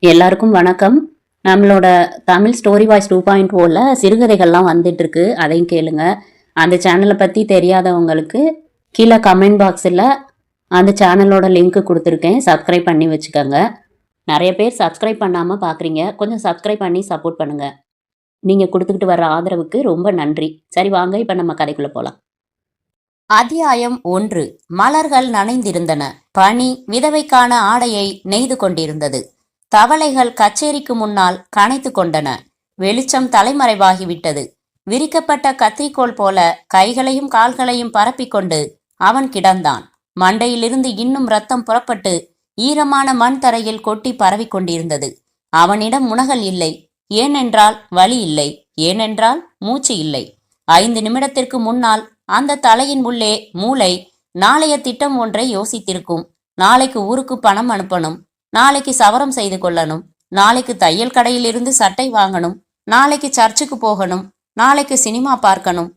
எல்லாருக்கும் வணக்கம். நம்மளோட தமிழ் ஸ்டோரி வாய்ஸ் 2.0ல சிறுகதைகள்லாம் வந்துட்டு இருக்கு. அதையும் கேளுங்க. அந்த சேனலை பற்றி தெரியாதவங்களுக்கு கீழே கமெண்ட் பாக்ஸில் அந்த சேனலோட லிங்க் கொடுத்துருக்கேன். சப்ஸ்கிரைப் பண்ணி வச்சுக்கோங்க. நிறைய பேர் சப்ஸ்கிரைப் பண்ணாமல் பார்க்குறீங்க. கொஞ்சம் சப்ஸ்கிரைப் பண்ணி சப்போர்ட் பண்ணுங்கள். நீங்கள் கொடுத்துக்கிட்டு வர்ற ஆதரவுக்கு ரொம்ப நன்றி. சரி வாங்க, இப்போ நம்ம கதைக்குள்ளே போகலாம். அத்தியாயம் 1. மலர்கள் நனைந்திருந்தன. பனி விதவைக்கான ஆடையை நெய்து கொண்டிருந்தது. தவளைகள் கச்சேரிக்கு முன்னால் கனைத்து கொண்டன. வெளிச்சம் தலைமறைவாகிவிட்டது. விரிக்கப்பட்ட கத்திரிக்கோள் போல கைகளையும் கால்களையும் பரப்பிக்கொண்டு அவன் கிடந்தான். மண்டையிலிருந்து இன்னும் ரத்தம் புறப்பட்டு ஈரமான மண் தரையில் கொட்டி பரவி கொண்டிருந்தது. அவனிடம் முனகல் இல்லை. ஏனென்றால் வலி இல்லை. ஏனென்றால் மூச்சு இல்லை. 5 நிமிடத்திற்கு முன்னால் அந்த தலையின் உள்ளே மூளை நாளைய திட்டம் ஒன்றை யோசித்திருக்கும். நாளைக்கு ஊருக்கு பணம் அனுப்பணும், நாளைக்கு சவரம் செய்து கொள்ளணும், நாளைக்கு தையல் கடையிலிருந்து சட்டை வாங்கணும், நாளைக்கு சர்ச்சுக்கு போகணும், நாளைக்கு சினிமா பார்க்கணும்,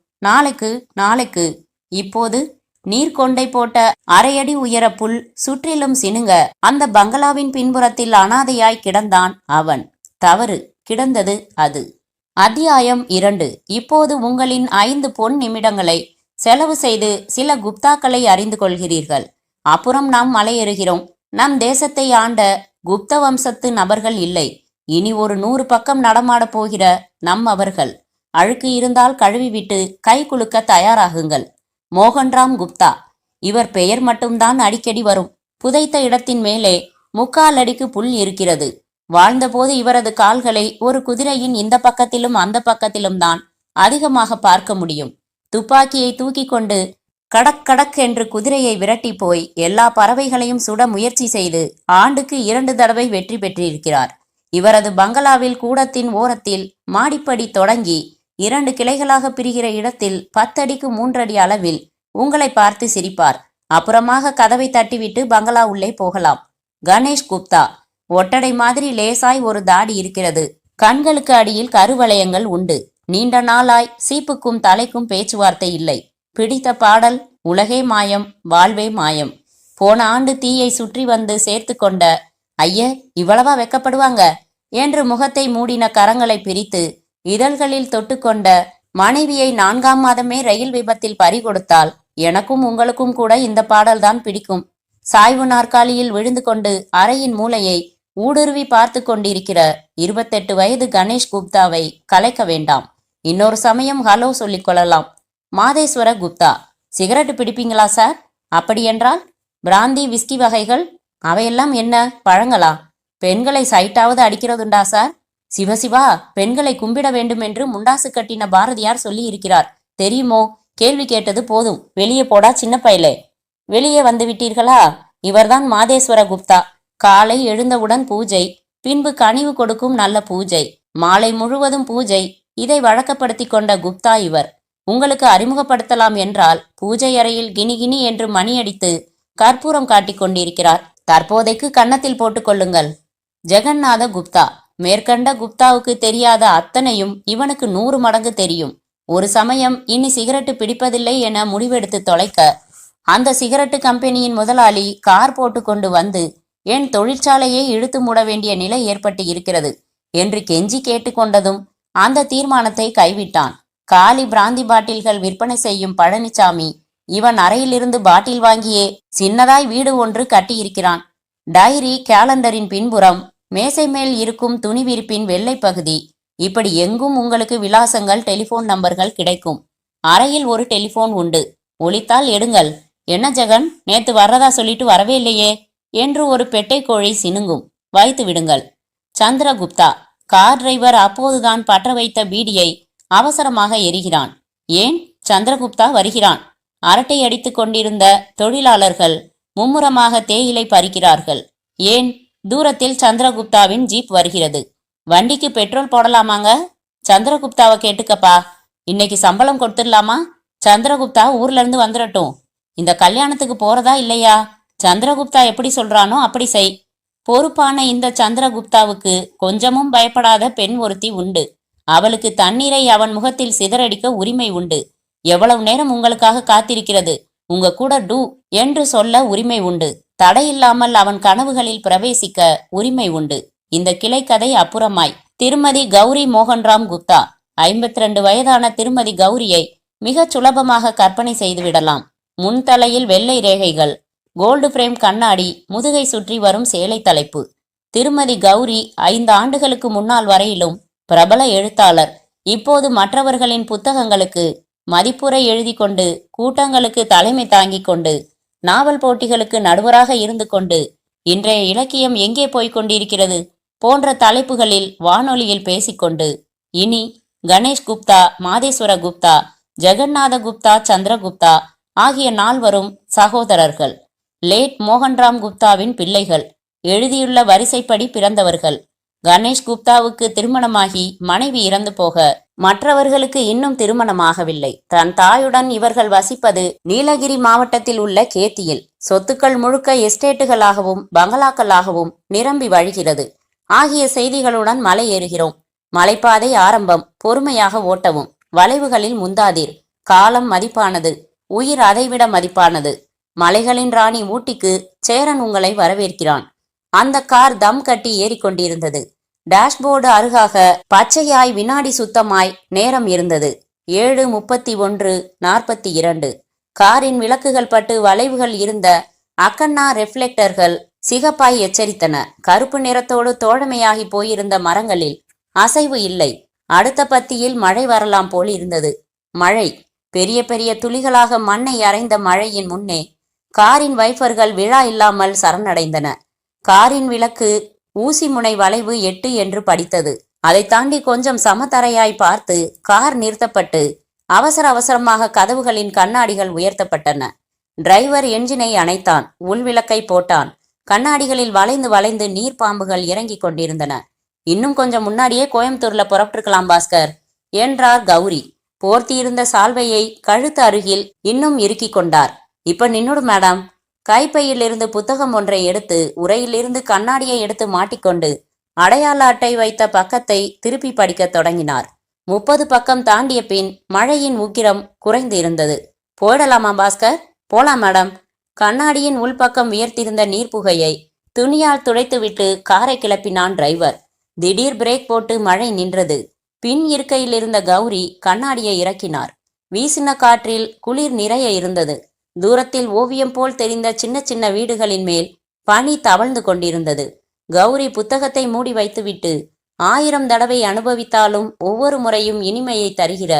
நாளைக்கு. இப்போது நீர்கொண்டை போட்ட அரையடி உயர புல் சுற்றிலும் சினுங்க அந்த பங்களாவின் பின்புறத்தில் அனாதையாய் கிடந்தான் அவன். தவறு கிடந்தது அது. அத்தியாயம் 2. இப்போது உங்களின் 5 பொன் நிமிடங்களை செலவு செய்து சில குப்தாக்களை அறிந்து கொள்கிறீர்கள். அப்புறம் நாம் மலையேறுகிறோம். நம் தேசத்தை ஆண்ட குப்த வம்சத்து நபர்கள் இல்லை. இனி ஒரு 100 பக்கம் நடமாடப் போகிற நம் அவர்கள். அழுக்கு இருந்தால் கழுவிவிட்டு கை குலுக்க தயாராகுங்கள். மோகன்ராம் குப்தா. இவர் பெயர் மட்டும்தான் அடிக்கடி வரும். புதைத்த இடத்தின் மேலே 3/4 அடிக்கு புல் இருக்கிறது. வாழ்ந்தபோது இவரது கால்களை ஒரு குதிரையின் இந்த பக்கத்திலும் அந்த பக்கத்திலும் தான் அதிகமாக பார்க்க முடியும். துப்பாக்கியை தூக்கி கொண்டு கடக் கடக் என்று குதிரையை விரட்டி போய் எல்லா பறவைகளையும் சுட முயற்சி செய்து ஆண்டுக்கு 2 தடவை வெற்றி பெற்றிருக்கிறார். இவரது பங்களாவில் கூடத்தின் ஓரத்தில் மாடிப்படி தொடங்கி 2 கிளைகளாக பிரிகிற இடத்தில் 10 அடிக்கு 3 அடி அளவில் உங்களை பார்த்து சிரிப்பார். அப்புறமாக கதவை தட்டிவிட்டு பங்களா உள்ளே போகலாம். கணேஷ் குப்தா. ஒட்டடை மாதிரி லேசாய் ஒரு தாடி இருக்கிறது. கண்களுக்கு அடியில் கருவளையங்கள் உண்டு. நீண்ட நாளாய் சீப்புக்கும் தலைக்கும் பேச்சுவார்த்தை இல்லை. பிடித்த பாடல் உலகே மாயம் வாழ்வே மாயம். போன ஆண்டு தீயை சுற்றி வந்து சேர்த்து கொண்ட ஐய இவ்வளவா வெக்கப்படுவாங்க என்று முகத்தை மூடின கரங்களை பிரித்து இதழ்களில் தொட்டுக்கொண்ட மனைவியை 4ஆம் மாதமே ரயில் விபத்தில் பறிகொடுத்தால் எனக்கும் உங்களுக்கும் கூட இந்த பாடல்தான் பிடிக்கும். சாய்வு நாற்காலியில் விழுந்து கொண்டு அறையின் மூலையை ஊடுருவி பார்த்து கொண்டிருக்கிற 28 வயது கணேஷ் குப்தாவை கலைக்க வேண்டாம். இன்னொரு சமயம் ஹலோ சொல்லிக் கொள்ளலாம். மாதேஸ்வர குப்தா. சிகரெட்டு பிடிப்பீங்களா சார்? அப்படியென்றால் பிராந்தி விஸ்கி வகைகள் அவையெல்லாம் என்ன பழங்களா? பெண்களை சைட்டாவது அடிக்கிறதுண்டா சார்? சிவசிவா, பெண்களை கும்பிட வேண்டும் என்று முண்டாசு கட்டின பாரதியார் சொல்லி இருக்கிறார் தெரியுமோ? கேள்வி கேட்டது போதும், வெளியே போடா சின்ன பயலே. வெளியே வந்து விட்டீர்களா? இவர்தான் மாதேஸ்வர குப்தா. காலை எழுந்தவுடன் பூஜை, பின்பு கனிவு கொடுக்கும் நல்ல பூஜை, மாலை முழுவதும் பூஜை. இதை வழக்கப்படுத்தி கொண்ட குப்தா இவர். உங்களுக்கு அறிமுகப்படுத்தலாம் என்றால் பூஜை அறையில் கிணிகிணி என்று மணியடித்து கற்பூரம் காட்டிக் கொண்டிருக்கிறார். தற்போதைக்கு கன்னத்தில் போட்டுக் கொள்ளுங்கள். ஜெகநாத குப்தா. மேற்கண்ட குப்தாவுக்கு தெரியாத அத்தனையும் இவனுக்கு 100 மடங்கு தெரியும். ஒரு சமயம் இனி சிகரெட்டு பிடிப்பதில்லை என முடிவெடுத்து தொலைக்க அந்த சிகரெட்டு கம்பெனியின் முதலாளி கார் போட்டு கொண்டு வந்து என் தொழிற்சாலையை இழுத்து மூட வேண்டிய நிலை ஏற்பட்டு இருக்கிறது என்று கெஞ்சி கேட்டுக்கொண்டதும் அந்த தீர்மானத்தை கைவிட்டான். காலி பிராந்தி பாட்டில்கள் விற்பனை செய்யும் பழனிசாமி இவன் அறையிலிருந்து பாட்டில் வாங்கியே சின்னதாய் வீடு ஒன்று கட்டியிருக்கிறான். டைரி கேலண்டரின் பின்புறம் மேசை மேல் இருக்கும் துணி விரிப்பின் வெள்ளை பகுதி. இப்படி எங்கும் உங்களுக்கு விலாசங்கள், டெலிபோன் நம்பர்கள் கிடைக்கும். அறையில் ஒரு டெலிபோன் உண்டு. ஒலித்தால் எடுங்கள். என்ன ஜெகன், நேத்து வர்றதா சொல்லிட்டு வரவே இல்லையே என்று ஒரு பெட்டை கோழி சினுங்கும். வைத்து விடுங்கள். சந்திரகுப்தா. கார் டிரைவர் அப்போதுதான் பற்ற வைத்த பீடியை அவசரமாக எரிகிறான். ஏன்? சந்திரகுப்தா வருகிறான். அரட்டை அடித்துக் கொண்டிருந்த தொழிலாளர்கள் மும்முரமாக தேயிலை பறிக்கிறார்கள். ஏன்? தூரத்தில் சந்திரகுப்தாவின் ஜீப் வருகிறது. வண்டிக்கு பெட்ரோல் போடலாமாங்க? சந்திரகுப்தாவை கேட்டுக்கப்பா. இன்னைக்கு சம்பளம் கொடுத்துடலாமா? சந்திரகுப்தா ஊர்ல இருந்து வந்துடட்டும். இந்த கல்யாணத்துக்கு போறதா இல்லையா? சந்திரகுப்தா எப்படி சொல்றானோ அப்படி செய். பொறுப்பான இந்த சந்திரகுப்தாவுக்கு கொஞ்சமும் பயப்படாத பெண் ஒருத்தி உண்டு. அவளுக்கு தண்ணீரை அவன் முகத்தில் சிதறடிக்க உரிமை உண்டு. எவ்வளவு நேரம் உங்களுக்காக காத்திருக்கிறது, உங்க கூட டூ என்று சொல்ல உரிமை உண்டு. தடையில்லாமல் அவன் கனவுகளில் பிரவேசிக்க உரிமை உண்டு. இந்த கிளைக்கதை அப்புறமாய். திருமதி கௌரி மோகன்ராம் குப்தா. 52 வயதான திருமதி கௌரியை மிகச் சுலபமாக கற்பனை செய்துவிடலாம். முன்தலையில் வெள்ளை ரேகைகள், கோல்டு பிரேம் கண்ணாடி, முதுகை சுற்றி வரும் சேலை தலைப்பு. திருமதி கௌரி 5 ஆண்டுகளுக்கு முன்னால் வரையிலும் பிரபல எழுத்தாளர். இப்போது மற்றவர்களின் புத்தகங்களுக்கு மதிப்புரை எழுதி கொண்டு, கூட்டங்களுக்கு தலைமை தாங்கிக் கொண்டு, நாவல் போட்டிகளுக்கு நடுவராக இருந்து கொண்டு, இன்றைய இலக்கியம் எங்கே போய்க் கொண்டிருக்கிறது போன்ற தலைப்புகளில் வானொலியில் பேசிக்கொண்டு, இனி கணேஷ் குப்தா, மாதேஸ்வர குப்தா, ஜெகநாத குப்தா, சந்திரகுப்தா ஆகிய 4வரும் சகோதரர்கள். லேட் மோகன்ராம் குப்தாவின் பிள்ளைகள். எழுதியுள்ள வரிசைப்படி பிறந்தவர்கள். கணேஷ் குப்தாவுக்கு திருமணமாகி மனைவி இறந்து போக மற்றவர்களுக்கு இன்னும் திருமணமாகவில்லை. தன் தாயுடன் இவர்கள் வசிப்பது நீலகிரி மாவட்டத்தில் உள்ள கேத்தியில். சொத்துக்கள் முழுக்க எஸ்டேட்டுகளாகவும் பங்களாக்களாகவும் நிரம்பி வழிகிறது ஆகிய செய்திகளுடன் மலை ஏறுகிறோம். மலைப்பாதை ஆரம்பம். பொறுமையாக ஓட்டவும். வளைவுகளில் முந்தாதீர். காலம் மதிப்பானது. உயிர் அதைவிட மதிப்பானது. மலைகளின் ராணி ஊட்டிக்கு சேரன் உங்களை வரவேற்கிறான். அந்த கார் தம் கட்டி ஏறிக்கொண்டிருந்தது. டேஷ்போர்டு அருகாக பச்சையாய் வினாடி சுத்தமாய் நேரம் இருந்தது. 7:31:42. காரின் விளக்குகள் பட்டு வளைவுகள் இருந்த அக்கன்னா ரெஃப்ளெக்டர்கள் சிகப்பாய் எச்சரித்தன. கருப்பு நிறத்தோடு தோழமையாகி போயிருந்த மரங்களில் அசைவு இல்லை. அடுத்த பத்தியில் மழை வரலாம் போல் இருந்தது. மழை பெரிய பெரிய துளிகளாக மண்ணை அரைந்த மழையின் முன்னே காரின் வைஃபர்கள் விழா இல்லாமல் சரணடைந்தன. காரின் விளக்கு ஊசி முனை வளைவு 8 என்று படித்தது. அதை தாண்டி கொஞ்சம் சமதரையாய் பார்த்து கார் நிறுத்தப்பட்டு அவசர அவசரமாக கதவுகளின் கண்ணாடிகள் உயர்த்தப்பட்டன. டிரைவர் என்ஜினை அணைத்தான். உள்விளக்கை போட்டான். கண்ணாடிகளில் வளைந்து வளைந்து நீர் பாம்புகள் இறங்கிக் கொண்டிருந்தன. இன்னும் கொஞ்சம் முன்னாடியே கோயம்புத்தூர்ல புறப்பட்டுருக்கலாம் பாஸ்கர் என்றார் கௌரி. போர்த்தியிருந்த சால்வையை கழுத்து அருகில் இன்னும் இறுக்கிக் கொண்டார். இப்ப நின்னுடு மேடம். கைப்பையிலிருந்து புத்தகம் ஒன்றை எடுத்து உரையிலிருந்து கண்ணாடியை எடுத்து மாட்டிக்கொண்டு அடையாள அட்டை வைத்த பக்கத்தை திருப்பி படிக்கத் தொடங்கினார். 30 பக்கம் தாண்டிய பின் மழையின் உக்கிரம் குறைந்து இருந்தது. போயிடலாமா பாஸ்கர்? போலாம் மேடம். கண்ணாடியின் உள்பக்கம் உயர்த்திருந்த நீர்ப்புகையை துணியால் துடைத்துவிட்டு காரை கிளப்பினான் டிரைவர். திடீர் பிரேக் போட்டு மழை நின்றது. பின் இருக்கையில் இருந்த கௌரி கண்ணாடியை இறக்கினார். வீசின காற்றில் குளிர் நிறைய இருந்தது. தூரத்தில் ஓவியம் போல் தெரிந்த சின்ன சின்ன வீடுகளின் மேல் பனி தவழ்ந்து கொண்டிருந்தது. கௌரி புத்தகத்தை மூடி வைத்துவிட்டு 1000 தடவை அனுபவித்தாலும் ஒவ்வொரு முறையும் இனிமையை தருகிற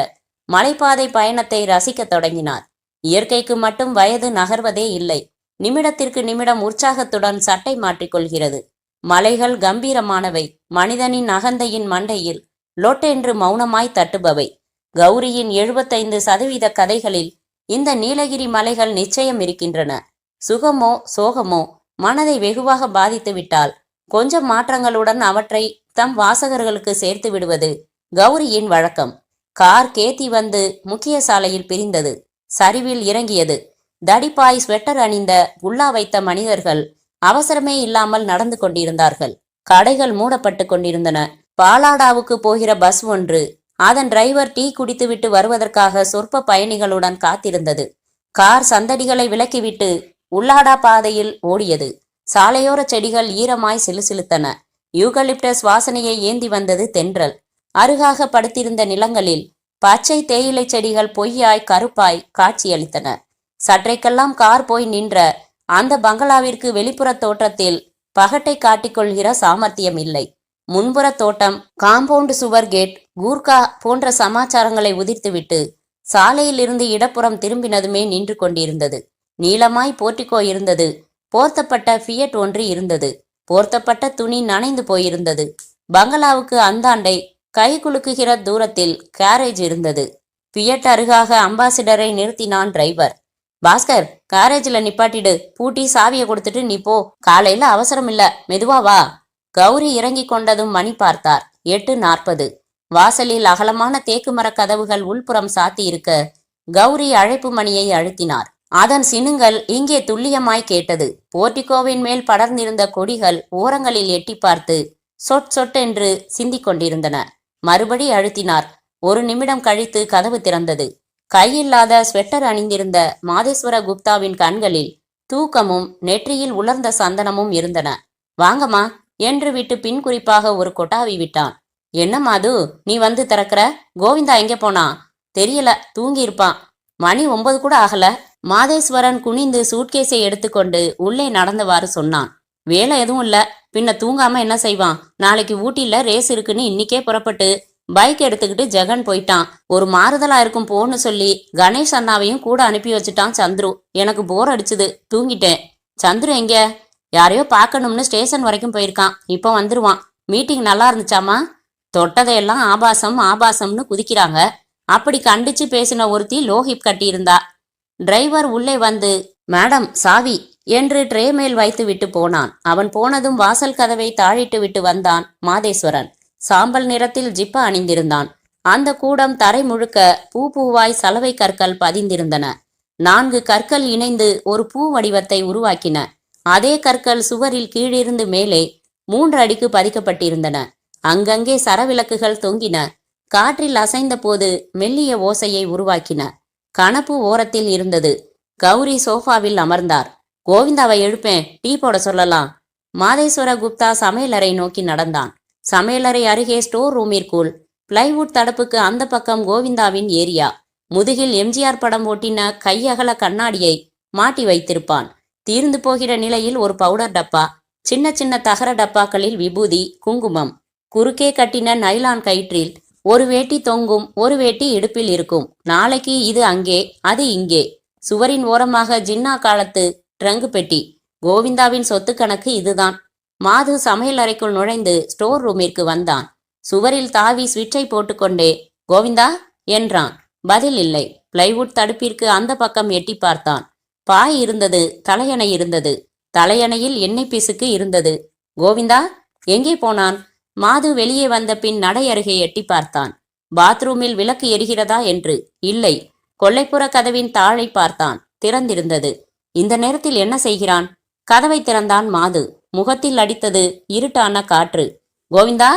மலைப்பாதை பயணத்தை ரசிக்கத் தொடங்கினார். இயற்கைக்கு மட்டும் வயது நகர்வதே இல்லை. நிமிடத்திற்கு நிமிடம் உற்சாகத்துடன் சட்டை மாற்றிக்கொள்கிறது. மலைகள் கம்பீரமானவை. மனிதனின் அகந்தையின் மண்டையில் லொட்டென்று மௌனமாய் தட்டுபவை. கௌரியின் 75% கதைகளில் இந்த நீலகிரி மலைகள் நிச்சயம் இருக்கின்றன. சுகமோ சோகமோ மனதை வெகுவாக பாதித்து விட்டால் கொஞ்சம் மாற்றங்களுடன் அவற்றை தம் வாசகர்களுக்கு சேர்த்து விடுவது கௌரியின் வழக்கம். கார் கேத்தி வந்து முக்கிய சாலையில் பிரிந்தது. சரிவில் இறங்கியது. தடிப்பாய் ஸ்வெட்டர் அணிந்த குல்லா வைத்த மனிதர்கள் அவசரமே இல்லாமல் நடந்து கொண்டிருந்தார்கள். கடைகள் மூடப்பட்டு கொண்டிருந்தன. பாலாடாவுக்கு போகிற பஸ் ஒன்று அதன் டிரைவர் டீ குடித்துவிட்டு வருவதற்காக சொற்ப பயணிகளுடன் காத்திருந்தது. கார் சந்தடிகளை விலக்கிவிட்டு உள்ளாடா பாதையில் ஓடியது. சாலையோர செடிகள் ஈரமாய் சிலுசிலுத்தன. யூகலிப்டஸ் வாசனையை ஏந்தி வந்தது தென்றல். அருகாக படுத்திருந்த நிலங்களில் பச்சை தேயிலை செடிகள் பொய்யாய் கருப்பாய் காட்சியளித்தன. சற்றைக்கெல்லாம் கார் போய் நின்ற அந்த பங்களாவிற்கு வெளிப்புற தோட்டத்தில் பகட்டை காட்டிக்கொள்கிற சாமர்த்தியம் இல்லை. முன்புற தோட்டம், காம்பவுண்ட் சுவர், கேட், கூர்கா போன்ற சமாச்சாரங்களை உதிர்த்துவிட்டு சாலையில் இருந்து இடப்புறம் திரும்பினதுமே நின்று கொண்டிருந்தது. நீளமாய் போர்ட்டிகோ இருந்தது. போர்த்தப்பட்ட ஃபியட் ஒன்று இருந்தது. போர்த்தப்பட்ட துணி நனைந்து போயிருந்தது. பங்களாவுக்கு அந்தாண்டை கை குலுக்குகிற தூரத்தில் கேரேஜ் இருந்தது. ஃபியட் அருகாக அம்பாசிடரை நிறுத்தினான் டிரைவர். பாஸ்கர், கேரேஜில் நிப்பாட்டிடு. பூட்டி சாவியை கொடுத்துட்டு நீ போ. காலையில அவசரம் இல்ல, மெதுவா வா. கௌரி இறங்கி கொண்டதும் மணி பார்த்தார். 8:40. வாசலில் அகலமான தேக்கு மர கதவுகள் உள்புறம் சாத்தி இருக்க கௌரி அழைப்பு மணியை அழுத்தினார். அதன் சினுங்கள் இங்கே துல்லியமாய் கேட்டது. போர்ட்டிகோவின் மேல் படர்ந்திருந்த கொடிகள் ஓரங்களில் எட்டி பார்த்து சொட் சொட்டென்று சிந்திக் கொண்டிருந்தன. மறுபடி அழுத்தினார். 1 நிமிடம் கழித்து கதவு திறந்தது. கையில்லாத ஸ்வெட்டர் அணிந்திருந்த மாதேஸ்வர குப்தாவின் கண்களில் தூக்கமும் நெற்றியில் உலர்ந்த சந்தனமும் இருந்தன. வாங்கம்மா என்று விட்டு பின் குறிப்பாக ஒரு கொட்டாவி விட்டான். என்ன மாது, நீ வந்து திறக்கிற? கோவிந்தா எங்கே போனா? தெரியல, தூங்கி இருப்பான். மணி 9 கூட ஆகல. மாதேஸ்வரன் குனிந்து சூட்கேஸை எடுத்துக்கொண்டு உள்ளே நடந்தவாறு சொன்னான். வேலை எதுவும் இல்ல, பின்ன தூங்காம என்ன செய்வான்? நாளைக்கு ஊட்டில ரேஸ் இருக்குன்னு இன்னிக்கே புறப்பட்டு பைக் எடுத்துக்கிட்டு ஜெகன் போயிட்டான். ஒரு மாறுதலா இருக்கும் போன்னு சொல்லி கணேஷ் அண்ணாவையும் கூட அனுப்பி வச்சுட்டான் சந்துரு. எனக்கு போர் அடிச்சுது, தூங்கிட்டேன். சந்துரு எங்க? யாரையோ பார்க்கணும்னு ஸ்டேஷன் வரைக்கும் போயிருக்கான், இப்போ வந்துருவான். மீட்டிங் நல்லா இருந்துச்சாமா? தொட்டதையெல்லாம் ஆபாசம் ஆபாசம்னு குதிக்கிறாங்க. அப்படி கண்டிச்சு பேசின ஒருத்தி லோஹிப் கட்டியிருந்தா. டிரைவர் உள்ளே வந்து மேடம் சாவி என்று ட்ரே மேல் வைத்து விட்டு போனான். அவன் போனதும் வாசல் கதவை தாழிட்டு விட்டு வந்தான் மாதேஸ்வரன். சாம்பல் நிறத்தில் ஜிப்பா அணிந்திருந்தான். அந்த கூடம் தரை முழுக்க பூவாய் சலவை கற்கள் பதிந்திருந்தன. 4 கற்கள் இணைந்து ஒரு பூ வடிவத்தை உருவாக்கின. அதே கற்கள் சுவரில் கீழிருந்து மேலே 3 அடிக்கு பதிக்கப்பட்டிருந்தன. அங்கங்கே சரவிளக்குகள் தொங்கின. காற்றில் அசைந்த போது மெல்லிய ஓசையை உருவாக்கின. கணப்பு ஓரத்தில் இருந்தது. கௌரி சோஃபாவில் அமர்ந்தார். கோவிந்தாவை எழுப்பேன், டீ போட சொல்லலாம். மாதேஸ்வர குப்தா சமையலறை நோக்கி நடந்தான். சமையலறை அருகே ஸ்டோர் ரூமிற்குள் பிளைவுட் தடுப்புக்கு அந்த பக்கம் கோவிந்தாவின் ஏரியா. முதுகில் எம்ஜிஆர் படம் ஒட்டின கையகல கண்ணாடியை மாட்டி வைத்திருப்பான். தீர்ந்து போகிற நிலையில் ஒரு பவுடர் டப்பா, சின்ன சின்ன தகர டப்பாக்களில் விபூதி, குங்குமம். குறுக்கே கட்டின நைலான் கயிற்றில் ஒரு வேட்டி தொங்கும், ஒரு வேட்டி இடுப்பில் இருக்கும். நாளைக்கு இது அங்கே, அது இங்கே. சுவரின் ஓரமாக ஜின்னா காலத்து ட்ரங்கு பெட்டி. கோவிந்தாவின் சொத்து கணக்கு இதுதான். மாது சமையல் அறைக்குள் நுழைந்து ஸ்டோர் ரூமிற்கு வந்தான். சுவரில் தாவி ஸ்விட்சை போட்டுக்கொண்டே கோவிந்தா என்றான். பதில் இல்லை. பிளைவுட் தடுப்பிற்கு அந்த பக்கம் எட்டி பார்த்தான். பாய் இருந்தது, தலையணை இருந்தது. தலையணையில் எண்ணெய் பிசுக்கு இருந்தது. கோவிந்தா எங்கே போனான்? மாது வெளியே வந்த பின் நடை அருகே எட்டி பார்த்தான். பாத்ரூமில் விளக்கு எரிகிறதா என்று. இல்லை. கொல்லைப்புற கதவின் தாழை பார்த்தான். திறந்திருந்தது. இந்த நேரத்தில் என்ன செய்கிறான்? கதவை திறந்தான் மாது. முகத்தில் அடித்தது இருட்டான காற்று. கோவிந்தா?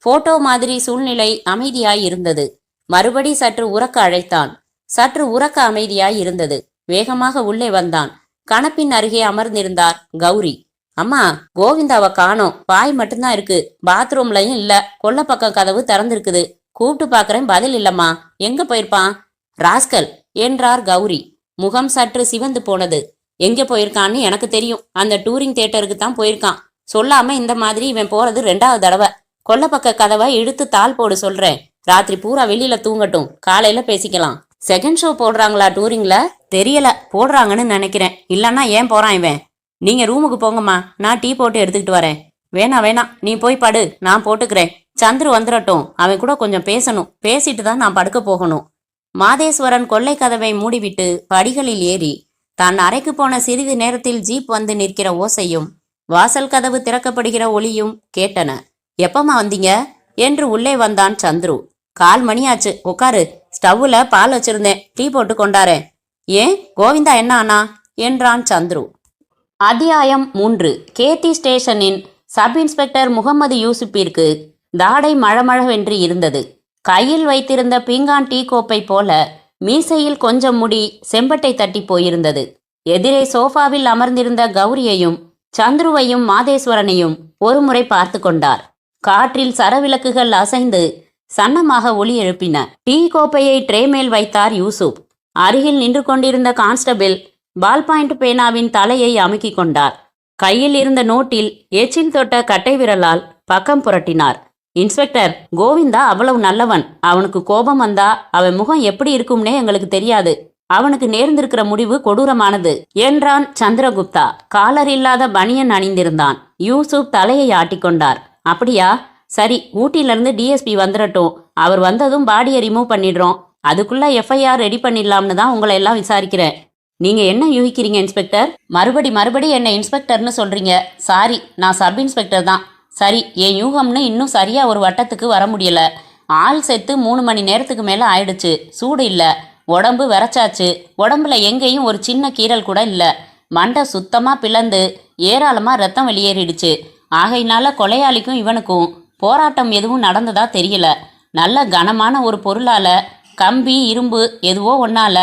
போட்டோ மாதிரி சூழ்நிலை அமைதியாய் இருந்தது. மறுபடி சற்று உறக்க அழைத்தான். சற்று உறக்க அமைதியாய் இருந்தது. வேகமாக உள்ளே வந்தான். கணப்பின் அருகே அமர்ந்திருந்தார் கௌரி. அம்மா, கோவிந்தாவை காணோம், பாய் மட்டும்தான் இருக்கு. பாத்ரூம்லயும் இல்ல. கொல்ல பக்கம் கதவு திறந்திருக்குது. கூப்பிட்டு பாக்குறேன், பதில் இல்லம்மா. எங்க போயிருப்பான்? ராஸ்கல் என்றார் கௌரி. முகம் சற்று சிவந்து போனது. எங்க போயிருக்கான்னு எனக்கு தெரியும். அந்த டூரிங் தியேட்டருக்கு தான் போயிருக்கான். சொல்லாம இந்த மாதிரி இவன் போறது 2வது தடவை. கொல்ல பக்க கதவை இழுத்து தாள் போடு சொல்றேன். ராத்திரி பூரா வெளியில தூங்கட்டும், காலையில பேசிக்கலாம். செகண்ட் ஷோ போடுறாங்களா டூரிங்ல? தெரியல, போடுறாங்கன்னு நினைக்கிறேன். இல்லன்னா ஏன் போறான் இவன்? நீங்க ரூமுக்கு போங்கம்மா, நான் டீ போட்டு எடுத்துக்கிட்டு வரேன். வேணாம், நீ போய் படு, நான் போட்டுக்கிறேன். சந்துரு வந்துடட்டும், அவன் கூட கொஞ்சம் பேசணும். பேசிட்டு தான் நான் படுக்க போகணும். மாதேஸ்வரன் கொல்லை கதவை மூடிவிட்டு படிகளில் ஏறி தான் அறைக்கு போன சிறிது நேரத்தில் ஜீப் வந்து நிற்கிற ஓசையும் வாசல் கதவு திறக்கப்படுகிற ஒளியும் கேட்டன. எப்பமா வந்தீங்க என்று உள்ளே வந்தான் சந்துரு. 4 மணியாச்சு, உட்காரு. ஸ்டவ்ல பால் வச்சிருந்தேன், டீ போட்டு கொண்டாரேன். ஏன் கோவிந்தா என்ன ஆனா என்றான் சந்துரு. அத்தியாயம் 3. கேத்தி ஸ்டேஷனின் சப் இன்ஸ்பெக்டர் முகமது யூசுப்பிற்கு தாடை மழமழவென்று இருந்தது. கையில் வைத்திருந்த பீங்கான் டீ கோப்பை போல மீசையில் கொஞ்சம் முடி செம்பட்டை தட்டி போயிருந்தது. எதிரே சோஃபாவில் அமர்ந்திருந்த கௌரியையும் சந்துருவையும் மாதேஸ்வரனையும் ஒருமுறை பார்த்து கொண்டார். காற்றில் சரவிளக்குகள் அசைந்து சன்னமாக ஒளி எழுப்பின. டீ கோப்பையை ட்ரே மேல் வைத்தார் யூசுப். அருகில் நின்று கொண்டிருந்த கான்ஸ்டபிள் பால் பாயிண்ட் பேனாவின் தலையை அமுக்கிக் கொண்டார். கையில் இருந்த நோட்டில் எச்சில் தொட்ட கட்டை விரலால் பக்கம் புரட்டினார். இன்ஸ்பெக்டர், கோவிந்தா அவ்வளவு நல்லவன். அவனுக்கு கோபம் வந்தா அவன் முகம் எப்படி இருக்கும்னே எங்களுக்கு தெரியாது. அவனுக்கு நேர்ந்திருக்கிற முடிவு கொடூரமானது என்றான் சந்திரகுப்தா. காலர் இல்லாத பனியன் அணிந்திருந்தான். யூசுப் தலையை ஆட்டிக்கொண்டார். அப்படியா? சரி, ஊட்டியிலிருந்து டிஎஸ்பி வந்துடட்டும். அவர் வந்ததும் பாடியை ரிமூவ் பண்ணிடுறோம். அதுக்குள்ள எஃப்ஐஆர் ரெடி பண்ணிடலாம்னு தான் உங்களை எல்லாம் விசாரிக்கிறேன். நீங்க என்ன யூகிக்கிறீங்க இன்ஸ்பெக்டர்? மறுபடி என்ன இன்ஸ்பெக்டர்னு சொல்றீங்க? சாரி, நான் சப் இன்ஸ்பெக்டர் தான். சரி, என் யூகம்னு இன்னும் சரியா ஒரு வட்டத்துக்கு வர முடியல. ஆள் செத்து 3 மணி நேரத்துக்கு மேல ஆயிடுச்சு. சூடு இல்ல, உடம்பு விரைச்சாச்சு. உடம்புல எங்கேயும் ஒரு சின்ன கீறல் கூட இல்ல. மண்டை சுத்தமா பிளந்து ஏராளமா ரத்தம் வெளியேறிடுச்சு. ஆகையினால கொலையாளிக்கும் இவனுக்கும் போராட்டம் எதுவும் நடந்ததா தெரியல. நல்ல கனமான ஒரு பொருளால, கம்பி இரும்பு எதுவோ ஒன்னால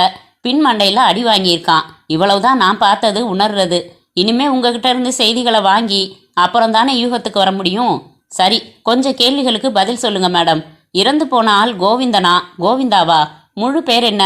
பின் மண்டையில அடி வாங்கியிருக்கான். இவ்வளவுதான் நான் பார்த்தது, உணர்றது. இனிமே உங்ககிட்ட இருந்து செய்திகளை வாங்கி அப்புறம் தானே யூகத்துக்கு வர முடியும். சரி, கொஞ்சம் கேள்விகளுக்கு பதில் சொல்லுங்க மேடம். இறந்து போன ஆள் கோவிந்தனா, கோவிந்தாவா? முழு பேர் என்ன?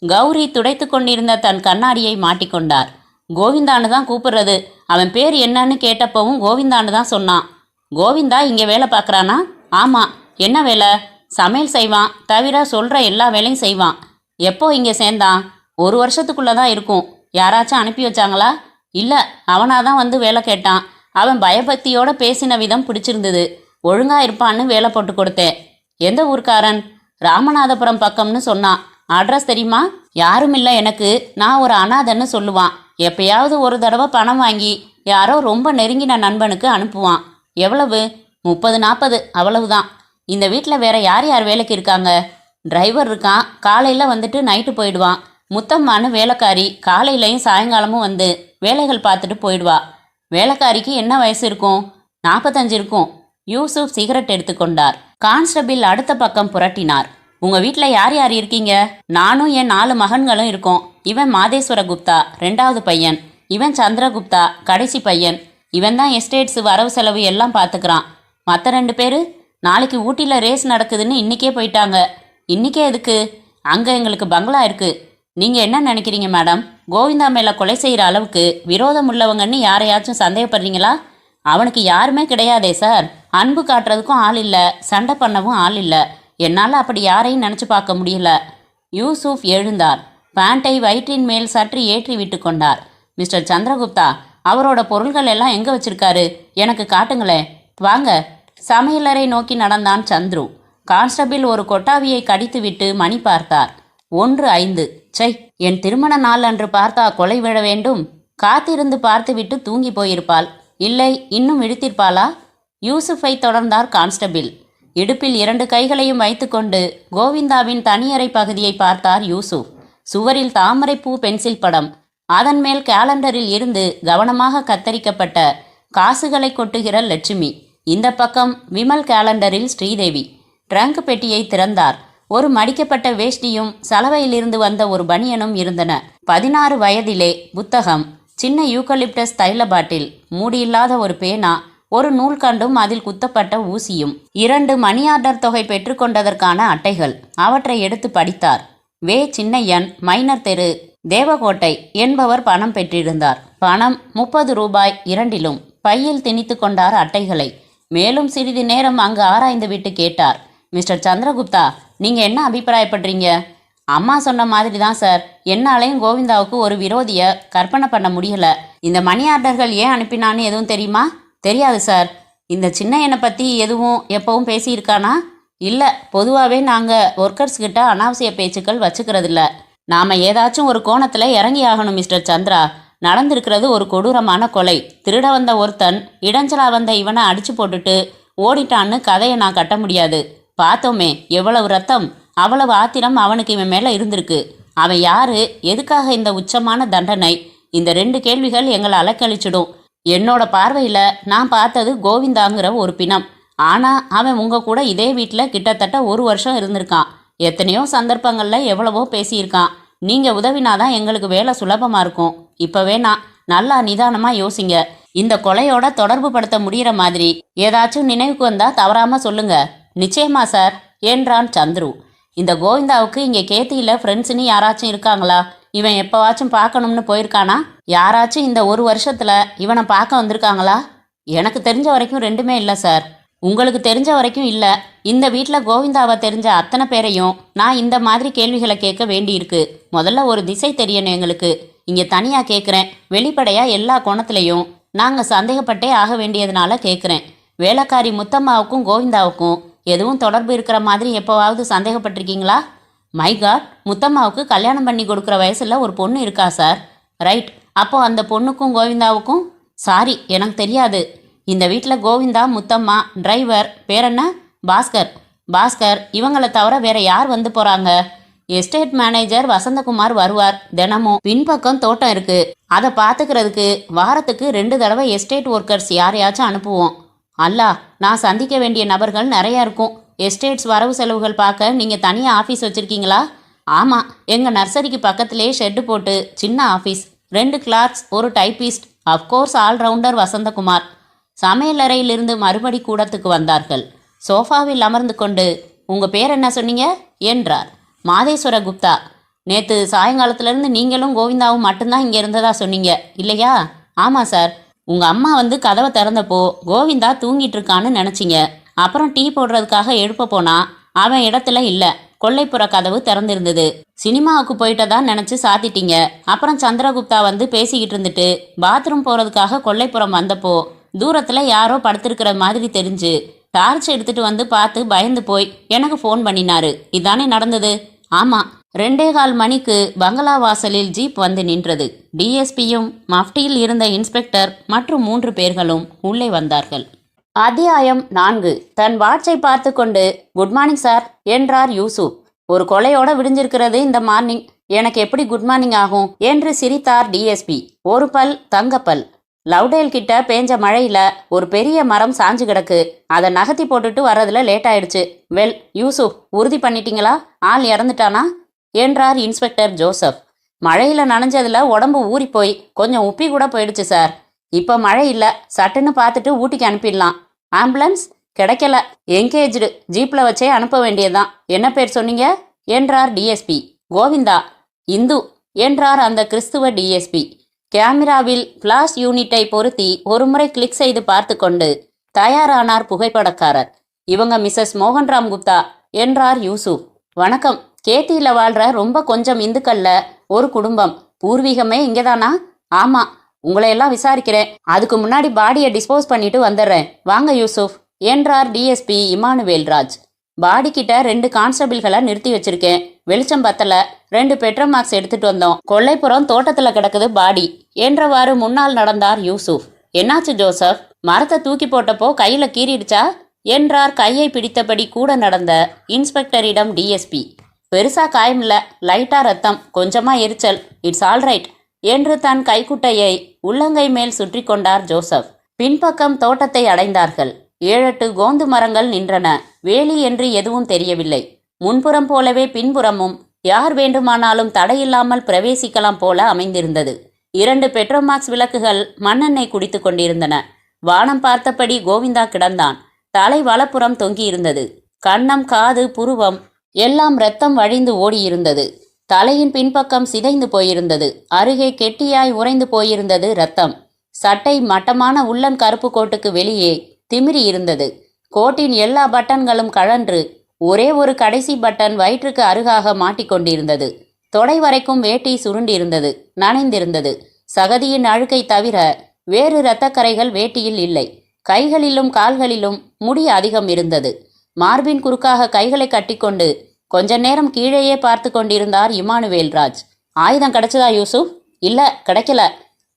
கௌரி துடைத்து கொண்டிருந்த தன் கண்ணாடியை மாட்டிக்கொண்டார். கோவிந்தான்னு தான் கூப்பிடுறது. அவன் பேர் என்னன்னு கேட்டப்பவும் கோவிந்தான்னு தான் சொன்னான். கோவிந்தா இங்கே வேலை பார்க்குறானா? ஆமாம். என்ன வேலை? சமையல் செய்வான், தவிர சொல்கிற எல்லா வேலையும் செய்வான். எப்போ இங்கே சேர்ந்தான்? 1 வருஷத்துக்குள்ளே தான் இருக்கும். யாராச்சும் அனுப்பி வச்சாங்களா? இல்லை, அவனாக தான் வந்து வேலை கேட்டான். அவன் பயபக்தியோட பேசின விதம் பிடிச்சிருந்தது. ஒழுங்கா இருப்பான்னு வேலை போட்டு கொடுத்தேன். எந்த ஊர்க்காரன்? ராமநாதபுரம் பக்கம்னு சொன்னான். அட்ரஸ் தெரியுமா? யாரும் இல்லை எனக்கு. நான் ஒரு அனாதைன்னு சொல்லுவான். எப்பயாவது ஒரு தடவை பணம் வாங்கி யாரோ ரொம்ப நெருங்கின நண்பனுக்கு அனுப்புவான். எவ்வளவு? 30-40, அவ்வளவுதான். இந்த வீட்டில் வேற யார் யார் வேலைக்கு இருக்காங்க? டிரைவர் இருக்கான், காலையில் வந்துட்டு நைட்டு போயிடுவான். முத்தம்மான்னு வேலைக்காரி காலையிலையும் சாயங்காலமும் வந்து வேலைகள் பார்த்துட்டு போயிடுவா. வேலைக்காரிக்கு என்ன வயசு இருக்கும்? 45 இருக்கும். யூசுப் சிகரெட் எடுத்துக்கொண்டார். கான்ஸ்டபிள் அடுத்த பக்கம் புரட்டினார். உங்க வீட்டில் யார் யார் இருக்கீங்க? நானும் என் 4 மகன்களும் இருக்கோம். இவன் மாதேஸ்வர குப்தா, 2வது பையன். இவன் சந்திரகுப்தா, கடைசி பையன். இவன் தான் எஸ்டேட்ஸ் வரவு செலவு எல்லாம் பார்த்துக்கிறான். மற்ற 2 பேர் நாளைக்கு ஊட்டியில் ரேஸ் நடக்குதுன்னு இன்றைக்கே போயிட்டாங்க. இன்றைக்கே எதுக்கு? அங்கே எங்களுக்கு பங்களா இருக்குது. நீங்கள் என்ன நினைக்கிறீங்க மேடம்? கோவிந்தா மேலே கொலை செய்கிற அளவுக்கு விரோதம் உள்ளவங்கன்னு யாரையாச்சும் சந்தேகப்படுறீங்களா? அவனுக்கு யாருமே கிடையாதே சார். அன்பு காட்டுறதுக்கும் ஆள் இல்லை, சண்டை பண்ணவும் ஆள் இல்லை. என்னால் அப்படி யாரையும் நினச்சி பார்க்க முடியல. யூசுப் எழுந்தார். பேண்ட்டை வயிற்றின் மேல் சற்று ஏற்றி விட்டு கொண்டார். மிஸ்டர் சந்திரகுப்தா, அவரோட பொருள்கள் எல்லாம் எங்கே வச்சிருக்காரு? எனக்கு காட்டுங்களேன். வாங்க. சமையலறை நோக்கி நடந்தான் சந்துரு. கான்ஸ்டபிள் ஒரு கொட்டாவியை கடித்துவிட்டு மணி பார்த்தார். 1:05. சை, என் திருமண நாள் அன்று பார்த்தா கொலை விழ வேண்டும். காத்திருந்து பார்த்துவிட்டு தூங்கி போயிருப்பாள். இல்லை, இன்னும் இழுத்திருப்பாளா? யூசுஃபை தொடர்ந்தார் கான்ஸ்டபிள். இடுப்பில் 2 கைகளையும் வைத்துக்கொண்டு கோவிந்தாவின் தனியறை பகுதியை பார்த்தார் யூசுப். சுவரில் தாமரைப்பூ பென்சில் படம். அதன் மேல் கேலண்டரில் இருந்து கவனமாக கத்தரிக்கப்பட்ட காசுகளை கொட்டுகிற லட்சுமி. இந்த பக்கம் விமல் கேலண்டரில் ஸ்ரீதேவி. ட்ரங்க் பெட்டியை திறந்தார். ஒரு மடிக்கப்பட்ட வேஷ்டியும் சலவையிலிருந்து வந்த ஒரு பனியனும் இருந்தன. 16 வயதிலே புத்தகம், சின்ன யூக்கலிப்டஸ் தைல பாட்டில், மூடியில்லாத ஒரு பேனா, ஒரு நூல்கண்டும் அதில் குத்தப்பட்ட ஊசியும், 2 மணி ஆர்டர் தொகை பெற்றுக்கொண்டதற்கான அட்டைகள். அவற்றை எடுத்து படித்தார். வே. சின்னையன், மைனர் தெரு, தேவகோட்டை என்பவர் பணம் பெற்றிருந்தார். பணம் 30 ரூபாய் 2லும். பையில் திணித்து கொண்டார் அட்டைகளை. மேலும் சிறிது நேரம் அங்கு ஆராய்ந்து விட்டு கேட்டார். மிஸ்டர் சந்திரகுப்தா, நீங்கள் என்ன அபிப்பிராயப்படுறீங்க? அம்மா சொன்ன மாதிரி தான் சார். என்னாலையும் கோவிந்தாவுக்கு ஒரு விரோதியை கற்பனை பண்ண முடியல. இந்த மணி ஆர்டர்கள் ஏன் அனுப்பினான்னு எதுவும் தெரியுமா? தெரியாது சார். இந்த சின்னையனை பற்றி எதுவும் எப்பவும் பேசியிருக்கானா? இல்லை, பொதுவாகவே நாங்கள் ஒர்க்கர்ஸ்கிட்ட அனாவசிய பேச்சுக்கள் வச்சுக்கிறதில்ல. நாம் ஏதாச்சும் ஒரு கோணத்தில் இறங்கி ஆகணும் மிஸ்டர் சந்திரா. நடந்திருக்கிறது ஒரு கொடூரமான கொலை. திருட வந்த ஒருத்தன் இடைஞ்சலா வந்த இவனை அடிச்சு போட்டுட்டு ஓடிட்டான்னு கதையை நான் கட்ட முடியாது. பார்த்தோமே, எவ்வளவு ரத்தம், அவ்வளவு ஆத்திரம் அவனுக்கு இவன் மேலே இருந்திருக்கு. அவன் யாரு, எதுக்காக இந்த உச்சமான தண்டனை? இந்த 2 கேள்விகள் எங்களை அலக்கழிச்சிடும். என்னோட பார்வையில் நான் பார்த்தது கோவிந்தாங்கிற ஒரு பிணம். ஆனால் அவன் உங்கள் கூட இதே வீட்டில் கிட்டத்தட்ட 1 வருஷம் இருந்திருக்கான். எத்தனையோ சந்தர்ப்பங்களில் எவ்வளவோ பேசியிருக்கான். நீங்கள் உதவினாதான் எங்களுக்கு வேலை சுலபமாக இருக்கும். இப்போ வேணா, நல்லா நிதானமாக யோசிங்க. இந்த கொலையோட தொடர்பு படுத்த முடிகிற மாதிரி ஏதாச்சும் நினைவுக்கு வந்தால் தவறாமல் சொல்லுங்க. நிச்சயமா சார் என்றான் சந்துரு. இந்த கோவிந்தாவுக்கு இங்கே கேத்தியில் ஃப்ரெண்ட்ஸுன்னு யாராச்சும் இருக்காங்களா? இவன் எப்போவாச்சும் பார்க்கணும்னு போயிருக்கானா? யாராச்சும் இந்த 1 வருஷத்தில் இவனை பார்க்க வந்திருக்காங்களா? எனக்கு தெரிஞ்ச வரைக்கும் 2மே இல்லை சார். உங்களுக்கு தெரிஞ்ச வரைக்கும் இல்லை. இந்த வீட்டில் கோவிந்தாவை தெரிஞ்ச அத்தனை பேரையும் நான் இந்த மாதிரி கேள்விகளை கேட்க வேண்டியிருக்கு. முதல்ல ஒரு திசை தெரியணும் எங்களுக்கு. இங்கே தனியாக கேட்குறேன். வெளிப்படையாக எல்லா கோணத்துலேயும் நாங்கள் சந்தேகப்பட்டே ஆக வேண்டியதுனால கேட்குறேன். வேலைக்காரி முத்தம்மாவுக்கும் கோவிந்தாவுக்கும் எதுவும் தொடர்பு இருக்கிற மாதிரி எப்போவாவது சந்தேகப்பட்டிருக்கீங்களா? மை காட், முத்தம்மாவுக்கு கல்யாணம் பண்ணி கொடுக்குற வயசில் ஒரு பொண்ணு இருக்கா சார்? ரைட். அப்போது அந்த பொண்ணுக்கும் கோவிந்தாவுக்கும்? சாரி, எனக்கு தெரியாது. இந்த வீட்டில் கோவிந்தா, முத்தம்மா, டிரைவர் பேர் என்ன? பாஸ்கர் இவங்களை தவிர வேற யார் வந்து போகிறாங்க? எஸ்டேட் மேனேஜர் வசந்தகுமார் வருவார் தினமும். பின்பக்கம் தோட்டம் இருக்கு, அதை பார்த்துக்கிறதுக்கு வாரத்துக்கு 2 தடவை எஸ்டேட் ஒர்க்கர்ஸ் யாரையாச்சும் அனுப்புவோம். அல்லா, நான் சந்திக்க வேண்டிய நபர்கள் நிறையா இருக்கும். எஸ்டேட்ஸ் வரவு செலவுகள் பார்க்க நீங்கள் தனியாக ஆஃபீஸ் வச்சுருக்கீங்களா? ஆமாம், எங்கள் நர்சரிக்கு பக்கத்திலே ஷெட்டு போட்டு சின்ன ஆஃபீஸ், 2 கிளார்க்ஸ், ஒரு டைப்பிஸ்ட், அஃப்கோர்ஸ் ஆல்ரவுண்டர் வசந்தகுமார். சமையலறையிலிருந்து மறுபடி கூடத்துக்கு வந்தார்கள். சோஃபாவில் அமர்ந்து கொண்டு, உங்க பேர் என்ன சொன்னீங்க என்றார். மாதேஸ்வர குப்தா. நேற்று சாயங்காலத்திலேருந்து நீங்களும் கோவிந்தாவும் மட்டும்தான் இங்கே இருந்ததா சொன்னீங்க இல்லையா? ஆமாம் சார். உங்கள் அம்மா வந்து கதவை திறந்தப்போ கோவிந்தா தூங்கிட்டு இருக்கான்னு நினச்சிங்க. அப்புறம் டீ போடுறதுக்காக எழுப்ப போனா அவன் இடத்துல இல்லை. கொல்லைப்புற கதவு திறந்திருந்தது. சினிமாவுக்கு போயிட்டதா நினச்சி சாத்திட்டீங்க. அப்புறம் சந்திரகுப்தா வந்து பேசிக்கிட்டு இருந்துட்டு பாத்ரூம் போகிறதுக்காக கொல்லைப்புறம் வந்தப்போ தூரத்தில் யாரோ படுத்திருக்கிற மாதிரி தெரிஞ்சு டார்ச் எடுத்துட்டு வந்து பார்த்து பயந்து போய் எனக்கு ஃபோன் பண்ணினாரு. இதானே நடந்தது? ஆமாம். 2:15 மணிக்கு பங்களா வாசலில் ஜீப் வந்து நின்றது. டிஎஸ்பியும் மஃப்டியில் இருந்த இன்ஸ்பெக்டர் மற்றும் 3 பேர்களும் உள்ளே வந்தார்கள். அத்தியாயம் 4. தன் வாட்சை பார்த்து கொண்டு, குட் மார்னிங் சார் என்றார் யூசுப். ஒரு கொலையோட விடிஞ்சிருக்கிறது இந்த மார்னிங். எனக்கு எப்படி குட் மார்னிங் ஆகும் என்று சிரித்தார் டிஎஸ்பி. ஒரு பல் தங்கப்பல். லவ்டேல் கிட்ட பேஞ்ச மழையில ஒரு பெரிய மரம் சாஞ்சு கிடக்கு. அதை நகர்த்தி போட்டுட்டு வர்றதுல லேட் ஆயிடுச்சு. வெல் யூசுப், உறுதி பண்ணிட்டீங்களா? ஆள் இறந்துட்டானா என்றார் இன்ஸ்பெக்டர் ஜோசப். மழையில் நனைஞ்சதில் உடம்பு ஊறி போய் கொஞ்சம் உப்பி கூட போயிடுச்சு சார். இப்போ மழை இல்லை, சட்டுன்னு பார்த்துட்டு ஊட்டிக்கு அனுப்பிடலாம். ஆம்புலன்ஸ் கிடைக்கல, என்கேஜ்டு. ஜீப்பில் வச்சே அனுப்ப வேண்டியதுதான். என்ன பேர் சொன்னீங்க என்றார் டிஎஸ்பி. கோவிந்தா. இந்து என்றார் அந்த கிறிஸ்துவ டிஎஸ்பி. கேமராவில் ஃப்ளாஷ் யூனிட்டை பொருத்தி ஒருமுறை கிளிக் செய்து பார்த்து கொண்டு தயாரானார் புகைப்படக்காரர். இவங்க மிஸ்ஸஸ் மோகன்ராம் குப்தா என்றார் யூசுப். வணக்கம். கேட்டியில் வாழ்கிற ரொம்ப கொஞ்சம் இந்துக்கள்ல ஒரு குடும்பம். பூர்வீகமே இங்கேதானா? ஆமாம். உங்களையெல்லாம் விசாரிக்கிறேன். அதுக்கு முன்னாடி பாடியை டிஸ்போஸ் பண்ணிட்டு வந்துடுறேன். வாங்க யூசுப் என்றார் டிஎஸ்பி இமானுவேல் ராஜ். பாடி கிட்ட 2 கான்ஸ்டபிள்களை நிறுத்தி வச்சிருக்கேன். வெளிச்சம் பத்தல. 2 பெட்ரோல் மார்க்ஸ் எடுத்துட்டு வந்தோம். கொல்லைப்புறம் தோட்டத்தில் கிடக்குது பாடி என்றவாறு முன்னால் நடந்தார் யூசுப். என்னாச்சு ஜோசப்? மரத்தை தூக்கி போட்டப்போ கையில் கீறிடுச்சா என்றார் கையை பிடித்தபடி கூட நடந்த இன்ஸ்பெக்டரிடம் டிஎஸ்பி. பெருசா காயமில்ல, லைட்டா ரத்தம், கொஞ்சமா எரிச்சல். இட்ஸ் ஆல் ரைட் என்று தன் கைக்குட்டையை உள்ளங்கை மேல் சுற்றி கொண்டார் ஜோசப். பின்பக்கம் தோட்டத்தை அடைந்தார்கள். 7-8 கோந்து மரங்கள் நின்றன. வேலி என்று எதுவும் தெரியவில்லை. முன்புறம் போலவே பின்புறமும் யார் வேண்டுமானாலும் தடையில்லாமல் பிரவேசிக்கலாம் போல அமைந்திருந்தது. 2 பெட்ரோமாக்ஸ் விளக்குகள் மண்ணெண்ணெய் குடித்து கொண்டிருந்தன. வானம் பார்த்தபடி கோவிந்தா கிடந்தான். தலை வலப்புறம் தொங்கியிருந்தது. கன்னம், காது, புருவம் எல்லாம் இரத்தம் வழிந்து ஓடியிருந்தது. தலையின் பின்பக்கம் சிதைந்து போயிருந்தது. அருகே கெட்டியாய் உறைந்து போயிருந்தது இரத்தம். சட்டை மட்டமான உள்ளன் கருப்பு கோட்டுக்கு வெளியே திமிரி இருந்தது. கோட்டின் எல்லா பட்டன்களும் கழன்று ஒரே ஒரு கடைசி பட்டன் வயிற்றுக்கு அருகாக மாட்டிக்கொண்டிருந்தது. தொடை வரைக்கும் வேட்டி சுருண்டிருந்தது, நனைந்திருந்தது. சகதியின் அழுக்கை தவிர வேறு இரத்தக்கரைகள் வேட்டியில் இல்லை. கைகளிலும் கால்களிலும் முடி அதிகம் இருந்தது. மார்பின் குறுக்காக கைகளை கட்டிக்கொண்டு கொஞ்ச நேரம் கீழேயே பார்த்து கொண்டிருந்தார் இமானுவேல் ராஜ். ஆயுதம் கிடைச்சதா யூசுப்? இல்ல, கிடைக்கல.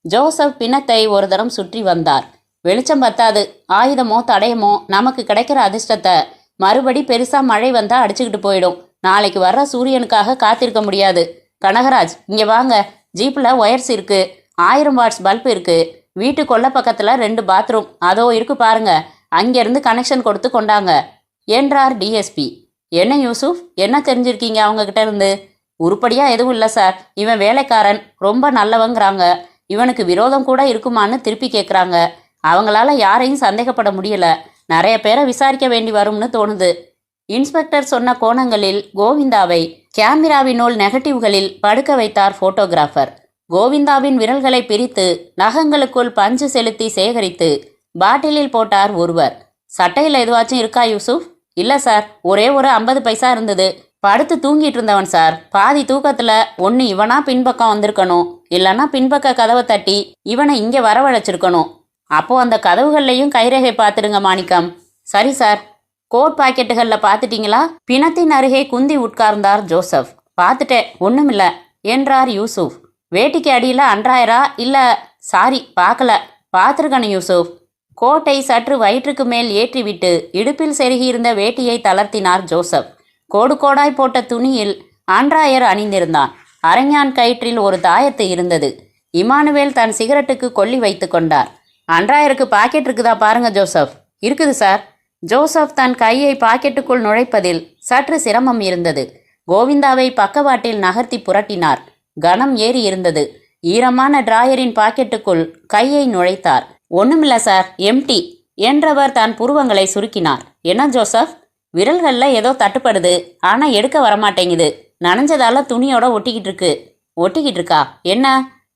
ஜோசப் பிணத்தை ஒரு தரம் சுற்றி வந்தார். வெளிச்சம் பத்தாது. ஆயுதமோ தடயமோ நமக்கு கிடைக்கிற அதிர்ஷ்டத்தை மறுபடி பெருசா மழை வந்தா அடிச்சுக்கிட்டு போயிடும். நாளைக்கு வர்ற சூரியனுக்காக காத்திருக்க முடியாது. கனகராஜ், இங்க வாங்க. ஜீப்ல ஒயர்ஸ் இருக்கு. 1000 வாட்ஸ் பல்ப் இருக்கு. வீட்டு கொல்ல பக்கத்துல 2 பாத்ரூம் அதோ இருக்கு பாருங்க. அங்கிருந்து கனெக்ஷன் கொடுத்து கொண்டாங்க என்றார் டிஎஸ்பி. என்ன யூசுப், என்ன தெரிஞ்சிருக்கீங்க அவங்க கிட்ட இருந்து? உருப்படியா எதுவும் இல்லை சார். இவன் வேலைக்காரன், ரொம்ப நல்லவங்கிறாங்க. இவனுக்கு விரோதம் கூட இருக்குமான்னு திருப்பி கேட்குறாங்க. அவங்களால யாரையும் சந்தேகப்பட முடியல. நிறைய பேரை விசாரிக்க வேண்டி வரும்னு தோணுது. இன்ஸ்பெக்டர் சொன்ன கோணங்களில் கோவிந்தாவை கேமராவினுள் நெகட்டிவ்களில் படுக்க வைத்தார் போட்டோகிராஃபர். கோவிந்தாவின் விரல்களை பிரித்து நகங்களுக்குள் பஞ்சு செலுத்தி சேகரித்து பாட்டிலில் போட்டார் ஒருவர். சட்டையில் எதுவாச்சும் இருக்கா யூசுப்? இல்லை சார், ஒரே ஒரு 50 பைசா இருந்தது. படுத்து தூங்கிட்டு இருந்தவன் சார். பாதி தூக்கத்தில் ஒன்று இவனா பின்பக்கம் வந்திருக்கணும், இல்லைன்னா பின்பக்க கதவை தட்டி இவனை இங்கே வரவழைச்சிருக்கணும். அப்போ அந்த கதவுகள்லையும் கைரேகை பார்த்துடுங்க மாணிக்கம். சரி சார். கோட் பாக்கெட்டுகளில் பார்த்துட்டீங்களா? பிணத்தின் அருகே குந்தி உட்கார்ந்தார் ஜோசப். பார்த்துட்டேன், ஒன்றுமில்ல என்றார் யூசுப். வேட்டிக்கு அடியில் அன்றாயிரா? இல்லை சாரி, பார்க்கல. பார்த்துருக்கணும் யூசுப். கோட்டை சற்று வயிற்றுக்கு மேல் ஏற்றிவிட்டு இடுப்பில் செருகியிருந்த வேட்டியை தளர்த்தினார் ஜோசப். கோடு கோடாய் போட்ட துணியில் ஆண்ட்ராயர் அணிந்திருந்தான். அரஞ்ஞான் கயிற்றில் ஒரு தாயத்து இருந்தது. இமானுவேல் தன் சிகரெட்டுக்கு கொல்லி வைத்து கொண்டார். ஆண்ட்ராயருக்கு பாக்கெட் இருக்குதா பாருங்க ஜோசப். இருக்குது சார். ஜோசப் தன் கையை பாக்கெட்டுக்குள் நுழைப்பதில் சற்று சிரமம் இருந்தது. கோவிந்தாவை பக்கவாட்டில் நகர்த்தி புரட்டினார். கனம் ஏறி இருந்தது. ஈரமான டிராயரின் பாக்கெட்டுக்குள் கையை நுழைத்தார். ஒண்ணுமில்ல சார், எம்டி என்றவர் தன் புருவங்களை சுருக்கினார். என்ன ஜோசப்? விரல்கள்ல ஏதோ தட்டுப்படுது, ஆனா எடுக்க வரமாட்டேங்குது. நனைஞ்சதால துணியோட ஒட்டிக்கிட்டு இருக்கா? என்ன?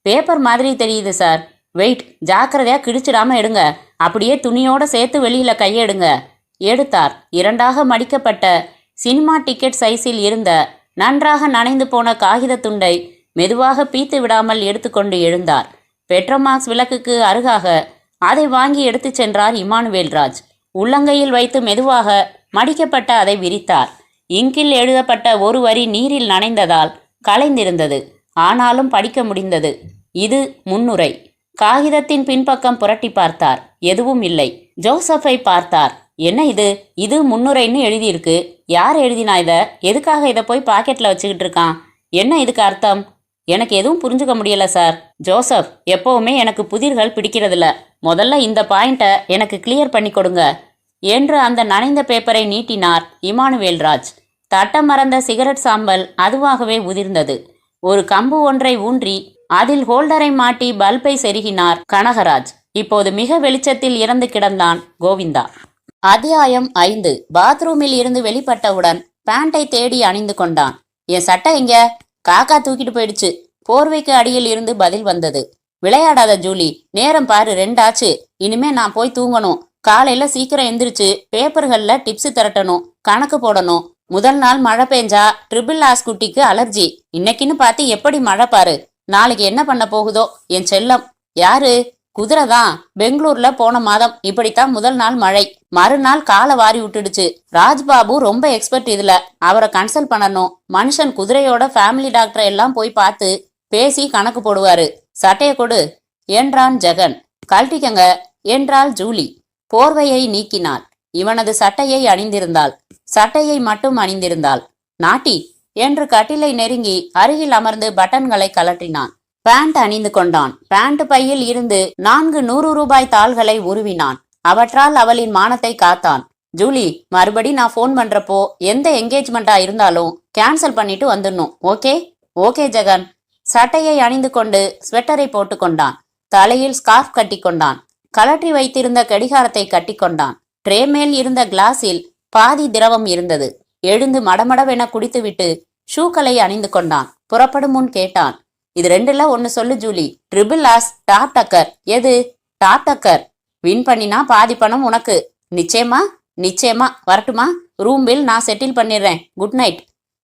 பேப்பர் மாதிரி தெரியுது சார். வெயிட், ஜாக்கிரதையா கிழிச்சிடாம எடுங்க. அப்படியே துணியோட சேர்த்து வெளியில கையெடுங்க. எடுத்தார். இரண்டாக மடிக்கப்பட்ட சினிமா டிக்கெட் சைஸில் இருந்த நன்றாக நனைந்து போன காகித துண்டை மெதுவாக பீத்து விடாமல் எடுத்துக்கொண்டு எழுந்தார். பெட்ரோமாக்ஸ் விளக்குக்கு அருகாக அதை வாங்கி எடுத்து சென்றார் இமானுவேல்ராஜ். உள்ளங்கையில் வைத்து மெதுவாக மடிக்கப்பட்ட அதை விரித்தார். இங்கில் எழுதப்பட்ட ஒரு வரி நீரில் நனைந்ததால் கலைந்திருந்தது. ஆனாலும் படிக்க முடிந்தது. இது முன்னுரை. காகிதத்தின் பின்பக்கம் புரட்டி பார்த்தார். எதுவும் இல்லை. ஜோசப்பை பார்த்தார். என்ன இது? இது முன்னுரைன்னு எழுதியிருக்கு. யார் எழுதினா இதை? எதுக்காக இதை போய் பாக்கெட்ல வச்சுக்கிட்டு இருக்கான்? என்ன இதுக்கு அர்த்தம்? எனக்கு எதுவும் புரிஞ்சுக்க முடியல சார். ஜோசப், எப்பவுமே எனக்கு புதிர்கள் பிடிக்கிறதில்ல. முதல்ல இந்த பாயிண்ட்டை எனக்கு கிளியர் பண்ணி கொடுங்க என்று அந்த நனைந்த பேப்பரை நீட்டினார் இமானுவேல்ராஜ். தட்டம் மறந்த சிகரெட் சாம்பல் அதுவாகவே உதிர்ந்தது. ஒரு கம்பு ஒன்றை ஊன்றி அதில் ஹோல்டரை மாட்டி பல்பை செருகினார் கனகராஜ். இப்போது மிக வெளிச்சத்தில் இறந்து கிடந்தான் கோவிந்தா. அத்தியாயம் 5. பாத்ரூமில் இருந்து வெளிப்பட்டவுடன் பேண்டை தேடி அணிந்து கொண்டான். என் சட்டை எங்க? காக்கா தூக்கிட்டு போயிடுச்சு. போர்வைக்கு அடியில் இருந்து பதில் வந்தது. விளையாடாத ஜூலி, நேரம் பாரு 2 ஆச்சு. இனிமே நான் போய் தூங்கணும். காலையில சீக்கிரம் எந்திரிச்சு பேப்பர்கள்ல டிப்ஸ் திரட்டணும், கணக்கு போடணும். முதல் நாள் மழை பெஞ்சா ட்ரிபிள் ஆஸ் குட்டிக்கு அலர்ஜி. இன்னைக்குன்னு பார்த்து எப்படி மழை பாரு. நாளைக்கு என்ன பண்ண போகுதோ என் செல்லம். யாரு? குதிரை தான். பெங்களூர்ல போன மாதம் இப்படித்தான் முதல் நாள் மழை. மறுநாள் காலை வாரி விட்டுடுச்சு. ராஜ்பாபு ரொம்ப எக்ஸ்பர்ட் இதுல. அவரை கன்சல்ட் பண்ணணும். மனுஷன் குதிரையோட ஃபேமிலி டாக்டரை எல்லாம் போய் பார்த்து பேசி கணக்கு போடுவாரு. சட்டைய கொடு என்றான் ஜெகன். கழட்டிக்கங்க என்றாள் ஜூலி. போர்வையை நீக்கினாள். இவனது சட்டையை அணிந்திருந்தாள். சட்டையை மட்டும் அணிந்திருந்தாள். நாட்டி என்று கட்டிலை நெருங்கி அருகில் அமர்ந்து பட்டன்களை கலற்றினான். பேண்ட் அணிந்து கொண்டான். பேண்ட் பையில் இருந்து 4 100 ரூபாய் தாள்களை உருவினான். அவற்றால் அவளின் மானத்தை காத்தான். ஜூலி, மறுபடி நான் ஃபோன் பண்றப்போ எந்த என்கேஜ்மெண்டா இருந்தாலும் கேன்சல் பண்ணிட்டு வந்துடணும். ஓகே? ஓகே ஜெகன். சட்டையை அணிந்து கொண்டு ஸ்வெட்டரை போட்டுக்கொண்டான். தலையில் ஸ்கார்ஃப் கட்டி கொண்டான். கலற்றி வைத்திருந்த கடிகாரத்தை கட்டி கொண்டான். ட்ரே மேல் இருந்த கிளாஸில் பாதி திரவம் இருந்தது. எழுந்து மடமடவென குடித்துவிட்டு ஷூக்களை அணிந்து கொண்டான். புறப்படும் முன் கேட்டான். இது 2ல 1 சொல்லு ஜூலி. ட்ரிபிள் ஆஸ், டாப் டக்கர். எது? டாப் டக்கர். வின் பண்ணினா பாதி பணம் உனக்கு. நிச்சயமா? நிச்சயமா. வரட்டுமா? ரூம் பில் நான் செட்டில் பண்ணிடுறேன். Good night.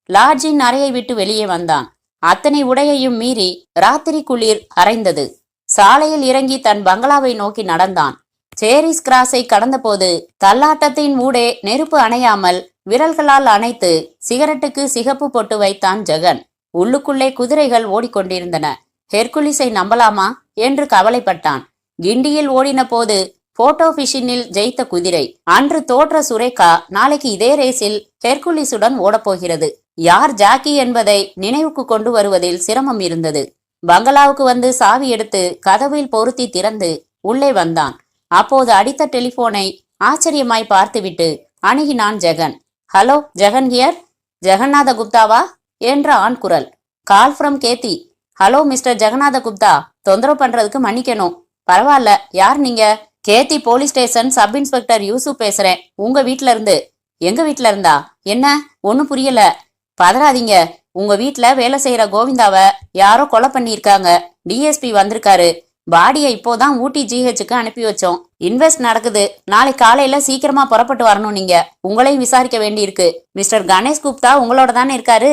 லாட்ஜின் அறையை விட்டு வெளியே வந்தான். அத்தனை உடையையும் மீறி ராத்திரி குளிர் அரைந்தது. சாலையில் இறங்கி தன் பங்களாவை நோக்கி நடந்தான். சேரிஸ் கிராஸை கடந்தபோது தள்ளாட்டத்தின் ஊடே நெருப்பு அணையாமல் விரல்களால் அணைத்து சிகரெட்டுக்கு சிகப்பு பொட்டு வைத்தான் ஜெகன். உள்ளுக்குள்ளே குதிரைகள் ஓடிக்கொண்டிருந்தன. ஹெர்குலிஸை நம்பலாமா என்று கவலைப்பட்டான். கிண்டியில் ஓடின போது போட்டோ பிஷினில் ஜெயித்த குதிரை. அன்று தோற்ற சுரேகா நாளைக்கு இதே ரேஸில் ஹெர்குலிஸுடன் ஓடப்போகிறது. யார் ஜாக்கி என்பதை நினைவுக்கு கொண்டு வருவதில் சிரமம் இருந்தது. பங்களாவுக்கு வந்து சாவி எடுத்து கதவில் பொருத்தி திறந்து உள்ளே வந்தான். அப்போது அடித்த டெலிபோனை ஆச்சரியமாய் பார்த்துவிட்டு அணுகினான் ஜெகன். Hello, Jagan here. ஜெகநாத குப்தாவா என்ற ஆண் குரல். Call from Ketti. Hello mister Jagannatha Gupta, தொந்தரவு பண்றதுக்கு மன்னிக்கணும். பரவாயில்ல, யார் நீங்க? Ketti police station sub inspector Yusuf பேசுறேன். உங்க வீட்ல இருந்து. எங்க வீட்ல இருந்தா? என்ன? ஒன்னும் புரியல. பதறாதீங்க. உங்க வீட்ல வேலை செய்யற கோவிந்தாவை யாரோ கொலை பண்ணியிருக்காங்க. டிஎஸ்பி வந்திருக்காரு. பாடியை இப்போதான் ஊட்டி ஜிஹெச்சுக்கு அனுப்பி வச்சோம். இன்வெஸ்ட் நடக்குது. நாளை காலையில சீக்கிரமா புறப்பட்டு வரணும். நீங்க உங்களையும் விசாரிக்க வேண்டி இருக்கு. மிஸ்டர் கணேஷ் குப்தா உங்களோட தானே இருக்காரு?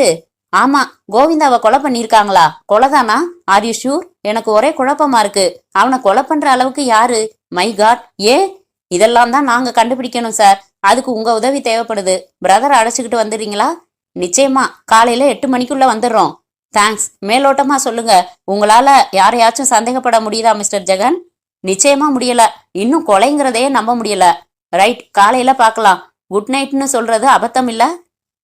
ஆமா. கோவிந்தாவை கொலை பண்ணிருக்காங்களா? கொலைதானா? Are you sure? எனக்கு ஒரே குழப்பமா இருக்கு. அவனை கொலை பண்ற அளவுக்கு யாரு? My God. இதெல்லாம் தான் நாங்க கண்டுபிடிக்கணும் சார். அதுக்கு உங்க உதவி தேவைப்படுது. பிரதரை அழைச்சிக்கிட்டு வந்துடுறீங்களா? நிச்சயமா. காலையில 8 மணிக்குள்ள வந்துடுறோம். தேங்க்ஸ். மேலோட்டமா சொல்லுங்க. உங்களால யாரையாச்சும் சந்தேகப்பட முடியுதா மிஸ்டர் ஜெகன்? நிச்சயமா முடியல. இன்னும் கொலைங்கிறதையே நம்ப முடியல. ரைட், காலையில பார்க்கலாம். குட் நைட்னு சொல்றது அபத்தம் இல்ல?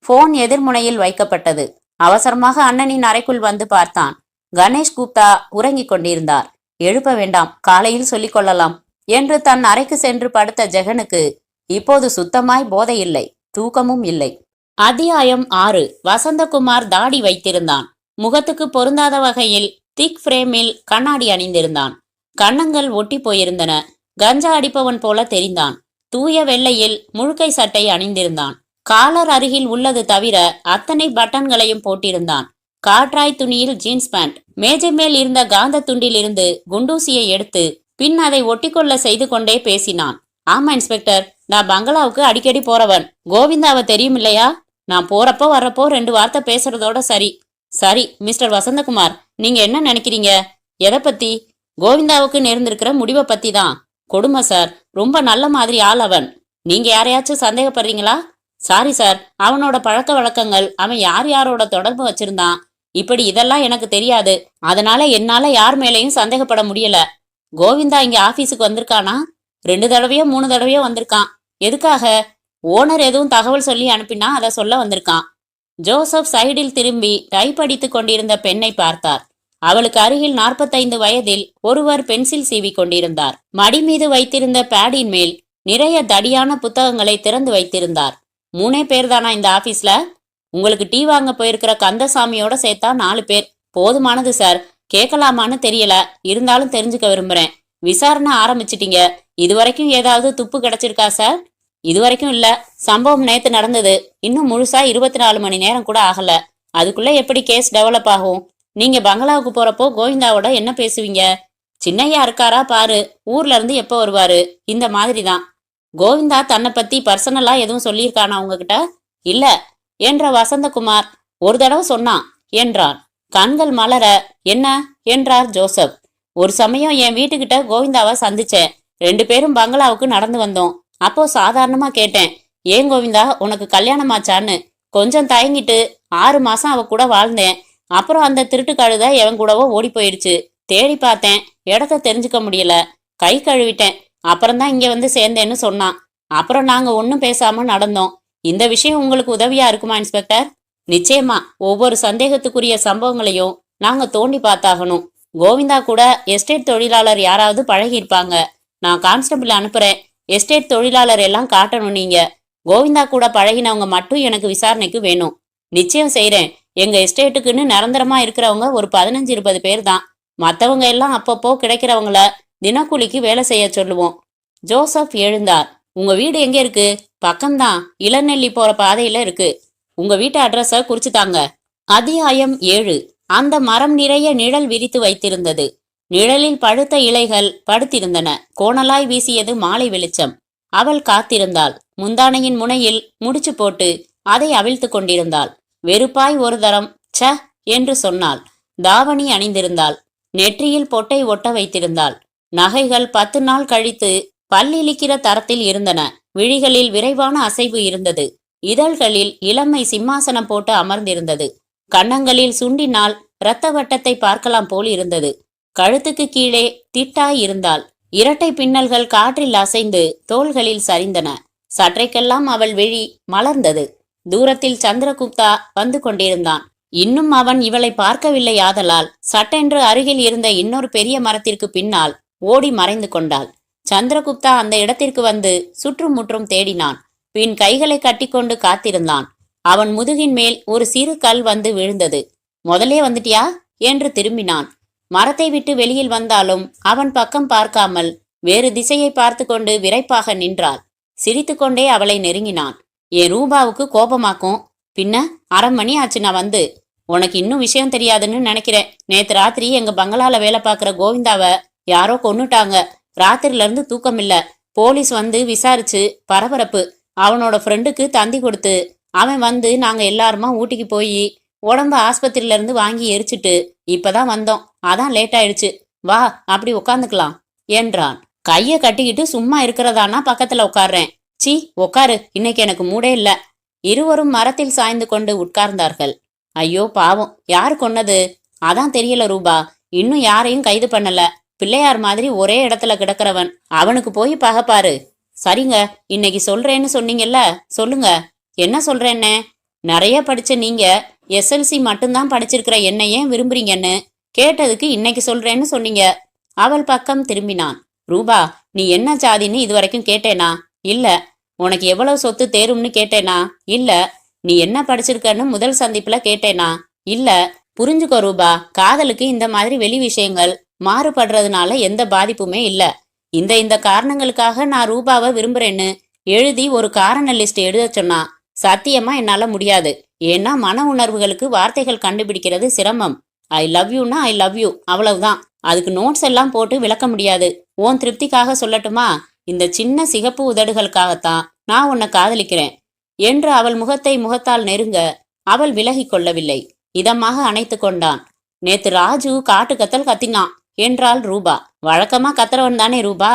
போன் எதிர்முனையில் வைக்கப்பட்டது. அவசரமாக அண்ணனின் அறைக்குள் வந்து பார்த்தான். கணேஷ் குப்தா உறங்கிக் கொண்டிருந்தார். எழுப்ப வேண்டாம், காலையில் சொல்லிக் கொள்ளலாம் என்று தன் அறைக்கு சென்று படுத்த ஜெகனுக்கு இப்போது சுத்தமாய் போதை இல்லை, தூக்கமும் இல்லை. அத்தியாயம் 6. வசந்தகுமார் தாடி வைத்திருந்தான். முகத்துக்கு பொருந்தாத வகையில் திக் ஃப்ரேமில் கண்ணாடி அணிந்திருந்தான். கன்னங்கள் ஒட்டி போயிருந்தன. கஞ்சா அடிப்பவன் போல தெரிந்தான். தூய வெள்ளையில் முழுக்கை சட்டை அணிந்திருந்தான். காலர் அருகில் உள்ளது தவிர அத்தனை பட்டன்களையும் போட்டிருந்தான். காற்றாய் துணியில் ஜீன்ஸ் பேண்ட். மேஜை மேல் இருந்த காந்த துண்டில் இருந்து குண்டூசியை எடுத்து பின் அதை ஒட்டிக்கொள்ள செய்து கொண்டே பேசினான். ஆமா இன்ஸ்பெக்டர், நான் பங்களாவுக்கு அடிக்கடி போறவன். கோவிந்தாவை தெரியும் இல்லையா? நான் போறப்போ வர்றப்போ 2 வார்த்தை பேசுறதோட சரி. சரி மிஸ்டர் வசந்தகுமார், நீங்க என்ன நினைக்கிறீங்க? எதை பத்தி? கோவிந்தாவுக்கு நேர்ந்திருக்கிற முடிவை பத்தி தான். கொடுமை சார், ரொம்ப நல்ல மாதிரி ஆள் அவன். நீங்க யாரையாச்சும் சந்தேகப்படுறீங்களா? சாரி சார், அவனோட பழக்க வழக்கங்கள், அவன் யாரோட தொடர்பு வச்சிருந்தான், இப்படி இதெல்லாம் எனக்கு தெரியாது. அதனால என்னால யார் மேலையும் சந்தேகப்பட முடியல. கோவிந்தா இங்க ஆபீஸுக்கு வந்திருக்கானா? 2 தடவையோ 3 தடவையோ வந்திருக்கான். எதுக்காக? ஓனர் எதுவும் தகவல் சொல்லி அனுப்பினா அதை சொல்ல வந்திருக்கான். ஜோசப் சைடில் திரும்பி டைப் அடித்துக் கொண்டிருந்த பெண்ணை பார்த்தார். அவளுக்கு அருகில் 45 வயதில் ஒருவர் பென்சில் சீவி கொண்டிருந்தார். மடி மீது வைத்திருந்த பேடின் மேல் நிறைய தடியான புத்தகங்களை திறந்து வைத்திருந்தார். 3 பேர் தானா இந்த ஆபீஸ்ல? உங்களுக்கு டீ வாங்க போயிருக்கிற கந்தசாமியோட சேர்த்தா 4 பேர். போதுமானது சார். கேட்கலாமான்னு தெரியல, இருந்தாலும் தெரிஞ்சுக்க விரும்புறேன். விசாரணை ஆரம்பிச்சிட்டீங்க. இதுவரைக்கும் ஏதாவது துப்பு கிடைச்சிருக்கா சார்? இதுவரைக்கும் இல்ல. சம்பவம் நேத்து நடந்தது. இன்னும் முழுசா 24 மணி நேரம் கூட ஆகல. அதுக்குள்ள எப்படி கேஸ் டெவலப் ஆகும்? நீங்க பங்களாவுக்கு போறப்போ கோவிந்தாவோட என்ன பேசுவீங்க? சின்னையா இருக்காரா பாரு, ஊர்ல இருந்து எப்போ வருவாரு, இந்த மாதிரி தான். கோவிந்தா தன்னை பத்தி பர்சனலா எதுவும் சொல்லியிருக்கானா உங்ககிட்ட? இல்ல என்ற வசந்தகுமார். ஒரு தடவை சொன்னான் என்றான். கண்கள் மலர. என்ன என்றார் ஜோசப். ஒரு சமயம் என் வீட்டுக்கிட்ட கோவிந்தாவை சந்திச்சேன். 2 பேரும் பங்களாவுக்கு நடந்து வந்தோம். அப்போ சாதாரணமா கேட்டேன், ஏன் கோவிந்தா உனக்கு கல்யாணமாச்சான்னு. கொஞ்சம் தயங்கிட்டு 6 மாசம் அவ கூட வாழ்ந்தேன். அப்புறம் அந்த திருட்டு கழுத எவன் கூடவோ ஓடி போயிடுச்சு. தேடி பார்த்தேன், இடத்த தெரிஞ்சுக்க முடியல. கை கழுவிட்டேன். அப்புறம்தான் இங்க வந்து சேர்ந்தேன்னு சொன்னான். அப்புறம் நாங்க ஒன்னும் பேசாம நடந்தோம். இந்த விஷயம் உங்களுக்கு உதவியா இருக்குமா இன்ஸ்பெக்டர்? நிச்சயமா. ஒவ்வொரு சந்தேகத்துக்குரிய சம்பவங்களையும் நாங்க தோண்டி பார்த்தாகணும். கோவிந்தா கூட எஸ்டேட் தொழிலாளர் யாராவது பழகி இருப்பாங்க. நான் கான்ஸ்டபிள் அனுப்புறேன். எஸ்டேட் தொழிலாளர் எல்லாம் காட்டணும். நீங்க கோவிந்தா கூட பழகினவங்க மட்டும் எனக்கு விசாரணைக்கு வேணும். நிச்சயம் செய்யறேன். எங்க எஸ்டேட்டுக்குன்னு நிரந்தரமா இருக்கிறவங்க ஒரு 15-20 பேர் தான். மத்தவங்க எல்லாம் அப்பப்போ கிடைக்கிறவங்கள தினக்கூலிக்கு வேலை செய்ய சொல்லுவோம். ஜோசப் எழுந்தார். உங்க வீடு எங்க இருக்கு? பக்கம்தான், இளநெல்லி போற பாதையில இருக்கு. உங்க வீட்டு அட்ரஸ குறிச்சுதாங்க. அத்தியாயம் 7. அந்த மரம் நிறைய நிழல் விரித்து வைத்திருந்தது. நிழலில் பழுத்த இலைகள் படுத்திருந்தன. கோணலாய் வீசியது மாலை வெளிச்சம். அவள் காத்திருந்தாள். முந்தானையின் முனையில் முடிச்சு போட்டு அதை அவிழ்த்து கொண்டிருந்தாள். வெறுப்பாய் ஒரு தரம் ச என்று சொன்னாள். தாவணி அணிந்திருந்தாள். நெற்றியில் பொட்டை ஒட்ட வைத்திருந்தாள். நகைகள் 10 நாள் கழித்து பல்லிழிக்கிற தரத்தில் இருந்தன. விழிகளில் விரைவான அசைவு இருந்தது. இதழ்களில் இளமை சிம்மாசனம் போட்டு அமர்ந்திருந்தது. கன்னங்களில் சுண்டினால் இரத்த வட்டத்தை பார்க்கலாம் போல் இருந்தது. கழுத்துக்கு கீழே திட்டாய் இருந்தாள். இரட்டை பின்னல்கள் காற்றில் அசைந்து தோள்களில் சரிந்தன. சற்றைக்கெல்லாம் அவள் விழி மலர்ந்தது. தூரத்தில் சந்திரகுப்தா வந்து கொண்டிருந்தான். இன்னும் அவன் இவளை பார்க்கவில்லையாதலால் சட்டென்று அருகில் இருந்த இன்னொரு பெரிய மரத்திற்கு பின்னால் ஓடி மறைந்து கொண்டாள். சந்திரகுப்தா அந்த இடத்திற்கு வந்து சுற்றும் முற்றும் தேடினான். பின் கைகளை கட்டிக்கொண்டு காத்திருந்தான். அவன் முதுகின் மேல் ஒரு சிறு கல் வந்து விழுந்தது. முதலே வந்துட்டியா என்று திரும்பினான். மரத்தை விட்டு வெளியில் வந்தாலும் அவன் பக்கம் பார்க்காமல் வேறு திசையை பார்த்து கொண்டு விரைப்பாக நின்றாள். சிரித்துக்கொண்டே அவளை நெருங்கினான். என் ரூபாவுக்கு கோபமாக்கும். பின்ன 1/2 மணி ஆச்சு நான் வந்து. உனக்கு இன்னும் விஷயம் தெரியாதுன்னு நினைக்கிறேன். நேத்து ராத்திரி எங்க பங்களால வேலை பார்க்கிற கோவிந்தாவை யாரோ கொன்னுட்டாங்க. ராத்திரில இருந்து தூக்கம் இல்ல. போலீஸ் வந்து விசாரிச்சு பரபரப்பு. அவனோட ஃப்ரெண்டுக்கு தந்தி கொடுத்து அவன் வந்து நாங்க எல்லாருமா ஊட்டிக்கு போய் உடம்ப ஆஸ்பத்திரியில இருந்து வாங்கி எரிச்சிட்டு இப்பதான் வந்தோம். அதான் லேட் ஆயிடுச்சு. வா அப்படி உட்காந்துக்கலாம் என்றான். கைய கட்டிக்கிட்டு சும்மா இருக்கிறதானா பக்கத்துல உட்கார்றேன். சி உட்காரு, இன்னைக்கு எனக்கு மூடே இல்ல. இருவரும் மரத்தில் சாய்ந்து கொண்டு உட்கார்ந்தார்கள். ஐயோ பாவம், யாரு கொன்னது? அதான் தெரியல ரூபா. இன்னும் யாரையும் கைது பண்ணல. பிள்ளையார் மாதிரி ஒரே இடத்துல கிடக்கிறவன். அவனுக்கு போய் பகப்பாரு. சரிங்க, இன்னைக்கு சொல்றேன்னு சொன்னீங்கல்ல, சொல்லுங்க. என்ன சொல்றேன்னு? நிறைய படிச்ச நீங்க SLC மட்டும்தான் படிச்சிருக்கிற என்ன ஏன் விரும்புறீங்கன்னு கேட்டதுக்கு இன்னைக்கு சொல்றேன்னு சொன்னீங்க. அவள் பக்கம் திரும்பினான். ரூபா, நீ என்ன ஜாதின்னு இதுவரைக்கும் கேட்டேனா? இல்ல. உனக்கு எவ்வளவு சொத்து தேரும்னு கேட்டேனா? இல்ல. நீ என்ன படிச்சிருக்கன்னு முதல் சந்திப்புல கேட்டேனா? இல்ல. புரிஞ்சுக்கோ ரூபா, காதலுக்கு இந்த மாதிரி வெளி விஷயங்கள் மாறுபடுறதுனால எந்த பாதிப்புமே இல்ல. இந்த காரணங்களுக்காக நான் ரூபாவை விரும்புறேன்னு எழுதி ஒரு காரண லிஸ்ட் எழுத சொன்னா சத்தியமா என்னால முடியாது. ஏன்னா மன உணர்வுகளுக்கு வார்த்தைகள் கண்டுபிடிக்கிறது சிரமம். ஐ லவ் யூனா ஐ லவ் யூ, அவ்வளவுதான். அதுக்கு நோட்ஸ் எல்லாம் போட்டு விளக்க முடியாது. உன் திருப்திக்காக சொல்லட்டுமா? இந்த சின்ன சிகப்பு உதடுகளுக்காகத்தான் நான் உன்னை காதலிக்கிறேன் என்று அவள் முகத்தை முகத்தால் நெருங்க அவள் விலகி கொள்ளவில்லை. இதமாக அணைத்து கொண்டான். நேத்து ராஜு காட்டு கத்தல் கத்தினான் என்றாள் ரூபா. வழக்கமா கத்துறவன் தானே ரூபா?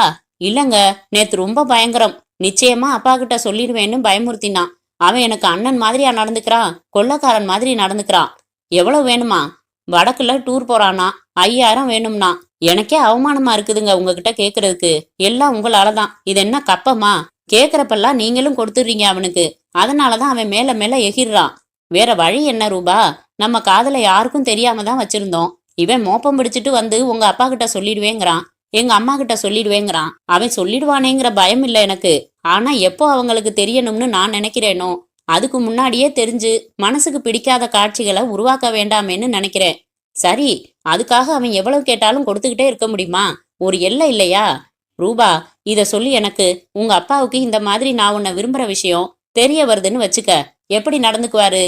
இல்லங்க, நேத்து ரொம்ப பயங்கரம். நிச்சயமா அப்பா கிட்ட சொல்லிடுவேன்னு பயமுறுத்தினான். அவன் எனக்கு அண்ணன் மாதிரியா நடந்துக்கிறான், கொள்ளக்காரன் மாதிரி நடந்துக்கிறான். எவ்வளவு வேணுமா? வடக்குல டூர் போறானா, 5000 வேணும்னா. எனக்கே அவமானமா இருக்குதுங்க உங்ககிட்ட கேக்குறதுக்கு. எல்லாம் உங்களாலதான். இது என்ன கப்பமா? கேக்குறப்பெல்லாம் நீங்களும் கொடுத்துடுறீங்க அவனுக்கு. அதனாலதான் அவன் மேல மேல எகிர்றான். வேற வழி என்ன ரூபா? நம்ம காதல யாருக்கும் தெரியாம தான் வச்சிருந்தோம். இவன் மோப்பம் பிடிச்சிட்டு வந்து உங்க அப்பா கிட்ட சொல்லிடுவேங்கிறான், எங்க அம்மா கிட்ட சொல்லிடுவேங்கிறான். அவன் சொல்லிடுவானேங்கிற பயம் இல்ல எனக்கு. ஆனா எப்போ அவங்களுக்கு தெரியணும்னு நான் நினைக்கிறேனோ அதுக்கு முன்னாடியே தெரிஞ்சு மனசுக்கு பிடிக்காத காட்சிகளை உருவாக்க வேண்டாமேன்னு நினைக்கிறேன். சரி, அதுக்காக அவன் எவ்வளவு கேட்டாலும் கொடுத்துக்கிட்டே இருக்க முடியுமா? ஒரு எல்லை இல்லையா? ரூபா, இத சொல்லி எனக்கு உங்க அப்பாவுக்கு இந்த மாதிரி நான் உன்னை விரும்புற விஷயம் தெரிய வருதுன்னு வச்சுக்க, எப்படி நடந்துக்குவாரு?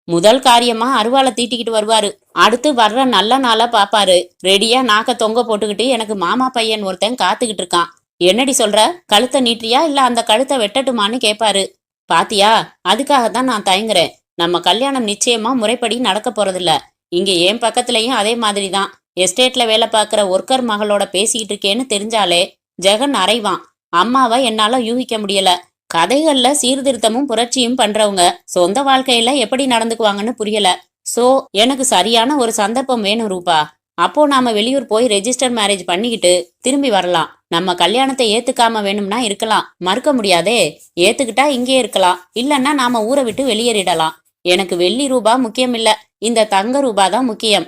முதல் காரியமா அருவாளை தீட்டிக்கிட்டு வருவாரு. அடுத்து வர்ற நல்ல நாளா பாப்பாரு. ரெடியா நாக்க தொங்க போட்டுக்கிட்டு எனக்கு மாமா பையன் ஒருத்தன் காத்துக்கிட்டு இருக்கான். என்னடி சொல்ற? கழுத்தை நீட்டியா இல்ல அந்த கழுத்தை வெட்டட்டுமான்னு கேட்பாரு. பாத்தியா, அதுக்காகத்தான் நான் தயங்குறேன். நம்ம கல்யாணம் நிச்சயமா முறைப்படி நடக்க போறதில்ல. இங்க என் பக்கத்துலயும் அதே மாதிரிதான். எஸ்டேட்ல வேலை பார்க்கிற ஒர்க்கர் மகளோட பேசிக்கிட்டு இருக்கேன்னு தெரிஞ்சாலே ஜெகன் அறைவான். அம்மாவை என்னால யூகிக்க முடியல. கதைகள்ல சீர்திருத்தமும் புரட்சியும் பண்றவங்க சொந்த வாழ்க்கையில எப்படி நடந்துக்குவாங்கன்னு புரியல. சோ எனக்கு சரியான ஒரு சந்தர்ப்பம் வேணும் ரூபா. அப்போ நாம வெளியூர் போய் ரெஜிஸ்டர் மேரேஜ் பண்ணிக்கிட்டு திரும்பி வரலாம். நம்ம கல்யாணத்தை ஏத்துக்காம வேணும்னா இருக்கலாம், மறுக்க முடியாதே. ஏத்துக்கிட்டா இங்கே இருக்கலாம், இல்லன்னா நாம ஊரை விட்டு வெளியேறிடலாம். எனக்கு வெள்ளி ரூபா முக்கியம் இல்ல, இந்த தங்க ரூபா தான் முக்கியம்.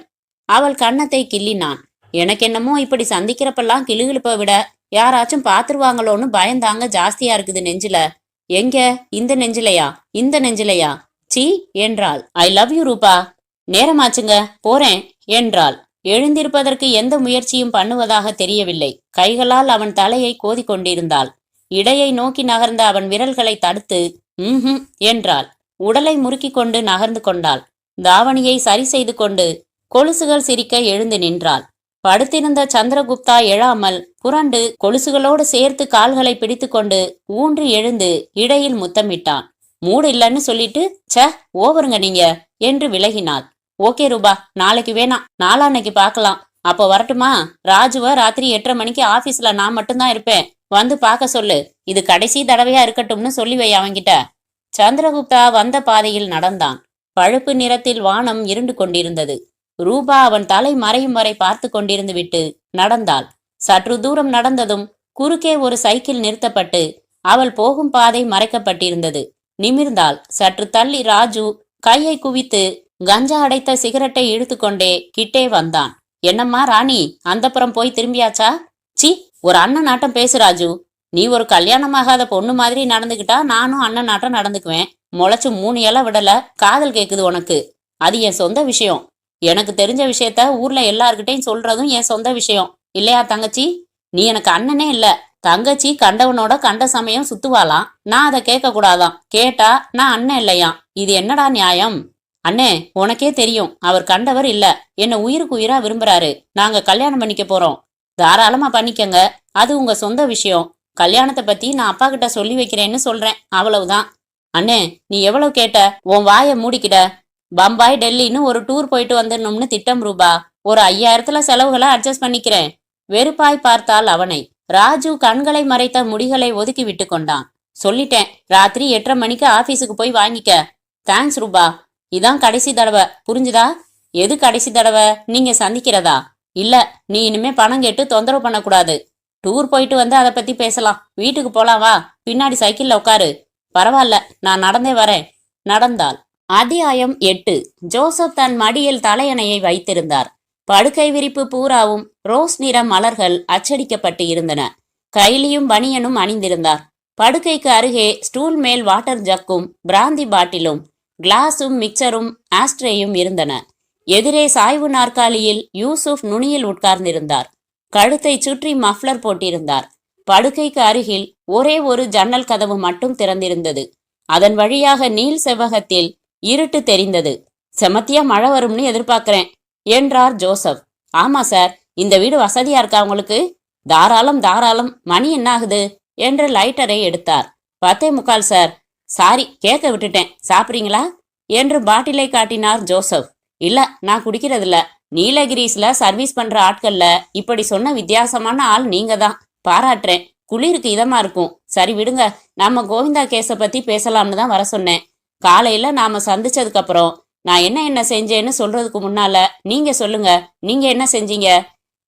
அவள் கன்னத்தை கிள்ளினான். எனக்கு என்னமோ இப்படி சந்திக்கிறப்பெல்லாம் கிளுகிழுப்ப விட யாராச்சும் பாத்துருவாங்களோன்னு பயந்தாங்க ஜாஸ்தியா இருக்குது நெஞ்சில. எங்க? இந்த நெஞ்சிலையா? இந்த நெஞ்சிலையா? சீ என்றாள். ஐ லவ் யூ ரூபா. நேரமாச்சுங்க, போறேன் என்றாள். எழுந்திருப்பதற்கு எந்த முயற்சியும் பண்ணுவதாக தெரியவில்லை. கைகளால் அவன் தலையை கோதி கொண்டிருந்தாள். இடையை நோக்கி நகர்ந்த அவன் விரல்களை தடுத்து என்றாள். உடலை முறுக்கி கொண்டு நகர்ந்து கொண்டாள். தாவணியை சரி செய்து கொண்டு கொலுசுகள் சிரிக்க எழுந்து நின்றாள். படுத்திருந்த சந்திரகுப்தா எழாமல் புரண்டு கொலுசுகளோடு சேர்த்து கால்களை பிடித்து கொண்டு ஊன்றி எழுந்து இடையில் முத்தமிட்டான். மூடு இல்லன்னு சொல்லிட்டு ச ஓவருங்க நீங்க என்று விலகினாள். ஓகே ரூபா, நாளைக்கு வேணாம், நாளான்னைக்கு பார்க்கலாம். அப்போ வரட்டுமா? ராஜுவ ராத்திரி 8:30 மணிக்கு ஆபீஸ்ல நான் மட்டும்தான் இருப்பேன், வந்து பார்க்க சொல்லு. இது கடைசி தடவையா இருக்கட்டும்னு சொல்லி வை அவங்கிட்ட. சந்திரகுப்தா வந்த பாதையில் நடந்தான். பழுப்பு நிறத்தில் வானம் இருண்டு கொண்டிருந்தது. ரூபா அவன் தலை மறையும் வரை பார்த்து கொண்டிருந்து விட்டு நடந்தாள். சற்று தூரம் நடந்ததும் குறுக்கே ஒரு சைக்கிள் நிறுத்தப்பட்டு அவள் போகும் பாதை மறைக்கப்பட்டிருந்தது. நிமிர்ந்தாள். சற்று தள்ளி ராஜு கையை குவித்து கஞ்சா அடைத்த சிகரெட்டை இழுத்துக்கொண்டே கிட்டே வந்தான். என்னம்மா ராணி, அந்தப்புறம் போய் திரும்பியாச்சா? சி, ஒரு அண்ணன் நாட்டம் பேசு ராஜு. நீ ஒரு கல்யாணமாகாத பொண்ணு மாதிரி நடந்துகிட்டா நானும் அண்ணன் நாட்டம் நடந்துக்குவேன். முளைச்சு 3 இலை விடல, காதல் கேக்குது உனக்கு. அது என் சொந்த விஷயம். எனக்கு தெரிஞ்ச விஷயத்த ஊர்ல எல்லார்கிட்டையும் சொல்றதும் என் சொந்த விஷயம் இல்லையா தங்கச்சி? நீ எனக்கு அண்ணனே இல்ல. தங்கச்சி கண்டவனோட கண்ட சமயம் சுத்துவாளாம், நான் அதை கேட்க கூடாதாம். கேட்டா நான் அண்ணன் இல்லையாம். இது என்னடா நியாயம்? அண்ணே, உனக்கே தெரியும் அவர் கண்டவர் இல்ல, என்ன உயிருக்கு உயிரா விரும்புறாரு. நாங்க கல்யாணம் பண்ணிக்க போறோம். தாராளமா பண்ணிக்கங்க, அது உங்க சொந்த விஷயம். கல்யாணத்தை பத்தி நான் அப்பா கிட்ட சொல்லி வைக்கிறேன்னு சொல்றேன், அவ்வளவுதான். அண்ணே, நீ எவ்வளவு கேட்ட? உன் வாயை மூடிக்கிட. பம்பாய் டெல்லின்னு ஒரு டூர் போயிட்டு வந்துடணும்னு திட்டம் ரூபா. ஒரு 5000த்துல செலவுகளை அட்ஜஸ்ட் பண்ணிக்கிறேன். வெறுப்பாய் பார்த்தாள் அவனை. ராஜு கண்களை மறைத்த முடிகளை ஒதுக்கி விட்டு கொண்டான். சொல்லிட்டேன், ராத்திரி 8:30 மணிக்கு ஆபீஸுக்கு போய் வாங்கிக்க. தேங்க்ஸ் ரூபா. இதான் கடைசி தடவை, புரிஞ்சுதா? எது கடைசி தடவை? நீங்க சந்திக்கிறதா? இல்ல, நீ இனிமே பணம் கேட்டு தொந்தரவு பண்ணக்கூடாது. டூர் போயிட்டு வந்து அதை பத்தி பேசலாம். வீட்டுக்கு போலாம் வா, பின்னாடி சைக்கிள்ல உட்காரு. பரவாயில்ல, நான் நடந்தே வரேன். நடந்தாள். அத்தியாயம் 8. ஜோசப் தன் மடியில் தலையணையை வைத்திருந்தார். படுக்கை விரிப்பு பூராவும் ரோஸ் நிற மலர்கள் அச்சடிக்கப்பட்டு இருந்தன. கைலியும் பனியனும் அணிந்திருந்தார். படுக்கைக்கு அருகே ஸ்டூல் மேல் வாட்டர் ஜக்கும் பிராந்தி பாட்டிலும் கிளாஸும் மிக்சரும் ஆஸ்ட்ரேயும் இருந்தன. எதிரே சாய்வு நாற்காலியில் யூசுப் நுனியில் உட்கார்ந்திருந்தார். கழுத்தை சுற்றி மஃப்ளர் போட்டிருந்தார். படுக்கைக்கு அருகில் ஒரே ஒரு ஜன்னல் கதவு மட்டும் திறந்திருந்தது. அதன் வழியாக நீல் செவ்வகத்தில் இருட்டு தெரிந்தது. செமத்தியா மழை வரும்னு எதிர்பார்க்கிறேன் என்றார் ஜோசப். ஆமா சார், இந்த வீடு வசதியா இருக்கா உங்களுக்கு? தாராளம் தாராளம். மணி என்ன ஆகுது என்று லைட்டரை எடுத்தார். 10:45 சார். சாரி, கேட்க விட்டுட்டேன். சாப்பிட்றீங்களா என்று பாட்டிலை காட்டினார் ஜோசப். இல்ல, நான் குடிக்கிறதில்ல. நீலகிரிஸ்ல சர்வீஸ் பண்ற ஆட்கள்ல இப்படி சொன்ன வித்தியாசமான ஆள் நீங்க தான். பாராட்டுறேன். குளிருக்கு இதமா இருக்கும். சரி விடுங்க, நாம கோவிந்தா கேஸை பத்தி பேசலாம்னு தான் வர சொன்னேன். காலையில நாம சந்திச்சதுக்கு அப்புறம் நான் என்ன செஞ்சேன்னு சொல்றதுக்கு முன்னால நீங்க சொல்லுங்க, நீங்க என்ன செஞ்சீங்க?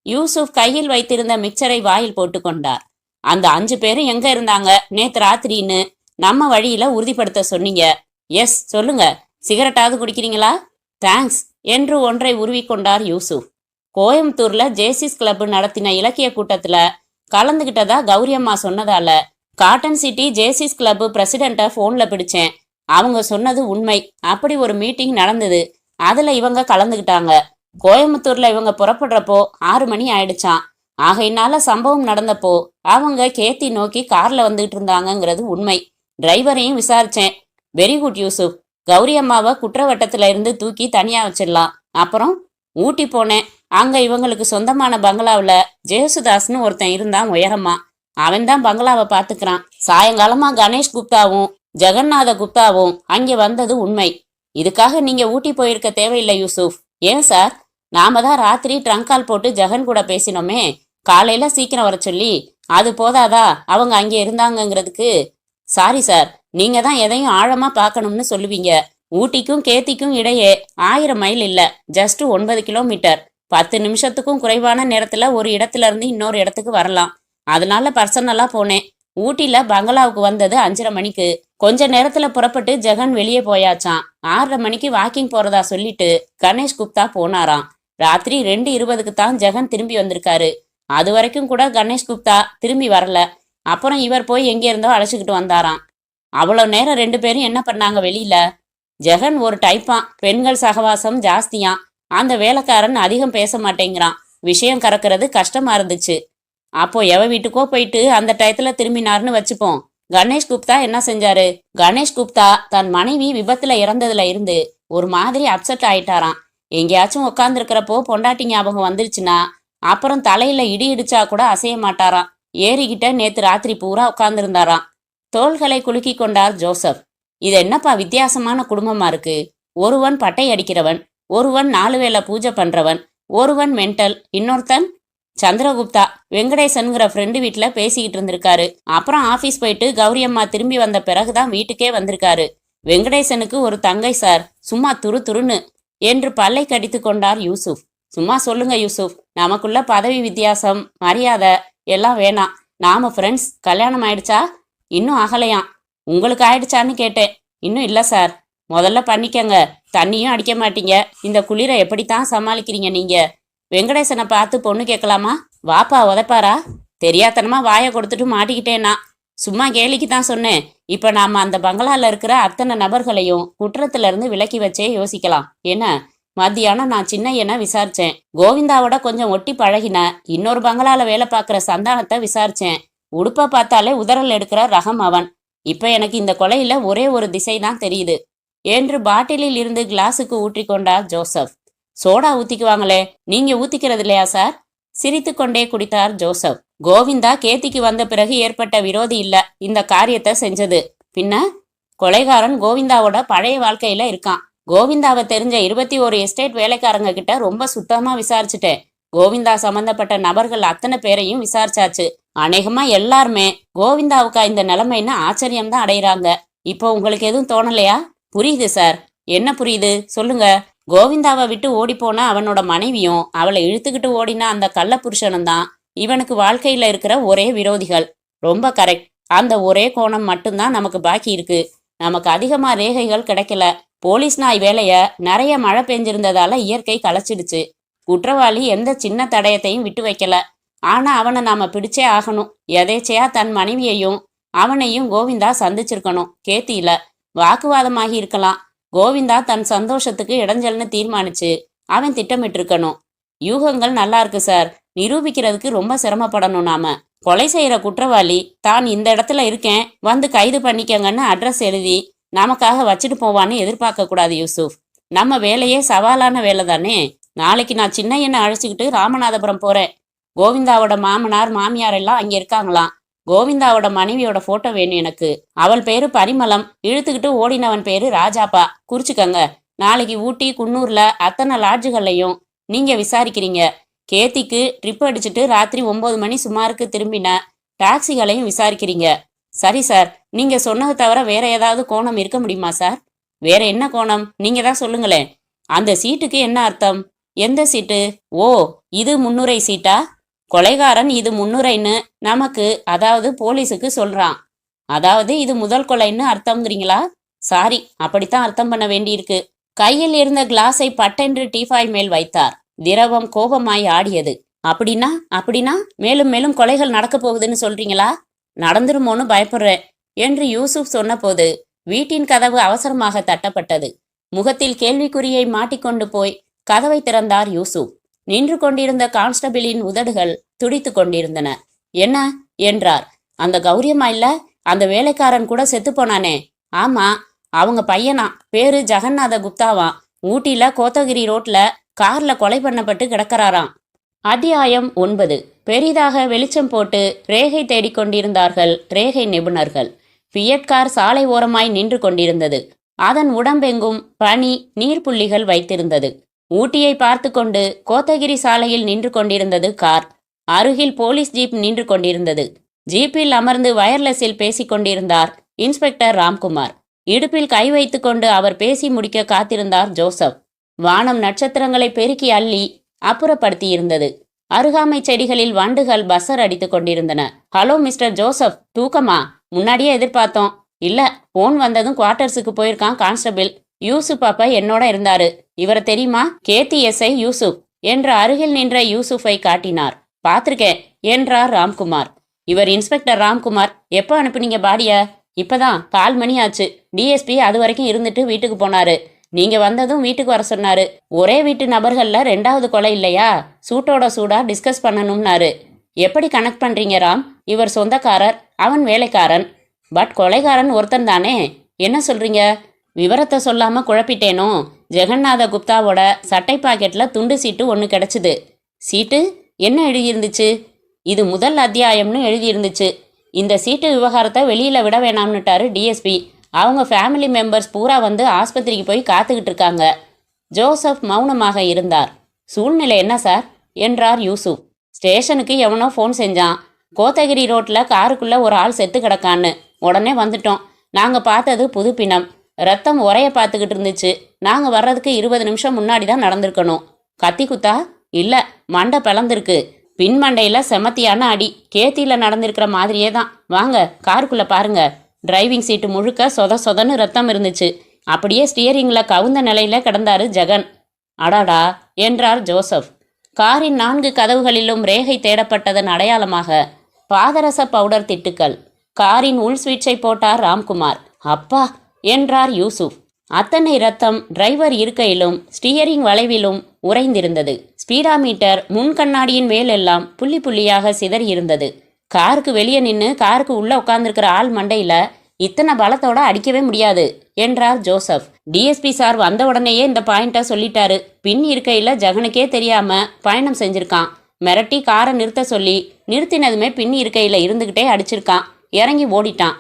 யூசுப் கையில் வைத்திருந்த மிக்சரை வாயில் போட்டுக்கொண்டார். அந்த 5 பேரும் எங்க இருந்தாங்க நேத்து ராத்திரின்னு நம்ம வழியில உறுதிப்படுத்த சொன்னீங்க. எஸ், சொல்லுங்க. சிகரெட்டாவது குடிக்கிறீங்களா? தேங்க்ஸ் என்று ஒன்றை உருவிக்கொண்டார் யூசுப். கோயம்புத்தூர்ல ஜேசிஸ் கிளப் நடத்தின இலக்கிய கூட்டத்துல கலந்துகிட்டதா கௌரி அம்மா சொன்னதால காட்டன் சிட்டி ஜேசிஸ் கிளப் பிரசிடென்ட்டை போன்ல பிடிச்சேன். அவங்க சொன்னது உண்மை. அப்படி ஒரு மீட்டிங் நடந்தது. அதுல இவங்க கலந்துகிட்டாங்க. கோயம்புத்தூர்ல இவங்க புறப்படுறப்போ 6 மணி ஆயிடுச்சான். ஆகையினால சம்பவம் நடந்தப்போ அவங்க கேத்தி நோக்கி கார்ல வந்துகிட்டு இருந்தாங்கங்கிறது உண்மை. டிரைவரையும் விசாரிச்சேன். Very good Yusuf. கௌரி அம்மாவை குற்றவட்டத்துல இருந்து தூக்கி தனியா வச்சிடலாம். அப்புறம் ஊட்டி போனேன். அங்க இவங்களுக்கு சொந்தமான பங்களாவுல ஜேசுதாஸ்னு ஒருத்தன் இருந்தான் உயரமா. அவன் தான் பங்களாவை பாத்துக்கிறான். சாயங்காலமா கணேஷ் குப்தாவும் ஜெகநாத குப்தாவும் அங்கே வந்தது உண்மை. இதுக்காக நீங்க ஊட்டி போயிருக்க தேவையில்லை யூசுப். ஏன் சார்? நாம தான் ராத்திரி ட்ரங்கால் போட்டு ஜெகன் கூட பேசினோமே, காலையில சீக்கிரம் வர சொல்லி. அது போதாதா அவங்க அங்கே இருந்தாங்கங்கிறதுக்கு? சாரி சார், நீங்க தான் எதையும் ஆழமா பார்க்கணும்னு சொல்லுவீங்க. ஊட்டிக்கும் கேத்திக்கும் இடையே 1000 மைல் இல்ல, ஜஸ்ட் 9 கிலோமீட்டர். 10 நிமிஷத்துக்கும் குறைவான நேரத்துல ஒரு இடத்துல இருந்து இன்னொரு இடத்துக்கு வரலாம். அதனால பர்சனலா போனேன். ஊட்டில பங்களாவுக்கு வந்தது 5:30 மணிக்கு. கொஞ்ச நேரத்துல புறப்பட்டு ஜெகன் வெளியே போயாச்சான். 6:30 மணிக்கு வாக்கிங் போறதா சொல்லிட்டு கணேஷ் குப்தா போனாராம். ராத்திரி 2:20க்கு தான் ஜெகன் திரும்பி வந்திருக்காரு. அது வரைக்கும் கூட கணேஷ் குப்தா திரும்பி வரல. அப்புறம் இவர் போய் எங்க இருந்தோ அழைச்சிக்கிட்டு வந்தாராம். அவ்வளவு நேரம் 2 பேரும் என்ன பண்ணாங்க வெளியில? ஜெகன் ஒரு டைப்பான். பெண்கள் சகவாசம் ஜாஸ்தியான். அந்த வேலைக்காரன் அதிகம் பேச மாட்டேங்கிறான். விஷயம் கறக்கிறது கஷ்டமா இருந்துச்சு. அப்போ எவ வீட்டுக்கோ போயிட்டு அந்த டயத்துல திரும்பினார்னு வச்சுப்போம். கணேஷ் குப்தா என்ன செஞ்சாரு? கணேஷ் குப்தா தன் மனைவி விபத்துல இறந்ததுல இருந்து ஒரு மாதிரி அப்செட் ஆயிட்டாராம். எங்கேயாச்சும் உட்காந்துருக்கிறப்போ பொண்டாட்டி ஞாபகம் வந்துருச்சுன்னா அப்புறம் தலையில இடி இடிச்சா கூட அசைய மாட்டாராம். ஏறிக்கிட்ட நேத்து ராத்திரி பூரா உட்கார்ந்துருந்தாராம். தோள்களை குலுக்கி கொண்டார் ஜோசப். இது என்னப்பா வித்தியாசமான குடும்பமா இருக்கு. ஒருவன் பட்டை அடிக்கிறவன், ஒருவன் 4 வேளை பூஜை பண்றவன், ஒருவன் மென்டல், இன்னொருத்தன் சந்திரகுப்தா வெங்கடேசன்கிற ஃப்ரெண்டு வீட்டுல பேசிக்கிட்டு இருந்திருக்காரு. அப்புறம் ஆபீஸ் போயிட்டு கௌரி அம்மா திரும்பி வந்த பிறகுதான் வீட்டுக்கே வந்திருக்காரு. வெங்கடேசனுக்கு ஒரு தங்கை சார், சும்மா துரு துருன்னு என்று பல்லை கடித்து கொண்டார் யூசுப். சும்மா சொல்லுங்க யூசுப், நமக்குள்ள பதவி வித்தியாசம் மரியாதை எல்லாம் வேணாம். நாம ஃப்ரெண்ட்ஸ். கல்யாணம் ஆயிடுச்சா? இன்னும் ஆகலையாம். உங்களுக்கு ஆயிடுச்சான்னு கேட்டேன். இன்னும் இல்ல சார். முதல்ல பண்ணிக்கங்க. தண்ணியும் அடிக்க மாட்டீங்க. இந்த குளிரை எப்படித்தான் சமாளிக்கிறீங்க நீங்க? வெங்கடேசனை பார்த்து பொண்ணு கேட்கலாமா? வாப்பா உதைப்பாரா? தெரியாதனமா வாயை கொடுத்துட்டு மாட்டிக்கிட்டேன்னா. சும்மா கேலிக்கு தான் சொன்னேன். இப்ப நாம அந்த பங்களால இருக்கிற அத்தனை நபர்களையும் குற்றத்துல இருந்து விலக்கி வச்சே யோசிக்கலாம். என்ன? மத்தியானம் நான் சின்னையனை விசாரிச்சேன். கோவிந்தாவோட கொஞ்சம் ஒட்டி பழகின இன்னொரு பங்களால வேலை பார்க்குற சந்தானத்தை விசாரிச்சேன். உடுப்ப பார்த்தாலே உதறல் எடுக்கிற ரகம் அவன். இப்ப எனக்கு இந்த கொலையில ஒரே ஒரு திசை தான் தெரியுது என்று பாட்டிலில் இருந்து கிளாஸுக்கு ஊற்றி கொண்டார் ஜோசப். சோடா ஊத்திக்குவாங்களே, நீங்க ஊத்திக்கிறது இல்லையா சார்? சிரித்து கொண்டே குடித்தார் ஜோசப். கோவிந்தா கேத்திக்கு வந்த பிறகு ஏற்பட்ட விரோதி இல்ல இந்த காரியத்தை செஞ்சது. பின்ன கொலைகாரன் கோவிந்தாவோட பழைய வாழ்க்கையில இருக்கான். கோவிந்தாவை தெரிஞ்ச 21 எஸ்டேட் வேலைக்காரங்க கிட்ட ரொம்ப சுத்தமா விசாரிச்சுட்டேன். கோவிந்தா சம்பந்தப்பட்ட நபர்கள் அத்தனை பேரையும் விசாரிச்சாச்சு. அநேகமா எல்லாருமே கோவிந்தாவுக்கா இந்த நிலைமைன்னு ஆச்சரியம்தான் அடையிறாங்க. இப்போ உங்களுக்கு எதுவும் தோணலையா? புரியுது சார். என்ன புரியுது சொல்லுங்க. கோவிந்தாவை விட்டு ஓடி போன அவனோட மனைவியும் அவளை இழுத்துக்கிட்டு ஓடினா அந்த கள்ள புருஷனும் தான் இவனுக்கு வாழ்க்கையில இருக்கிற ஒரே விரோதிகள். ரொம்ப கரெக்ட். அந்த ஒரே கோணம் மட்டும்தான் நமக்கு பாக்கி இருக்கு. நமக்கு அதிகமா ரேகைகள் கிடைக்கல. போலீஸ் நாய் வேலைய நிறைய மழை பெஞ்சிருந்ததால இயற்கை கலைச்சிடுச்சு. குற்றவாளி எந்த சின்ன தடயத்தையும் விட்டு வைக்கல. ஆனா அவனை நாம பிடிச்சே ஆகணும். எதேச்சையா தன் மனைவியையும் அவனையும் கோவிந்தா சந்திச்சிருக்கணும். கேத்தியில வாக்குவாதமாகி இருக்கலாம். கோவிந்தா தன் சந்தோஷத்துக்கு இடைஞ்சல்னு தீர்மானிச்சு அவன் திட்டமிட்டிருக்கணும். யூகங்கள் நல்லா இருக்கு சார். நிரூபிக்கிறதுக்கு ரொம்ப சிரமப்படணும் நாம. கொலை செய்யற குற்றவாளி தான் இந்த இடத்துல இருக்கேன், வந்து கைது பண்ணிக்கங்கன்னு அட்ரஸ் எழுதி நமக்காக வச்சுட்டு போவான்னு எதிர்பார்க்க கூடாது யூசுப். நம்ம வேலையே சவாலான வேலை தானே. நாளைக்கு நான் சின்னையனை அழைச்சிக்கிட்டு ராமநாதபுரம் போறேன். கோவிந்தாவோட மாமனார் மாமியார் எல்லாம் அங்க இருக்காங்களாம். கோவிந்தாவோட மனைவியோட போட்டோ வேணும் எனக்கு. அவள் பேரு பரிமளம், இழுத்துக்கிட்டு ஓடினவன் பேரு ராஜாப்பா. குறிச்சுக்கங்க. நாளைக்கு ஊட்டி குன்னூர்ல அத்தனை லாட்ஜுகள்லையும் நீங்க விசாரிக்கிறீங்க. கேத்திக்கு ட்ரிப் அடிச்சுட்டு ராத்திரி 9 மணி சுமாருக்கு திரும்பின டாக்ஸிகளையும் விசாரிக்கிறீங்க. சரி சார், நீங்க சொன்னது தவிர வேற ஏதாவது கோணம் இருக்க முடியுமா சார்? வேற என்ன கோணம் நீங்க தான் சொல்லுங்களேன். அந்த சீட்டுக்கு என்ன அர்த்தம்? எந்த சீட்டு? ஓ, இது முன்னுரை சீட்டா? கொலைகாரன் இது முன்னுரைன்னு நமக்கு, அதாவது போலீஸுக்கு சொல்றான். அதாவது இது முதல் கொலைன்னு அர்த்தம்ங்கிறீங்களா? சாரி, அப்படித்தான் அர்த்தம் பண்ண வேண்டியிருக்கு. கையில் இருந்த கிளாஸை பட்டென்று டீஃபாய் மேல் வைத்தார். திரவம் கோபமாய் ஆடியது. அப்படின்னா அப்படின்னா மேலும் மேலும் கொலைகள் நடக்க போகுதுன்னு சொல்றீங்களா? நடந்துருமோன்னு பயப்படுறேன் என்று யூசுப் சொன்னபோது வீட்டின் கதவு அவசரமாக தட்டப்பட்டது. முகத்தில் கேள்விக்குறியை மாட்டிக்கொண்டு போய் கதவை திறந்தார் யூசுப். நின்று கொண்டிருந்த கான்ஸ்டபிளின் உதடுகள் துடித்து கொண்டிருந்தன. என்ன என்றார். அந்த கௌரியமா இல்ல, அந்த வேலைக்காரன் கூட செத்து போனானே? ஆமா, அவங்க பையனா, பேரு ஜெகநாத குப்தாவாம். ஊட்டில கோத்தகிரி ரோட்ல கார்ல கொலை பண்ணப்பட்டு கிடக்கிறாராம். அத்தியாயம் 9. பெரிதாக வெளிச்சம் போட்டு ரேகை தேடிக்கொண்டிருந்தார்கள் ரேகை நிபுணர்கள். ஃபியட் கார் சாலை ஓரமாய் நின்று கொண்டிருந்தது. அதன் உடம்பெங்கும் பனி நீர்ப்புள்ளிகள் வைத்திருந்தது. ஊட்டியை பார்த்து கொண்டு கோத்தகிரி சாலையில் நின்று கொண்டிருந்தது கார். அருகில் போலீஸ் ஜீப் நின்று கொண்டிருந்தது. ஜீப்பில் அமர்ந்து வயர்லெஸில் பேசிக் கொண்டிருந்தார் இன்ஸ்பெக்டர் ராம்குமார். இடுப்பில் கை வைத்து கொண்டு அவர் பேசி முடிக்க காத்திருந்தார் ஜோசப். வானம் நட்சத்திரங்களை பெருக்கி அள்ளி அப்புறப்படுத்தியிருந்தது. அருகாமை செடிகளில் வண்டுகள் பஸ்ஸர் அடித்து கொண்டிருந்தன. ஹலோ மிஸ்டர் ஜோசப், தூக்கமா? முன்னாடியே எதிர்பார்த்தோம். இல்ல, போன் வந்ததும் குவார்ட்டர்ஸுக்கு போயிருக்கான் கான்ஸ்டபிள். யூசுப் அப்பா என்னோட இருந்தாரு. இவரை தெரியுமா? கேத்தி எஸ்ஐ யூசுப் என்று அருகில் நின்ற யூசுஃபை காட்டினார். பாத்திருக்கேன் என்றார் ராம்குமார். இவர் இன்ஸ்பெக்டர் ராம்குமார். எப்போ அனுப்புனீங்க பாடிய? இப்பதான் 4 மணி ஆச்சு. டிஎஸ்பி அது வரைக்கும் இருந்துட்டு வீட்டுக்கு போனாரு. நீங்க வந்ததும் வீட்டுக்கு வர சொன்னாரு. ஒரே வீட்டு நபர்கள்ல 2வது கொலை இல்லையா? சூட்டோட சூடா டிஸ்கஸ் பண்ணணும்னாரு. எப்படி கனெக்ட் பண்றீங்க ராம்? இவர் சொந்தக்காரர், அவன் வேலைக்காரன். பட் கொலைகாரன் ஒருத்தன் தானே. என்ன சொல்றீங்க? விவரத்தை சொல்லாம குழப்பிட்டேனோ? ஜெகநாத குப்தாவோட சட்டை பாக்கெட்ல துண்டு சீட்டு ஒன்று கிடைச்சிது. சீட்டு என்ன எழுதியிருந்துச்சு? இது முதல் அத்தியாயம்னு எழுதியிருந்துச்சு. இந்த சீட்டு விவகாரத்தை வெளியில விட வேணாம்னுட்டாரு டிஎஸ்பி. அவங்க ஃபேமிலி மெம்பர்ஸ் பூரா வந்து ஆஸ்பத்திரிக்கு போய் காத்துக்கிட்டு இருக்காங்க. ஜோசப் மௌனமாக இருந்தார். சூழ்நிலை என்ன சார் என்றார் யூசுப். ஸ்டேஷனுக்கு எவனோ ஃபோன் செஞ்சான். கோத்தகிரி ரோட்ல காருக்குள்ள ஒரு ஆள் செத்து கிடக்கான்னு. உடனே வந்துட்டோம். நாங்க பார்த்தது புதுப்பினம். ரத்தம் உரைய பார்த்துக்கிட்டு இருந்துச்சு. நாங்க வர்றதுக்கு 20 நிமிஷம் முன்னாடி தான் நடந்திருக்கணும். கத்தி குத்தா? இல்ல, மண்டை பிளந்திருக்கு. பின்மண்டையில செமத்தியான அடி. கேத்தியில நடந்திருக்கிற மாதிரியே தான். வாங்க காருக்குள்ள பாருங்க. டிரைவிங் சீட்டு முழுக்க சொத சொதன்னு ரத்தம் இருந்துச்சு. அப்படியே ஸ்டியரிங்ல கவுந்த நிலையில கிடந்தாரு ஜெகன். அடாடா என்றார் ஜோசப். காரின் 4 கதவுகளிலும் ரேகை தேடப்பட்டதன் அடையாளமாக பாதரச பவுடர் திட்டுக்கள். காரின் உள் ஸ்விட்சை போட்டார் ராம்குமார். அப்பா என்றார் யூசுப். அத்தனை ரத்தம் டிரைவர் இருக்கையிலும் ஸ்டியரிங் வளைவிலும் உறைந்திருந்தது. ஸ்பீடாமீட்டர் முன் கண்ணாடியின் மேலெல்லாம் புள்ளி புள்ளியாக சிதறி இருந்தது. காருக்கு வெளியே நின்று காருக்கு உள்ள உட்கார்ந்துருக்கிற ஆள் மண்டையில இத்தனை பலத்தோட அடிக்கவே முடியாது என்றார் ஜோசப். டிஎஸ்பி சார் வந்த உடனேயே இந்த பாயிண்ட்டை சொல்லிட்டாரு. பின் இருக்கையில ஜெகனுக்கே தெரியாம பயணம் செஞ்சிருக்கான். மிரட்டி காரை நிறுத்த சொல்லி நிறுத்தினதுமே பின் இருக்கையில இருந்துகிட்டே அடிச்சிருக்கான். இறங்கி ஓடிட்டான்.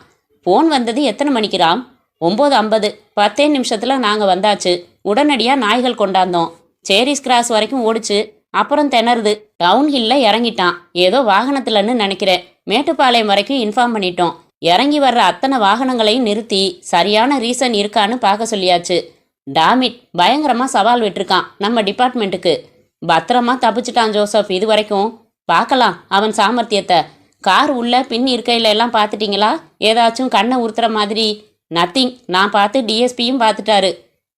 போன் வந்தது எத்தனை மணிக்கு ராம்? 9:50. 10 நிமிஷத்துல நாங்க வந்தாச்சு. உடனடியா நாய்கள் கொண்டாந்தோம். சேரிஸ் கிராஸ் வரைக்கும் ஓடிச்சு. அப்புறம் திணறுது. டவுன் ஹில்ல இறங்கிட்டான். ஏதோ வாகனத்துலன்னு நினைக்கிறேன். மேட்டுப்பாளையம் வரைக்கும் இன்ஃபார்ம் பண்ணிட்டோம். இறங்கி வர்ற அத்தனை வாகனங்களையும் நிறுத்தி சரியான ரீசன் இருக்கான்னு பார்க்க சொல்லியாச்சு. டாமிட், பயங்கரமா சவால் விட்டுருக்கான் நம்ம டிபார்ட்மெண்ட்டுக்கு. பத்திரமா தப்பிச்சிட்டான் ஜோசப் இது வரைக்கும். பார்க்கலாம் அவன் சாமர்த்தியத்தை. கார் உள்ள பின் இருக்கையில எல்லாம் பார்த்துட்டீங்களா? ஏதாச்சும் கண்ணை உறுத்துற மாதிரி? நத்திங். நான் பார்த்து டிஎஸ்பியும் பார்த்துட்டாரு.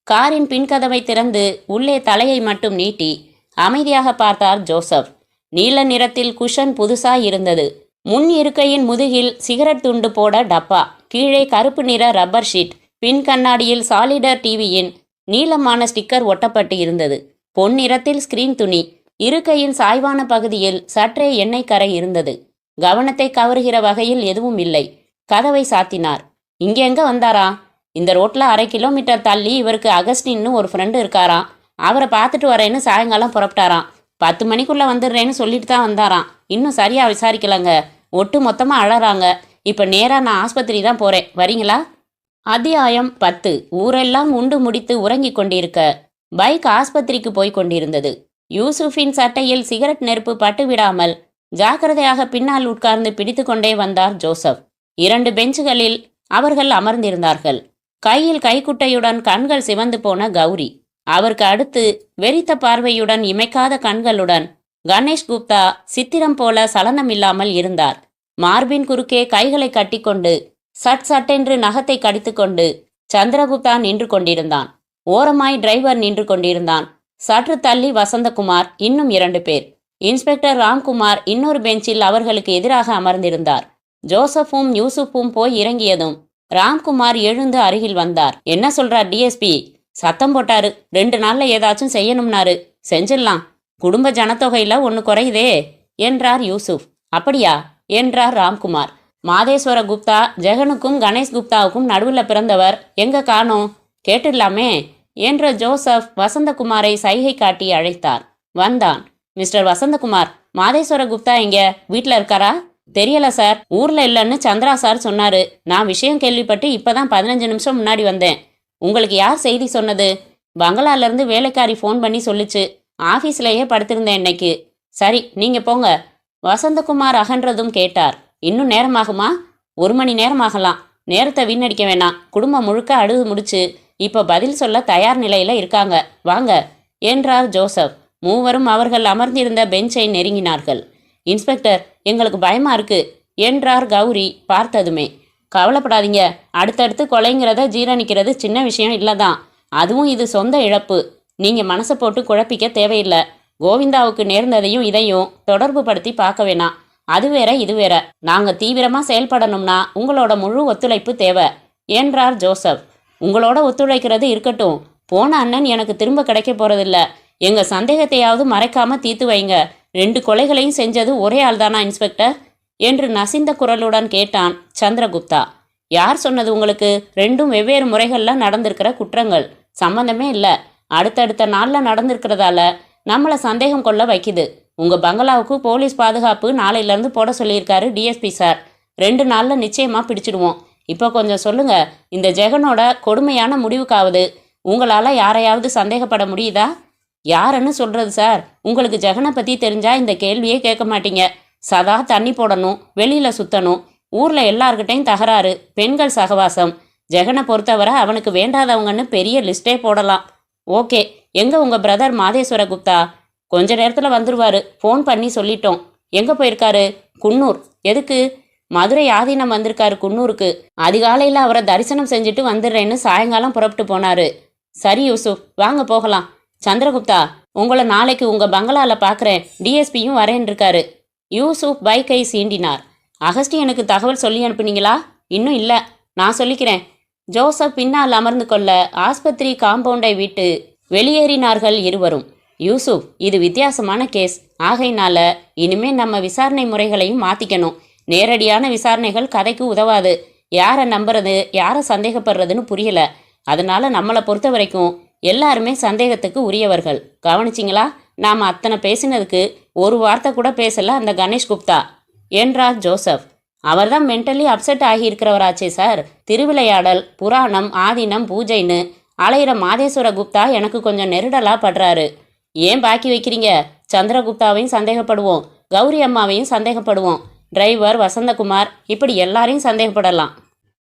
காரின் பின்கதவை திறந்து உள்ளே தலையை மட்டும் நீட்டி அமைதியாக பார்த்தார் ஜோசப். நீல நிறத்தில் குஷன் புதுசாய் இருந்தது. முன் இருக்கையின் முதுகில் சிகரெட் துண்டு போட டப்பா, கீழே கருப்பு நிற ரப்பர் ஷீட், பின் கண்ணாடியில் சாலிடர் டிவியின் நீளமான ஸ்டிக்கர் ஒட்டப்பட்டு இருந்தது. பொன்னிறத்தில் ஸ்கிரீன் துணி, இருக்கையின் சாய்வான பகுதியில் சற்றே எண்ணெய் கரை இருந்தது. கவனத்தை கவருகிற வகையில் எதுவும் இல்லை. கதவை சாத்தினார். இங்க எங்க வந்தாரா? இந்த ரோட்ல 1/2 கிலோமீட்டர் தள்ளி இவருக்கு அகஸ்டின்னு ஒரு ஃப்ரெண்டு இருக்காராம். அவரை பார்த்துட்டு வரேன்னு சாயங்காலம் புறப்பட்டாராம். 10 மணிக்குள்ள வந்துடுறேன்னு சொல்லிட்டு தான் வந்தாராம். இன்னும் சரியா விசாரிக்கலங்க. ஒட்டு மொத்தமா அழறாங்க. இப்ப நேரா நான் ஆஸ்பத்திரி தான் போறேன், வரீங்களா? அத்தியாயம் 10. ஊரெல்லாம் உண்டு முடித்து உறங்கிக் கொண்டிருக்க பைக் ஆஸ்பத்திரிக்கு போய் கொண்டிருந்தது. யூசுஃபின் சட்டையில் சிகரெட் நெருப்பு பட்டுவிடாமல் ஜாக்கிரதையாக பின்னால் உட்கார்ந்து பிடித்து கொண்டே வந்தார் ஜோசப். 2 பெஞ்சுகளில் அவர்கள் அமர்ந்திருந்தார்கள். கையில் கைக்குட்டையுடன் கண்கள் சிவந்து போன கௌரி. அவருக்கு அடுத்து வெறித்த பார்வையுடன் இமைக்காத கண்களுடன் கணேஷ் குப்தா சித்திரம் போல சலனமில்லாமல் இருந்தார். மார்பின் குறுக்கே கைகளை கட்டிக்கொண்டு சட் சட்டென்று நகத்தை கடித்துக்கொண்டு சந்திரகுப்தா நின்று கொண்டிருந்தான். ஓரமாய் டிரைவர் நின்று கொண்டிருந்தான். சற்று தள்ளி வசந்தகுமார், இன்னும் 2 பேர். இன்ஸ்பெக்டர் ராம்குமார் இன்னொரு பெஞ்சில் அவர்களுக்கு எதிராக அமர்ந்திருந்தார். ஜோசப்பும் யூசுப்பும் போய் இறங்கியதும் ராம்குமார் எழுந்து அருகில் வந்தார். என்ன சொல்றார் டிஎஸ்பி? சத்தம் போட்டாரு. 2 நாள்ல ஏதாச்சும் செய்யணும்னாரு. செஞ்சிடலாம். குடும்ப ஜனத்தொகையில 1 குறையுதே என்றார் யூசுப். அப்படியா என்றார் ராம்குமார். மாதேஸ்வர குப்தா ஜெகனுக்கும் கணேஷ் குப்தாவுக்கும் நடுவில் பிறந்தவர். எங்க காணோம்? கேட்டுடலாமே என்ற ஜோசப் வசந்தகுமாரை சைகை காட்டி அழைத்தார். வந்தான். மிஸ்டர் வசந்தகுமார், மாதேஸ்வர குப்தா எங்க? வீட்டில் இருக்காரா? தெரியல சார், ஊர்ல இல்லைன்னு சந்திரா சார் சொன்னாரு. நான் விஷயம் கேள்விப்பட்டு இப்பதான் 15 நிமிஷம் முன்னாடி வந்தேன். உங்களுக்கு யார் செய்தி சொன்னது? பங்களால இருந்து வேலைக்காரி ஃபோன் பண்ணி சொல்லிச்சு. ஆபீஸ்லயே படுத்திருந்தேன் இன்னைக்கு. சரி, நீங்க போங்க. வசந்தகுமார் அகன்றதும் கேட்டார். இன்னும் நேரமாகுமா? 1 மணி நேரம் ஆகலாம். நேரத்தை வீணடிக்க வேணாம். குடும்பம் முழுக்க அழுது முடிச்சு இப்ப பதில் சொல்ல தயார் நிலையில இருக்காங்க. வாங்க என்றார் ஜோசப். மூவரும் அவர்கள் அமர்ந்திருந்த பெஞ்சை நெருங்கினார்கள். இன்ஸ்பெக்டர், எங்களுக்கு பயமா இருக்கு என்றார் கௌரி பார்த்ததுமே. கவலைப்படாதீங்க. அடுத்தடுத்து கொலைங்கிறத ஜீரணிக்கிறது சின்ன விஷயம் இல்லதான். அதுவும் இது சொந்த இழப்பு. நீங்க மனசை போட்டு குழப்பிக்க தேவையில்லை. கோவிந்தாவுக்கு நேர்ந்ததையும் இதையும் தொடர்பு படுத்தி பார்க்க வேணாம். அது வேற இது வேற. நாங்க தீவிரமா செயல்படணும்னா உங்களோட முழு ஒத்துழைப்பு தேவை என்றார் ஜோசப். உங்களோட ஒத்துழைக்கிறது இருக்கட்டும். போன அண்ணன் எனக்கு திரும்ப கிடைக்க போறதில்ல. எங்க சந்தேகத்தையாவது மறைக்காம தீர்த்து வைங்க. 2 கொலைகளையும் செஞ்சது ஒரே ஆள்தானா இன்ஸ்பெக்டர் என்று நசிந்த குரலுடன் கேட்டான் சந்திரகுப்தா. யார் சொன்னது உங்களுக்கு? 2ம் வெவ்வேறு முறைகள்ல நடந்திருக்கிற குற்றங்கள். சம்பந்தமே இல்லை. அடுத்தடுத்த நாள்ல நடந்திருக்கிறதால நம்மளை சந்தேகம் கொள்ள வைக்குது. உங்க பங்களாவுக்கு போலீஸ் பாதுகாப்பு நாளையிலேருந்து போட சொல்லியிருக்காரு டிஎஸ்பி சார். 2 நாள்ல நிச்சயமா பிடிச்சிடுவோம். இப்போ கொஞ்சம் சொல்லுங்க, இந்த ஜெகனோட கொடுமையான முடிவுக்காவது உங்களால யாரையாவது சந்தேகப்பட முடியுதா? யாருன்னு சொல்றது சார்? உங்களுக்கு ஜெகனை பத்தி தெரிஞ்சா இந்த கேள்வியே கேட்க மாட்டீங்க. சதா தண்ணி போடணும், வெளியில சுத்தணும், ஊர்ல எல்லார்கிட்டையும் தகராறு, பெண்கள் சகவாசம். ஜெகனை பொறுத்தவரை அவனுக்கு வேண்டாதவங்கன்னு பெரிய லிஸ்டே போடலாம். ஓகே, எங்க உங்க பிரதர் மாதேஸ்வர குப்தா? கொஞ்ச நேரத்துல வந்துருவாரு. ஃபோன் பண்ணி சொல்லிட்டோம். எங்க போயிருக்காரு? குன்னூர். எதுக்கு? மதுரை ஆதீனம் வந்திருக்காரு குன்னூருக்கு. அதிகாலையில் அவரை தரிசனம் செஞ்சுட்டு வந்துடுறேன்னு சாயங்காலம் புறப்பட்டு போனாரு. சரி யூசுப், வாங்க போகலாம். சந்திரகுப்தா, உங்களை நாளைக்கு உங்க பங்களால பார்க்குறேன். டிஎஸ்பியும் வரேன் இருக்காரு. யூசுப் பைக்கை சீண்டினார். அகஸ்டியனுக்கு தகவல் சொல்லி அனுப்புனீங்களா? இன்னும் இல்லை, நான் சொல்லிக்கிறேன். ஜோசப் பின்னால் அமர்ந்து கொள்ள ஆஸ்பத்திரி காம்பவுண்டை விட்டு வெளியேறினார்கள் இருவரும். யூசுப், இது வித்தியாசமான கேஸ். ஆகையினால இனிமே நம்ம விசாரணை முறைகளையும் மாத்திக்கணும். நேரடியான விசாரணைகள் கதைக்கு உதவாது. யாரை நம்புறது, யாரை சந்தேகப்படுறதுன்னு புரியல. அதனால நம்மளை பொறுத்த வரைக்கும் எல்லாருமே சந்தேகத்துக்கு உரியவர்கள். கவனிச்சிங்களா? நாம் அத்தனை பேசினதுக்கு ஒரு வார்த்தை கூட பேசல அந்த கணேஷ் குப்தா என்றார் ஜோசப். அவர்தான் மென்டலி அப்செட் ஆகியிருக்கிறவராச்சே சார். திருவிளையாடல், புராணம், ஆதீனம், பூஜைன்னு அலையிற மாதேஸ்வர குப்தா எனக்கு கொஞ்சம் நெருடலா படுறாரு. ஏன் பாக்கி வைக்கிறீங்க? சந்திரகுப்தாவையும் சந்தேகப்படுவோம், கௌரி அம்மாவையும் சந்தேகப்படுவோம், டிரைவர் வசந்தகுமார், இப்படி எல்லாரையும் சந்தேகப்படலாம்.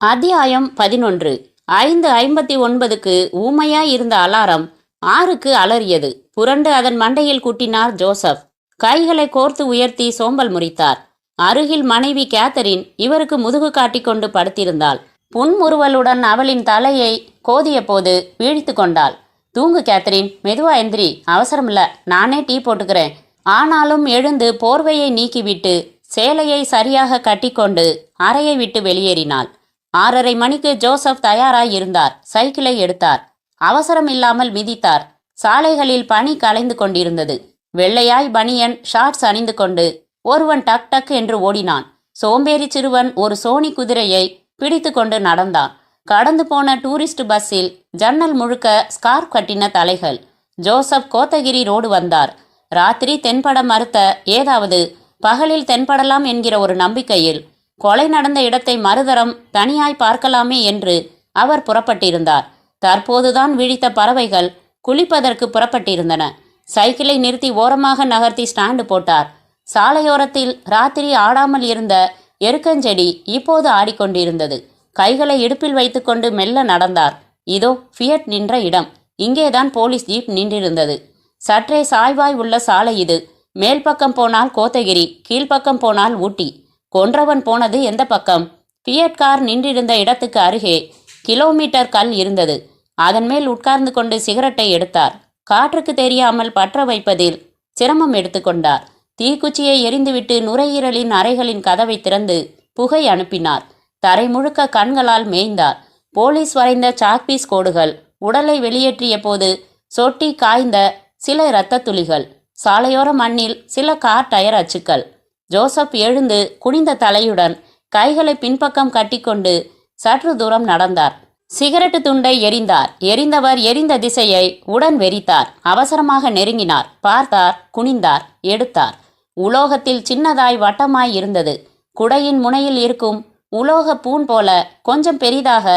அத்தியாயம் 11. 5:59க்கு ஊமையாய் இருந்த அலாரம் 6க்கு அலறியது. புரண்டு அதன் மண்டையில் கூட்டினார் ஜோசப். கைகளை கோர்த்து உயர்த்தி சோம்பல் முறித்தார். அருகில் மனைவி கேத்தரின் இவருக்கு முதுகு காட்டிக்கொண்டு படுத்திருந்தாள். புன்முறுவலுடன் அவளின் தலையை கோதிய போது வீழ்த்து கொண்டாள். தூங்கு கேத்தரின், மெதுவா எந்திரி, அவசரமில்ல, நானே டீ போட்டுக்கிறேன். ஆனாலும் எழுந்து போர்வையை நீக்கிவிட்டு சேலையை சரியாக கட்டிக்கொண்டு அறையை விட்டு வெளியேறினாள். 6:30 மணிக்கு ஜோசப் தயாராய் இருந்தார். சைக்கிளை எடுத்தார். அவசரம் இல்லாமல் மிதித்தார். சாலைகளில் பனி கலைந்து கொண்டிருந்தது. வெள்ளையாய் பனியன் ஷார்ட்ஸ் அணிந்து கொண்டு ஒருவன் டக் டக் என்று ஓடினான். சோம்பேறி சிறுவன் ஒரு சோனி குதிரையை பிடித்து கொண்டு நடந்தான். கடந்து போன டூரிஸ்ட் பஸ்ஸில் ஜன்னல் முழுக்க ஸ்கார்ப் கட்டின தலைகள். ஜோசப் கோத்தகிரி ரோடு வந்தார். ராத்திரி தென்பட மறுத்த ஏதாவது பகலில் தென்படலாம் என்கிற ஒரு நம்பிக்கையில் கொலை நடந்த இடத்தை மறுதரம் தனியாய் பார்க்கலாமே என்று அவர் புறப்பட்டிருந்தார். தற்போதுதான் விழித்த பறவைகள் குளிப்பதற்கு புறப்பட்டிருந்தன. சைக்கிளை நிறுத்தி ஓரமாக நகர்த்தி ஸ்டாண்டு போட்டார். சாலையோரத்தில் ராத்திரி ஆடாமல் இருந்த எருக்கஞ்செடி இப்போது ஆடிக்கொண்டிருந்தது. கைகளை இடுப்பில் வைத்துக்கொண்டு மெல்ல நடந்தார். இதோ ஃபியட் நின்ற இடம். இங்கேதான் போலீஸ் ஜீப் நின்றிருந்தது. சற்றே சாய்வாய் உள்ள சாலை இது. மேல் பக்கம் போனால் கோத்தகிரி, கீழ்ப்பக்கம் போனால் ஊட்டி. கொன்றவன் போனது எந்த பக்கம்? ஃபியட் கார் நின்றிருந்த இடத்துக்கு அருகே கிலோமீட்டர் கல் இருந்தது. அதன் மேல் உட்கார்ந்து கொண்டு சிகரெட்டை எடுத்தார். காற்றுக்கு தெரியாமல் பற்ற வைப்பதில் சிரமம் எடுத்துக்கொண்டார். தீக்குச்சியை எரிந்துவிட்டு நுரையீரலின் அறைகளின் கதவை திறந்து புகை அனுப்பினார். தரை முழுக்க கண்களால் மேய்ந்தார். போலீஸ் வரைந்த சாக்பீஸ் கோடுகள், உடலை வெளியேற்றிய போது சொட்டி காய்ந்த சில இரத்த துளிகள், சாலையோர மண்ணில் சில கார் டயர் அச்சுக்கள். ஜோசப் எழுந்து குனிந்த தலையுடன் கைகளை பின்பக்கம் கட்டிக்கொண்டு சற்று தூரம் நடந்தார். சிகரெட்டு துண்டை எரிந்தார். எரிந்தவர் எரிந்த திசையை உடன் வெறித்தார். அவசரமாக நெருங்கினார். பார்த்தார், குனிந்தார், எடுத்தார். உலோகத்தில் சின்னதாய் வட்டமாய் இருந்தது. குடையின் முனையில் இருக்கும் உலோக பூன் போல கொஞ்சம் பெரிதாக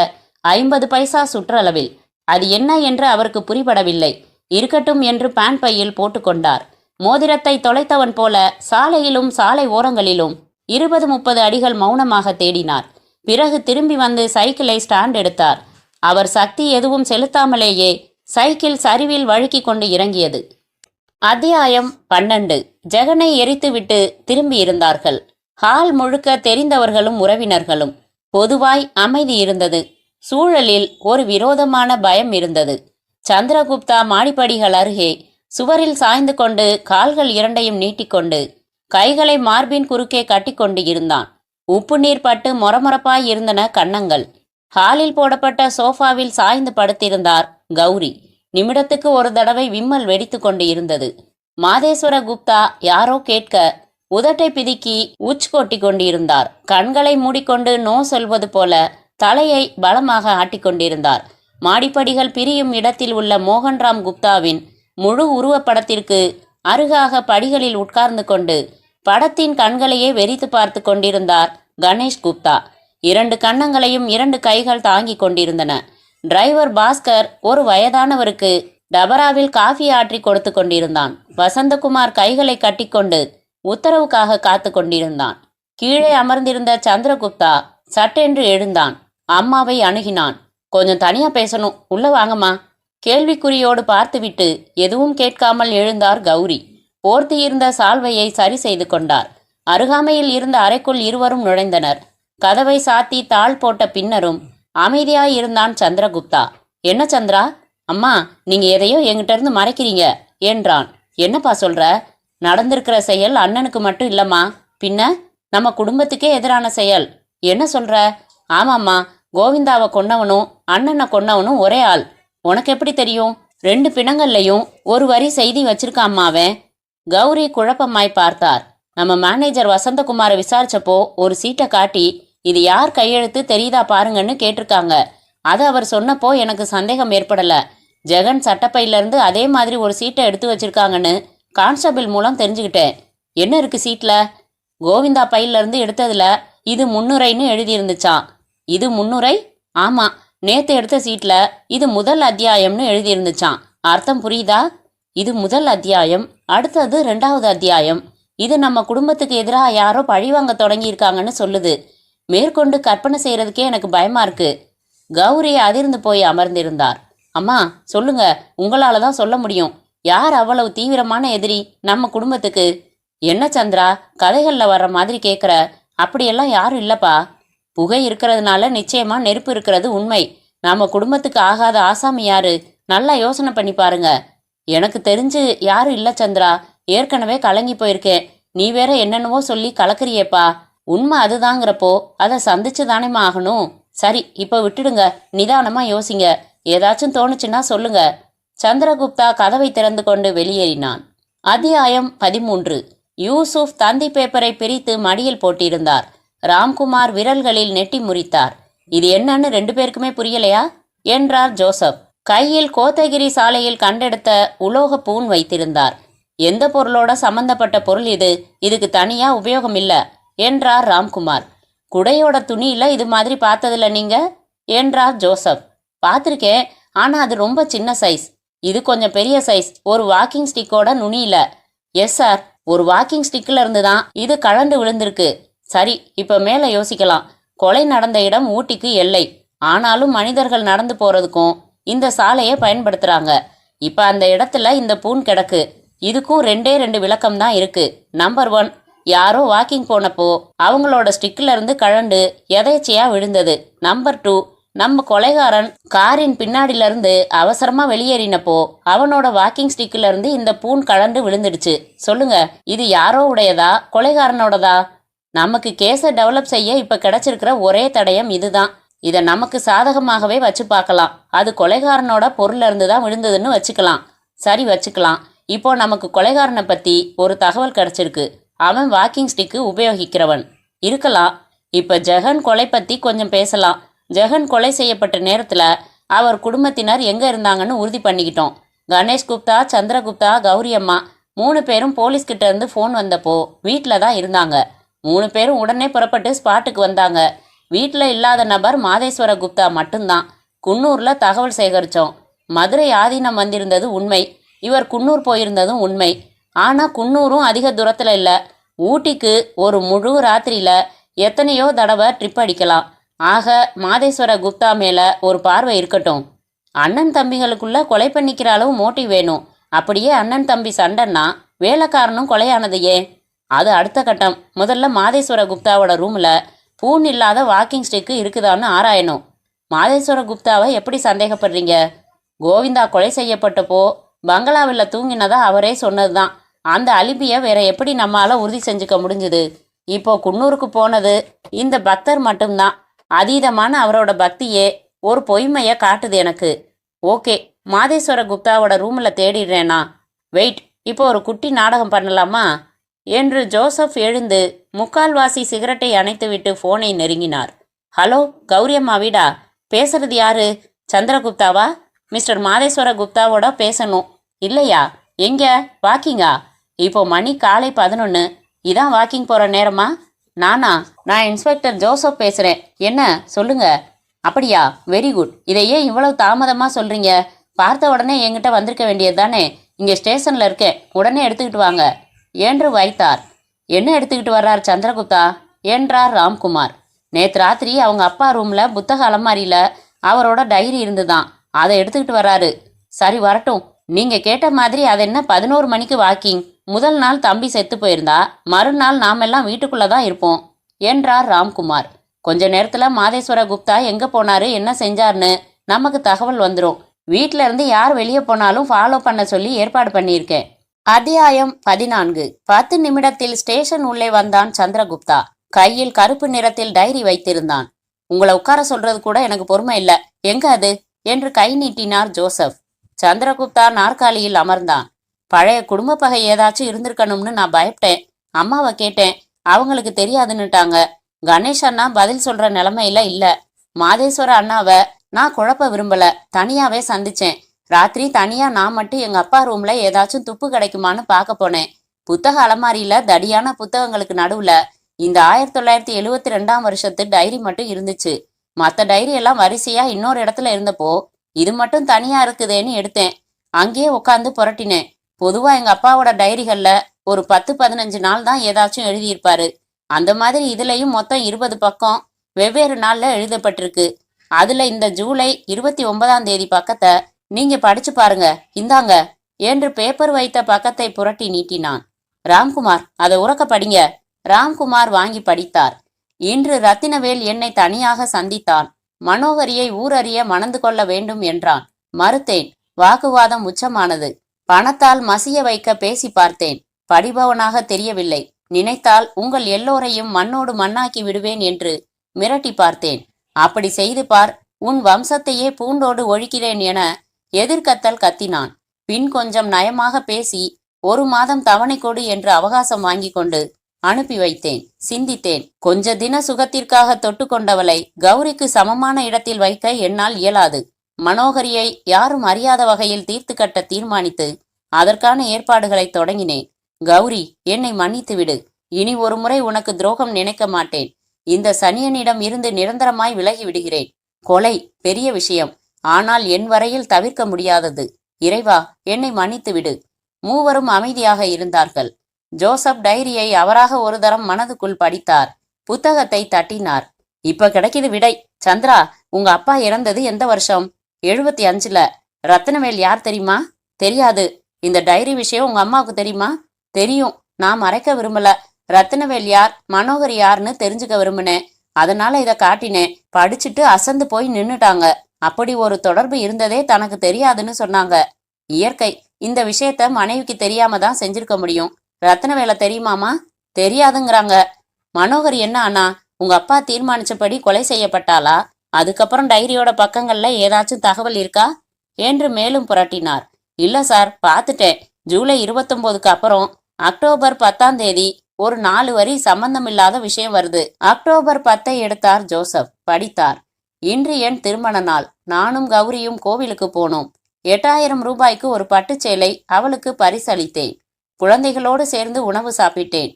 50 பைசா சுற்றளவில். அது என்ன என்று அவருக்கு புரிபடவில்லை. இருக்கட்டும் என்று பேண்ட் பையில் போட்டுக்கொண்டார். மோதிரத்தை தொலைத்தவன் போல சாலையிலும் சாலை ஓரங்களிலும் 20-30 அடிகள் மௌனமாக தேடினார். பிறகு திரும்பி வந்து சைக்கிளை ஸ்டாண்ட் எடுத்தார். அவர் சக்தி எதுவும் செலுத்தாமலேயே சைக்கிள் சரிவில் வழுக்கி கொண்டு இறங்கியது. அத்தியாயம் 12. ஜெகனை எரித்துவிட்டு திரும்பி இருந்தார்கள். ஹால் முழுக்க தெரிந்தவர்களும் உறவினர்களும். பொதுவாய் அமைதி இருந்தது. சூழலில் ஒரு விரோதமான பயம் இருந்தது. சந்திரகுப்தா மாடிப்படிகள் அருகே சுவரில் சாய்ந்து கொண்டு கால்கள் இரண்டையும் நீட்டிக்கொண்டு கைகளை மார்பின் குறுக்கே கட்டிக்கொண்டு இருந்தான். உப்பு நீர் பட்டு மொரமொரப்பாய் இருந்தன கன்னங்கள். ஹாலில் போடப்பட்ட சோஃபாவில் சாய்ந்து படுத்திருந்தார் கௌரி. நிமிடத்துக்கு ஒரு தடவை விம்மல் வெடித்து கொண்டு இருந்தது. மாதேஸ்வர குப்தா யாரோ கேட்க உதட்டை பிதுக்கி உச் கொட்டி கொண்டிருந்தார். கண்களை மூடிக்கொண்டு நோ சொல்வது போல தலையை பலமாக ஆட்டிக்கொண்டிருந்தார். மாடிப்படிகள் பிரியும் இடத்தில் உள்ள மோகன்ராம் குப்தாவின் முழு உருவப்படத்திற்கு அருகாக படிகளில் உட்கார்ந்து கொண்டு படத்தின் கண்களையே வெறித்து பார்த்து கொண்டிருந்தார் கணேஷ் குப்தா. 2 கன்னங்களையும் 2 கைகள் தாங்கி கொண்டிருந்தன. டிரைவர் பாஸ்கர் ஒரு வயதானவருக்கு டபராவில் காஃபி ஆற்றி கொடுத்து கொண்டிருந்தான். வசந்தகுமார் கைகளை கட்டிக்கொண்டு உத்தரவுக்காக காத்து கொண்டிருந்தான். கீழே அமர்ந்திருந்த சந்திரகுப்தா சட்டென்று எழுந்தான். அம்மாவை அணுகினான். கொஞ்சம் தனியா பேசணும், உள்ள வாங்கம்மா. கேள்விக்குறியோடு பார்த்துவிட்டு எதுவும் கேட்காமல் எழுந்தார் கௌரி. போர்த்தியிருந்த சால்வையை சரி செய்து கொண்டார். அருகாமையில் இருந்த அறைக்குள் இருவரும் நுழைந்தனர். கதவை சாத்தி தாள் போட்ட பின்னரும் அமைதியாயிருந்தான் சந்திரகுப்தா. என்ன சந்திரா? அம்மா, நீங்க எதையோ என்கிட்ட இருந்து மறைக்கிறீங்க என்றான். என்னப்பா சொல்ற? நடந்திருக்கிற செயல் அண்ணனுக்கு மட்டும் இல்லம்மா, பின்ன நம்ம குடும்பத்துக்கே எதிரான செயல். என்ன சொல்ற? ஆமாம்மா, கோவிந்தாவை கொன்னவனும் அண்ணனை கொன்னவனும் ஒரே ஆள். உனக்கு எப்படி தெரியும்? 2 பிணங்கள்லையும் ஒரு வரி செய்தி வச்சிருக்காம்மாவே. கௌரி குழப்பமாய் பார்த்தார். நம்ம மேனேஜர் வசந்தகுமாரை விசாரிச்சப்போ ஒரு சீட்டை காட்டி இது யார் கையெழுத்து தெரியுதா பாருங்கன்னு கேட்டிருக்காங்க. அது அவர் சொன்னப்போ எனக்கு சந்தேகம் ஏற்படல. ஜெகன் சட்டப்பையிலிருந்து அதே மாதிரி ஒரு சீட்டை எடுத்து வச்சிருக்காங்கன்னு கான்ஸ்டபிள் மூலம் தெரிஞ்சுக்கிட்டேன். என்ன இருக்கு சீட்ல? கோவிந்தா பையிலிருந்து எடுத்ததுல இது முன்னுரைன்னு எழுதியிருந்துச்சான். இது முன்னுரை? ஆமா, நேத்து எடுத்த சீட்ல இது முதல் அத்தியாயம்னு எழுதியிருந்துச்சான். அர்த்தம் புரியுதா? இது முதல் அத்தியாயம், அடுத்தது 2வது அத்தியாயம். இது நம்ம குடும்பத்துக்கு எதிராக யாரோ பழிவாங்க தொடங்கியிருக்காங்கன்னு சொல்லுது. மேற்கொண்டு கற்பனை செய்யறதுக்கே எனக்கு பயமா இருக்கு. கௌரி அதிர்ந்து போய் அமர்ந்திருந்தார். அம்மா சொல்லுங்க, உங்களால தான் சொல்ல முடியும். யார் அவ்வளவு தீவிரமான எதிரி நம்ம குடும்பத்துக்கு? என்ன சந்திரா, கதைகள்ல வர்ற மாதிரி கேட்குற? அப்படியெல்லாம் யாரும் இல்லப்பா. புகை இருக்கிறதுனால நிச்சயமா நெருப்பு இருக்கிறது உண்மை. நாம குடும்பத்துக்கு ஆகாத ஆசாமி யாரு? நல்லா யோசனை பண்ணி பாருங்க. எனக்கு தெரிஞ்சு யாரும் இல்ல சந்திரா. ஏற்கனவே கலங்கி போயிருக்கேன். நீ வேற என்னென்னவோ சொல்லி கலக்குறியேப்பா. உண்மை அதுதாங்கிறப்போ அதை சந்திச்சு தானேமா ஆகணும். சரி, இப்போ விட்டுடுங்க, நிதானமா யோசிங்க. ஏதாச்சும் தோணுச்சுன்னா சொல்லுங்க. சந்திரகுப்தா கதவை திறந்து கொண்டு வெளியேறினான். அத்தியாயம் 13. யூசுப் தந்தி பேப்பரை பிரித்து மடியில் போட்டிருந்தார். ராம்குமார் விரல்களில் நெட்டி முறித்தார். இது என்னன்னு 2 பேருக்குமே புரியலையா என்றார் ஜோசப். கையில் கோத்தகிரி சாலையில் கண்டெடுத்த உலோக பூன் வைத்திருந்தார். எந்த பொருளோட சம்பந்தப்பட்ட பொருள் இது? இதுக்கு தனியா உபயோகம் இல்ல என்றார் ராம்குமார். குடையோட துணியில இது மாதிரி பார்த்ததில்ல நீங்க என்றார் ஜோசப். பார்த்துருக்கேன், ஆனா அது ரொம்ப சின்ன சைஸ். இது கொஞ்சம் பெரிய சைஸ், ஒரு வாக்கிங் ஸ்டிக்கோட நுனியில. எஸ் சார், ஒரு வாக்கிங் ஸ்டிக்ல இருந்து தான் இது கழண்டு விழுந்திருக்கு. சரி, இப்ப மேல யோசிக்கலாம். கொலை நடந்த இடம் ஊட்டிக்கு எல்லை. ஆனாலும் மனிதர்கள் நடந்து போறதுக்கும் இந்த சாலையை பயன்படுத்துறாங்க. இப்ப அந்த இடத்துல இந்த பூன் கிடக்கு. இதுக்கும் 2 விளக்கம் தான் இருக்கு. நம்பர் 1, யாரோ வாக்கிங் போனப்போ அவங்களோட ஸ்டிக்ல இருந்து கழண்டு எதேச்சையா விழுந்தது. நம்பர் 2, நம்ம கொலைகாரன் காரின் பின்னாடில இருந்து அவசரமா வெளியேறினப்போ அவனோட வாக்கிங் ஸ்டிக்ல இருந்து இந்த பூன் கழண்டு விழுந்துடுச்சு. சொல்லுங்க, இது யாரோ உடையதா கொலைகாரனோடதா? நமக்கு கேஸை டெவலப் செய்ய இப்ப கிடைச்சிருக்கிற ஒரே தடயம் இதுதான். இதை நமக்கு சாதகமாகவே வச்சு பார்க்கலாம். அது கொலைகாரனோட பொருள்ல இருந்து தான் விழுந்ததுன்னு வச்சுக்கலாம். சரி, வச்சுக்கலாம். இப்போ நமக்கு கொலைகாரனை பத்தி ஒரு தகவல் கிடைச்சிருக்கு. அவன் வாக்கிங் ஸ்டிக்கு உபயோகிக்கிறவன் இருக்கலாம். இப்ப ஜெகன் கொலை பத்தி கொஞ்சம் பேசலாம். ஜெகன் கொலை செய்யப்பட்ட நேரத்துல அவர் குடும்பத்தினர் எங்க இருந்தாங்கன்னு உறுதி பண்ணிக்கிட்டோம். கணேஷ் குப்தா, சந்திரகுப்தா, கௌரி அம்மா 3 பேரும் போலீஸ் கிட்ட இருந்து ஃபோன் வந்தப்போ வீட்டில தான் இருந்தாங்க. 3 பேரும் உடனே புறப்பட்டு ஸ்பாட்டுக்கு வந்தாங்க. வீட்டில் இல்லாத நபர் மாதேஸ்வர குப்தா மட்டும்தான். குன்னூர்ல தகவல் சேகரிச்சோம். மதுரை ஆதீனம் வந்திருந்தது உண்மை. இவர் குன்னூர் போயிருந்ததும் உண்மை. ஆனா குன்னூரும் அதிக தூரத்துல இல்ல. ஊட்டிக்கு ஒரு முழு ராத்திரியில எத்தனையோ தடவை ட்ரிப் அடிக்கலாம். ஆக மாதேஸ்வர குப்தா மேல ஒரு பார்வை இருக்கட்டும். அண்ணன் தம்பிகளுக்குள்ள கொலை பண்ணிக்கிற அளவு மோட்டிவ் வேணும். அப்படியே அண்ணன் தம்பி சண்டைன்னா வேலைக்காரனும் கொலையானது ஏன்? அது அடுத்த கட்டம். முதல்ல மாதேஸ்வர குப்தாவோட ரூம்ல பூன் இல்லாத வாக்கிங் ஸ்டிக்கு இருக்குதான்னு ஆராயணும். மாதேஸ்வர குப்தாவை எப்படி சந்தேகப்படுறீங்க? கோவிந்தா கொலை செய்யப்பட்டப்போ பங்களாவில் தூங்கினதா அவரே சொன்னதுதான். அந்த அலிபியை வேற எப்படி நம்மால உறுதி செஞ்சுக்க முடிஞ்சுது? இப்போ குன்னூருக்கு போனது இந்த பக்தர் மட்டும்தான். அதீதமான அவரோட பக்தியே ஒரு பொய்மையை காட்டுது எனக்கு. ஓகே, மாதேஸ்வர குப்தாவோட ரூம்ல தேடிடுறேனா? வெயிட், இப்போ ஒரு குட்டி நாடகம் பண்ணலாமா என்று ஜோசப் எழுந்து முக்கால்வாசி சிகரெட்டை அணைத்துவிட்டு போனை நெருங்கினார். ஹலோ, கௌரியம்மா வீடா? பேசுறது யாரு? சந்திரகுப்தாவா? மிஸ்டர் மாதேஸ்வர குப்தாவோட பேசணும். இல்லையா? எங்க வாக்கிங்கா? இப்போ மணி காலை 11. இதான் வாக்கிங் போற நேரமா? நான் இன்ஸ்பெக்டர் ஜோசப் பேசுறேன். என்ன சொல்லுங்க. அப்படியா? Very good. இதை ஏன் இவ்வளவு தாமதமா சொல்றீங்க? பார்த்த உடனே என்கிட்ட வந்திருக்க வேண்டியது தானே. இங்க ஸ்டேஷன்ல இருக்கேன், உடனே எடுத்துக்கிட்டு வாங்க என்று வைத்தார். என்ன எடுத்துக்கிட்டு வர்றார் சந்திரகுப்தா என்றார் ராம்குமார். நேற்று ராத்திரி அவங்க அப்பா ரூம்ல புத்தக அலமாரியில அவரோட டைரி இருந்துதான், அதை எடுத்துக்கிட்டு வர்றாரு. சரி, வரட்டும். நீங்க கேட்ட மாதிரி அது என்ன 11 மணிக்கு வாக்கிங்? முதல் நாள் தம்பி செத்து போயிருந்தா மறுநாள் நாமெல்லாம் வீட்டுக்குள்ளதான் இருப்போம் என்றார் ராம்குமார். கொஞ்ச நேரத்துல மாதேஸ்வர குப்தா எங்க போனாரு, என்ன செஞ்சார்னு நமக்கு தகவல் வந்துடும். வீட்ல இருந்து யார் வெளியே போனாலும் ஃபாலோ பண்ண சொல்லி ஏற்பாடு பண்ணியிருக்கேன். அத்தியாயம் 14. 10 நிமிடத்தில் ஸ்டேஷன் உள்ளே வந்தான் சந்திரகுப்தா. கையில் கருப்பு நிறத்தில் டைரி வைத்திருந்தான். உங்களை உட்கார சொல்றது கூட எனக்கு பொறுமை இல்ல. எங்க அது என்று கை நீட்டினார் ஜோசப். சந்திரகுப்தா நாற்காலியில் அமர்ந்தான். பழைய குடும்ப பகை ஏதாச்சும் இருந்திருக்கணும்னு நான் பயப்பட்டேன். அம்மாவை கேட்டேன், அவங்களுக்கு தெரியாதுன்னுட்டாங்க. கணேஷ் அண்ணா பதில் சொல்ற நிலைமையில இல்ல. மாதேஸ்வர அண்ணாவை நான் குழப்ப விரும்பல, தனியாவே சந்திச்சேன். ராத்திரி தனியா நான் மட்டும் எங்க அப்பா ரூம்ல ஏதாச்சும் துப்பு கிடைக்குமான்னு பார்க்க போனேன். புத்தக அலமாரியில தடியான புத்தகங்களுக்கு நடுவுல இந்த 1972ஆம் வருஷத்து டைரி மட்டும் இருந்துச்சு. மற்ற டைரி எல்லாம் வரிசையா இன்னொரு இடத்துல இருந்தப்போ இது மட்டும் தனியா இருக்குதேன்னு எடுத்தேன். அங்கேயே உட்காந்து புரட்டினேன். பொதுவா எங்க அப்பாவோட டைரிகள்ல ஒரு 10-15 நாள் தான் ஏதாச்சும் எழுதியிருப்பாரு. அந்த மாதிரி இதுலயும் மொத்தம் 20 பக்கம் வெவ்வேறு நாள்ல எழுதப்பட்டிருக்கு. அதுல இந்த ஜூலை 29ஆம் தேதி பக்கத்தை நீங்க படிச்சு பாருங்க, இந்தாங்க என்று பேப்பர் வைத்த பக்கத்தை புரட்டி நீட்டினான். ராம்குமார், அதை உறக்க படிங்க. ராம்குமார் வாங்கி படித்தார். இன்று ரத்தினவேல் என்னை தனியாக சந்தித்தான். மனோகரியை ஊரறிய மணந்து கொள்ள வேண்டும் என்றான். மறுத்தேன். வாக்குவாதம் உச்சமானது. பணத்தால் மசிய வைக்க பேசி பார்த்தேன். படிபவனாக தெரியவில்லை. நினைத்தால் உங்கள் எல்லோரையும் மண்ணோடு மண்ணாக்கி விடுவேன் என்று மிரட்டி பார்த்தேன். அப்படி செய்து பார், உன் வம்சத்தையே பூண்டோடு ஒழிக்கிறேன் என எதிர்கத்தல் கத்தினான். பின் கொஞ்சம் நயமாக பேசி 1 மாதம் தவணை கொடு என்று அவகாசம் வாங்கி கொண்டு அனுப்பி வைத்தேன். சிந்தித்தேன். கொஞ்ச தின சுகத்திற்காக தொட்டு கொண்டவளை கௌரிக்கு சமமான இடத்தில் வைக்க என்னால் இயலாது. மனோகரியை யாரும் அறியாத வகையில் தீர்த்து கட்ட தீர்மானித்து அதற்கான ஏற்பாடுகளை தொடங்கினேன். கௌரி, என்னை மன்னித்து விடு. இனி ஒரு முறை உனக்கு துரோகம் நினைக்க மாட்டேன். இந்த சனியனிடம் இருந்து நிரந்தரமாய் விலகி விடுகிறேன். கொலை பெரிய விஷயம், ஆனால் என் வரையில் தவிர்க்க முடியாதது. இறைவா, என்னை மன்னித்து விடு. மூவரும் அமைதியாக இருந்தார்கள். ஜோசப் டைரியை அவராக ஒரு தரம் மனதுக்குள் படித்தார். புத்தகத்தை தட்டினார். இப்ப கிடைக்குது விடை. சந்திரா, உங்க அப்பா இறந்தது எந்த வருஷம்? 75ல. ரத்னவேல் யார் தெரியுமா? தெரியாது. இந்த டைரி விஷயம் உங்க அம்மாவுக்கு தெரியுமா? தெரியும். நான் மறைக்க விரும்பல. ரத்னவேல் யார், மனோகர் யாருன்னு தெரிஞ்சுக்க விரும்பினேன். அதனால இதை காட்டினேன். படிச்சுட்டு அசந்து போய் நின்னுட்டாங்க. அப்படி ஒரு தொடர்பு இருந்ததே தனக்கு தெரியாதுன்னு சொன்னாங்க. இயற்கை. இந்த விஷயத்த மனைவிக்கு தெரியாம தான் செஞ்சிருக்க முடியும். ரத்னவேலை தெரியுமாமா? தெரியாதுங்கிறாங்க. மனோகர் என்ன அண்ணா, உங்க அப்பா தீர்மானிச்சபடி கொலை செய்யப்பட்டாளா? அதுக்கப்புறம் டைரியோட பக்கங்கள்ல ஏதாச்சும் தகவல் இருக்கா என்று மேலும் புரட்டினார். இல்ல சார், பார்த்துட்டேன். ஜூலை 29க்கு அப்புறம் அக்டோபர் 10ஆம் தேதி ஒரு 4 வரி சம்பந்தமில்லாத விஷயம் வருது. அக்டோபர் 10ஐ எடுத்தார் ஜோசப். படித்தார். இன்று என் திருமண நாள். நானும் கௌரியும் கோவிலுக்கு போனோம். 8000 ரூபாய்க்கு ஒரு பட்டுச்சேலை அவளுக்கு பரிசளித்தேன். குழந்தைகளோடு சேர்ந்து உணவு சாப்பிட்டேன்.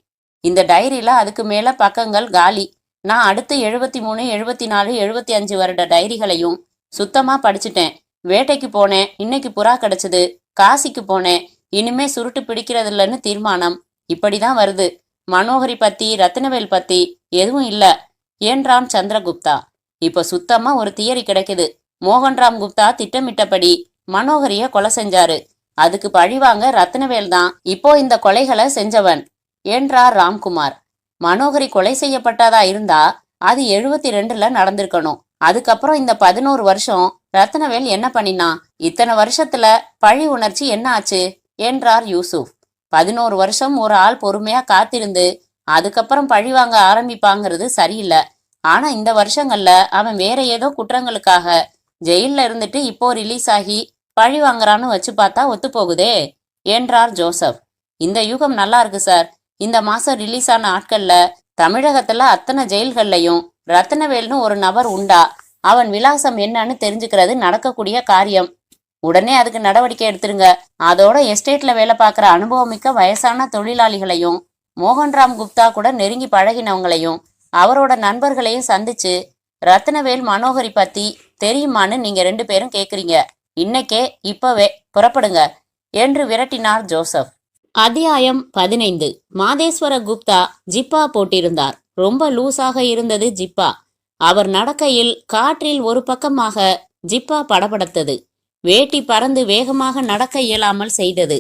இந்த டைரியில அதுக்கு மேல பக்கங்கள் காலி. நான் அடுத்து 73, 74, 75 வருட டைரிகளையும் சுத்தமா படிச்சுட்டேன். வேட்டைக்கு போனேன். இன்னைக்கு புறா கிடைச்சது. காசிக்கு போனேன். இனிமே சுருட்டு பிடிக்கிறது இல்லைன்னு தீர்மானம். இப்படிதான் வருது. மனோகரி பத்தி, ரத்னவேல் பத்தி எதுவும் இல்ல என்றான் சந்திரகுப்தா. இப்ப சுத்தமா ஒரு தியரி கிடைக்குது. மோகன்ராம் குப்தா திட்டமிட்டபடி மனோகரிய கொலை செஞ்சாரு. அதுக்கு பழிவாங்க ரத்னவேல் தான் இப்போ இந்த கொலைகளை செஞ்சவன் என்றார் ராம்குமார். மனோகரி கொலை செய்யப்பட்டதா இருந்தா அது 72ல நடந்திருக்கணும். அதுக்கப்புறம் இந்த 11 வருஷம் ரத்னவேல் என்ன பண்ணினான்? இத்தனை வருஷத்துல பழி உணர்ச்சி என்ன ஆச்சு என்றார் யூசுப். 11 வருஷம் ஒரு ஆள் பொறுமையா காத்திருந்து அதுக்கப்புறம் பழி வாங்க ஆரம்பிப்பாங்கிறது சரியில்லை. ஆனா இந்த வருஷங்கள்ல அவன் வேற ஏதோ குற்றங்களுக்காக ஜெயில்ல இருந்துட்டு இப்போ ரிலீஸ் ஆகி பழி வாங்குறான்னு வச்சு பார்த்தா ஒத்து போகுதே என்றார் ஜோசப். இந்த யூகம் நல்லா இருக்கு சார். இந்த மாசம் ரிலீஸ் ஆன ஆட்கள்ல தமிழகத்துல அத்தனை ஜெயில்கள்லையும் ரத்னவேல்னு ஒரு நபர் உண்டா? அவன் விலாசம் என்னன்னு தெரிஞ்சுக்கிறது நடக்கக்கூடிய காரியம். உடனே அதுக்கு நடவடிக்கை எடுத்துருங்க. அதோட எஸ்டேட்ல வேலை பார்க்குற அனுபவமிக்க வயசான தொழிலாளிகளையும் மோகன்ராம் குப்தா கூட நெருங்கி பழகினவங்களையும் அவரோட நண்பர்களையும் சந்திச்சு ரத்னவேல் மனோகரி பத்தி தெரியுமான்னு நீங்க 2 பேரும் கேக்குறீங்க. இன்னைக்கே இப்பவே புறப்படுங்க என்று விரட்டினார் ஜோசப். அத்தியாயம் 15. மாதேஸ்வர குப்தா ஜிப்பா போட்டிருந்தார். ரொம்ப லூசாக இருந்தது ஜிப்பா. அவர் நடக்கையில் காற்றில் ஒரு பக்கமாக ஜிப்பா படபடத்தது. வேட்டி பறந்து வேகமாக நடக்க இயலாமல் செய்தது.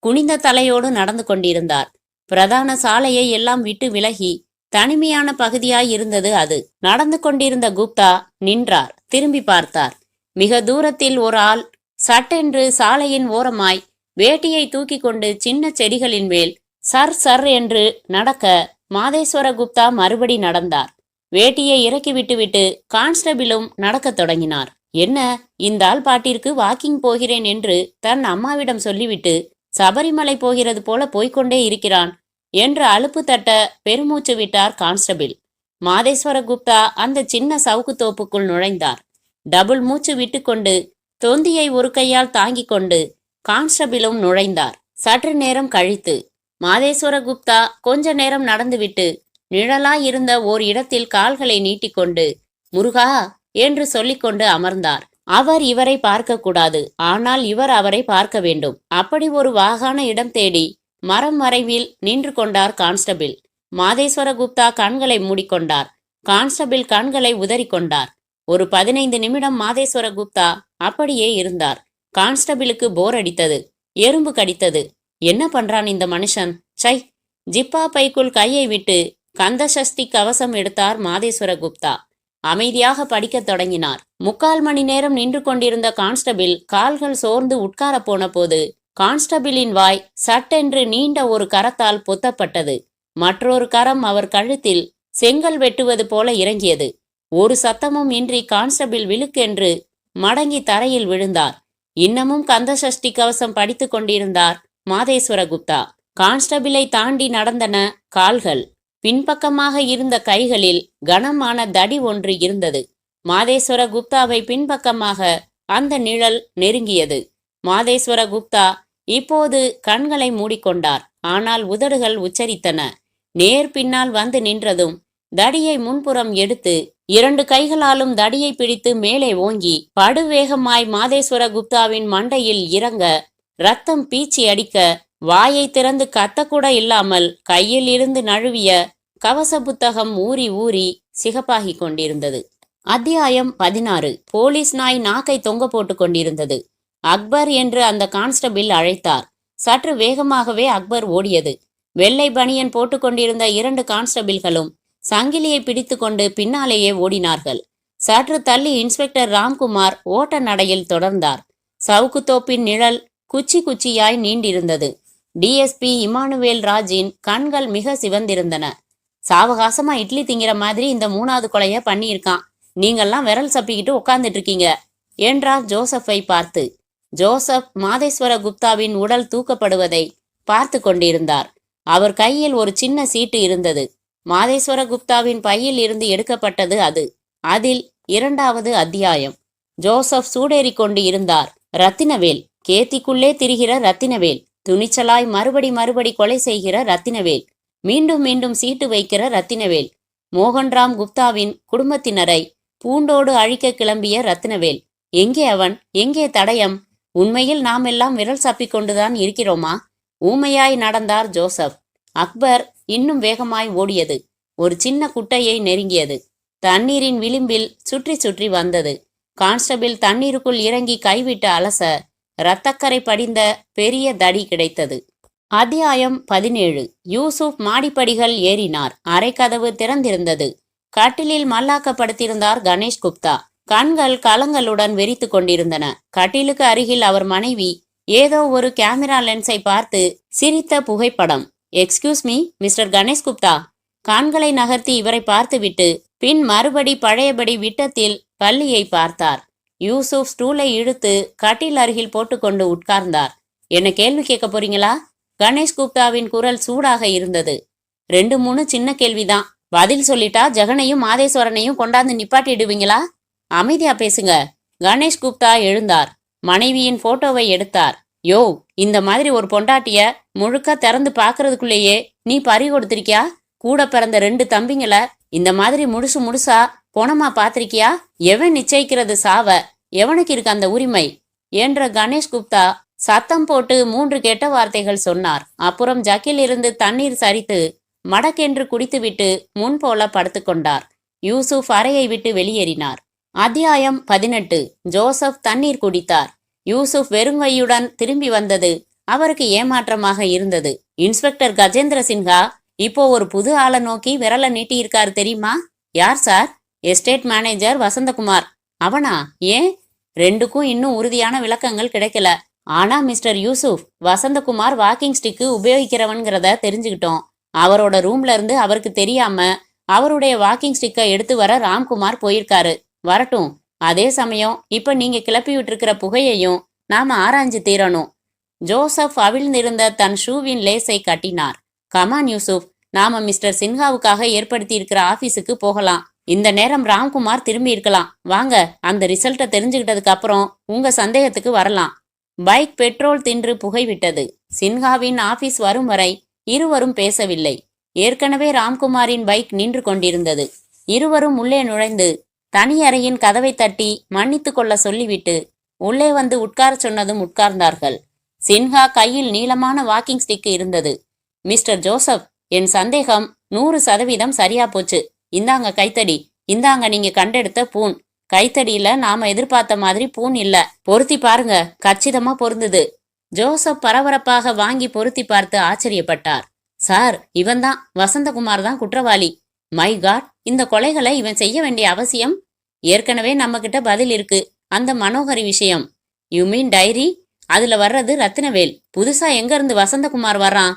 குனிந்த தலையோடு நடந்து கொண்டிருந்தார். பிரதான சாலையை எல்லாம் விட்டு விலகி தனிமையான பகுதியாய் இருந்தது அது. நடந்து கொண்டிருந்த குப்தா நின்றார். திரும்பி பார்த்தார். மிக தூரத்தில் ஒரு ஆள் சட்டென்று சாலையின் ஓரமாய் வேட்டியை தூக்கி கொண்டு சின்ன செடிகளின் மேல் சர் சர் என்று நடக்க மாதேஸ்வர குப்தா மறுபடி நடந்தார். வேட்டியை இறக்கி விட்டுவிட்டு கான்ஸ்டபிளும் நடக்கத் தொடங்கினார். என்ன, இந்த ஆள் பாட்டிற்கு வாக்கிங் போகிறேன் என்று தன் அம்மாவிடம் சொல்லிவிட்டு சபரிமலை போகிறது போல போய்கொண்டே இருக்கிறான் என்று அலுப்பு தட்ட பெருமூச்சு விட்டார் கான்ஸ்டபிள். மாதேஸ்வர குப்தா அந்த சின்ன சவுக்கு தோப்புக்குள் நுழைந்தார். டபுள் மூச்சு விட்டுக்கொண்டு தொந்தியை ஒரு கையால் தாங்கிக் கொண்டு கான்ஸ்டபிளும் நுழைந்தார். சற்று நேரம் கழித்து மாதேஸ்வர குப்தா கொஞ்ச நேரம் நடந்துவிட்டு நிழலாய் இருந்த ஓர் இடத்தில் கால்களை நீட்டிக்கொண்டு முருகா என்று சொல்லிக்கொண்டு அமர்ந்தார். அவர் இவரை பார்க்க கூடாது, ஆனால் இவர் அவரை பார்க்க வேண்டும். அப்படி ஒரு வாகான இடம் தேடி மரம் மறைவில் நின்று கொண்டார் கான்ஸ்டபிள். மாதேஸ்வர குப்தா கண்களை மூடிக்கொண்டார். கான்ஸ்டபிள் கண்களை உதறிக்கொண்டார். ஒரு 15 நிமிடம் மாதேஸ்வர குப்தா அப்படியே இருந்தார். கான்ஸ்டபிளுக்கு போர் அடித்தது. எறும்பு கடித்தது. என்ன பண்றான் இந்த மனுஷன்? சை! ஜிப்பா பைக்குள் கையை விட்டு கந்தசஷ்டி கவசம் எடுத்தார் மாதேஸ்வர குப்தா. அமைதியாக படிக்கத் தொடங்கினார். 3/4 மணி நேரம் நின்று கொண்டிருந்த கான்ஸ்டபிள் கால்கள் சோர்ந்து உட்கார போன போது கான்ஸ்டபிளின் வாய் சட்டென்று நீண்ட ஒரு கரத்தால் பொத்தப்பட்டது. மற்றொரு கரம் அவர் கழுத்தில் செங்கல் வெட்டுவது போல இறங்கியது. ஒரு சத்தமும் இன்றி கான்ஸ்டபிள் விழுக்கென்று மடங்கி தரையில் விழுந்தார். இன்னமும் கந்தசஷ்டி கவசம் படித்துக் கொண்டிருந்தார் மாதேஸ்வர குப்தா. கான்ஸ்டபிளை தாண்டி நடந்தன கால்கள். பின்பக்கமாக இருந்த கைகளில் கனமான தடி ஒன்று இருந்தது. மாதேஸ்வர குப்தாவை பின்பக்கமாக அந்த நிழல் நெருங்கியது. மாதேஸ்வர குப்தா இப்போது கண்களை மூடிக்கொண்டார். ஆனால் உதடுகள் உச்சரித்தன. நேர் பின்னால் வந்து நின்றதும் தடியை முன்புறம் எடுத்து 2 கைகளாலும் தடியை பிடித்து மேலே ஓங்கி படுவேகமாய் மாதேஸ்வர குப்தாவின் மண்டையில் இறங்க, ரத்தம் பீச்சி அடிக்க, வாயை திறந்து கத்தக்கூட இல்லாமல் கையில் இருந்து நழுவிய கவச புத்தகம் ஊறி ஊறி சிகப்பாகிக் கொண்டிருந்தது. அத்தியாயம் 16. போலீஸ் நாய் நாக்கை தொங்க போட்டு கொண்டிருந்தது. அக்பர் என்று அந்த கான்ஸ்டபிள் அழைத்தார். சற்று வேகமாகவே அக்பர் ஓடியது. வெள்ளை பனியன் போட்டுக்கொண்டிருந்த 2 கான்ஸ்டபிள்களும் சங்கிலியை பிடித்துக்கொண்டு பின்னாலேயே ஓடினார்கள். சற்று தள்ளி இன்ஸ்பெக்டர் ராம்குமார் ஓட்ட நடையில் தொடர்ந்தார். சவுக்குத்தோப்பின் நிழல் குச்சி குச்சியாய் நீண்டிருந்தது. டிஎஸ்பி இமானுவேல் ராஜின் கண்கள் மிக சிவந்திருந்தன. சாவகாசமா இட்லி திங்கிற மாதிரி இந்த 3வது கொலைய பண்ணியிருக்கான். நீங்கள்லாம் விரல் சப்பிக்கிட்டு உட்கார்ந்துட்டு இருக்கீங்க என்றார் ஜோசப்பை பார்த்து. ஜோசப் மாதேஸ்வர குப்தாவின் உடல் தூக்கப்படுவதை பார்த்து கொண்டிருந்தார். அவர் கையில் ஒரு சின்ன சீட்டு இருந்தது. மாதேஸ்வர குப்தாவின் பையில் இருந்து எடுக்கப்பட்டது அது. அதில் 2வது அத்தியாயம். ஜோசப் சூடேறி கொண்டு இருந்தார். ரத்தினவேல், கேத்திக்குள்ளே திரிகிற ரத்தினவேல், துணிச்சலாய் மறுபடி கொலை செய்கிற ரத்தினவேல், மீண்டும் மீண்டும் சீட்டு வைக்கிற ரத்தினவேல், மோகன்ராம் குப்தாவின் குடும்பத்தினரை பூண்டோடு அழிக்க கிளம்பிய ரத்தினவேல். எங்கே அவன்? எங்கே தடயம்? உண்மையில் நாம் எல்லாம் விரல் சப்பிக்கொண்டுதான் இருக்கிறோமா? ஊமையாய் நடந்தார் ஜோசப். அக்பர் இன்னும் வேகமாய் ஓடியது. ஒரு சின்ன குட்டையை நெருங்கியது. தண்ணீரின் விளிம்பில் சுற்றி சுற்றி வந்தது. கான்ஸ்டபிள் தண்ணீருக்குள் இறங்கி கைவிட்டு அலச இரத்தக்கரை படிந்த பெரிய தடி கிடைத்தது. அத்தியாயம் 17. யூசுப் மாடிப்படிகள் ஏறினார். அறைக்கதவு திறந்திருந்தது. கட்டிலில் மல்லாக்கப்படுத்தியிருந்தார் கணேஷ் குப்தா. கண்கள் கலங்களுடன் வெறித்து கொண்டிருந்தன. கட்டிலுக்கு அருகில் அவர் மனைவி ஏதோ ஒரு கேமரா லென்ஸை பார்த்து சிரித்த புகைப்படம். Excuse me mister Ganesh Gupta. கண்களை நகர்த்தி இவரை பார்த்துவிட்டு பின் மறுபடி பழையபடி விட்டத்தில் பள்ளியை பார்த்தார். யூசுப் ஸ்டூலை இழுத்து கட்டில் அருகில் போட்டுக்கொண்டு உட்கார்ந்தார். என்ன கேள்வி கேட்க போறீங்களா? கணேஷ் குப்தாவின் குரல் சூடாக இருந்தது. 2-3 சின்ன கேள்விதான். பதில் சொல்லிட்டா ஜெகனையும் மாதேஸ்வரனையும் கொண்டாந்து நிப்பாட்டிடுவீங்களா? அமைதியா பேசுங்க. கணேஷ் குப்தா எழுந்தார். மனைவியின் போட்டோவை எடுத்தார். யோ, இந்த மாதிரி ஒரு பொண்டாட்டிய முழுக்க திறந்து பாக்குறதுக்குள்ளேயே நீ பறி கொடுத்திருக்கியா? கூட பிறந்த 2 தம்பிங்களை இந்த மாதிரி முழுசா பொணமா பாத்திருக்கியா? எவன் நிச்சயிக்கிறது சாவ? எவனுக்கு இருக்கு அந்த உரிமை? என்ற கணேஷ் குப்தா சத்தம் போட்டு 3 கெட்ட வார்த்தைகள் சொன்னார். அப்புறம் ஜக்கில் இருந்து தண்ணீர் சரித்து மடக்கென்று குடித்துவிட்டு முன்போல படுத்துக்கொண்டார். யூசுப் அறையை விட்டு வெளியேறினார். அத்தியாயம் 18. ஜோசப் தண்ணீர் குடித்தார். யூசுப் வெறுங்கையுடன் திரும்பி வந்தது அவருக்கு ஏமாற்றமாக இருந்தது. இன்ஸ்பெக்டர் கஜேந்திர சின்ஹா இப்போ ஒரு புது ஆளை நோக்கி விரல நீட்டி இருக்காரு தெரியுமா? யார் சார்? Estate manager Vasanthakumar. அவனா? ஏன்? 2க்கும் இன்னும் உறுதியான விளக்கங்கள் கிடைக்கல. ஆனா mister Yusuf, Vasanthakumar walking stick உபயோகிக்கிறவன்கிறத தெரிஞ்சுக்கிட்டோம். அவரோட ரூம்ல இருந்து அவருக்கு தெரியாம அவருடைய வாக்கிங் ஸ்டிக்கை எடுத்து வர ராம்குமார் போயிருக்காரு. வரட்டும். அதே சமயம் இப்ப நீங்க கிளப்பி விட்டுருக்கிற புகையையும் நாம ஆராய்ஞ்சு தீரணும். ஜோசப் அவிழ்ந்திருந்த தன் ஷூவின் லேஸை கட்டினார். கமான் யூசுப், நாம மிஸ்டர் சின்ஹாவுக்காக ஏற்படுத்தி இருக்கிற ஆபீஸுக்கு போகலாம். இந்த நேரம் ராம்குமார் திரும்பி இருக்கலாம். வாங்க, அந்த ரிசல்ட்டை தெரிஞ்சுக்கிட்டதுக்கு அப்புறம் உங்க சந்தேகத்துக்கு வரலாம். பைக் பெட்ரோல் தின்று புகைவிட்டது. சின்ஹாவின் ஆபீஸ் வரும் வரை இருவரும் பேசவில்லை. ஏற்கனவே ராம்குமாரின் பைக் நின்று கொண்டிருந்தது. இருவரும் உள்ளே நுழைந்து தனி அறையின் கதவை தட்டி மன்னித்து கொள்ள சொல்லிவிட்டு உள்ளே வந்து உட்கார சொன்னதும் உட்கார்ந்தார்கள். சின்ஹா கையில் நீளமான வாக்கிங் ஸ்டிக் இருந்தது. மிஸ்டர் ஜோசப், என் சந்தேகம் 100% சரியா போச்சு. இந்தாங்க கைத்தடி. இந்தாங்க நீங்க கண்டெடுத்த பூன். கைத்தடியில நாம எதிர்பார்த்த மாதிரி பூன் இல்ல. பொருத்தி பாருங்க, கச்சிதமா பொருந்தது. ஜோசப் பரபரப்பாக வாங்கி பொருத்தி பார்த்து ஆச்சரியப்பட்டார். சார், இவன்தான், வசந்தகுமார் தான் குற்றவாளி. மை காட், இந்த கொலைகளை இவன் செய்ய வேண்டிய அவசியம்? ஏற்கனவே நம்ம கிட்ட பதில் இருக்கு. அந்த மனோகரி விஷயம். You mean diary? அதுல வர்றது ரத்தினவேல். புதுசா எங்க இருந்து வசந்தகுமார் வர்றான்?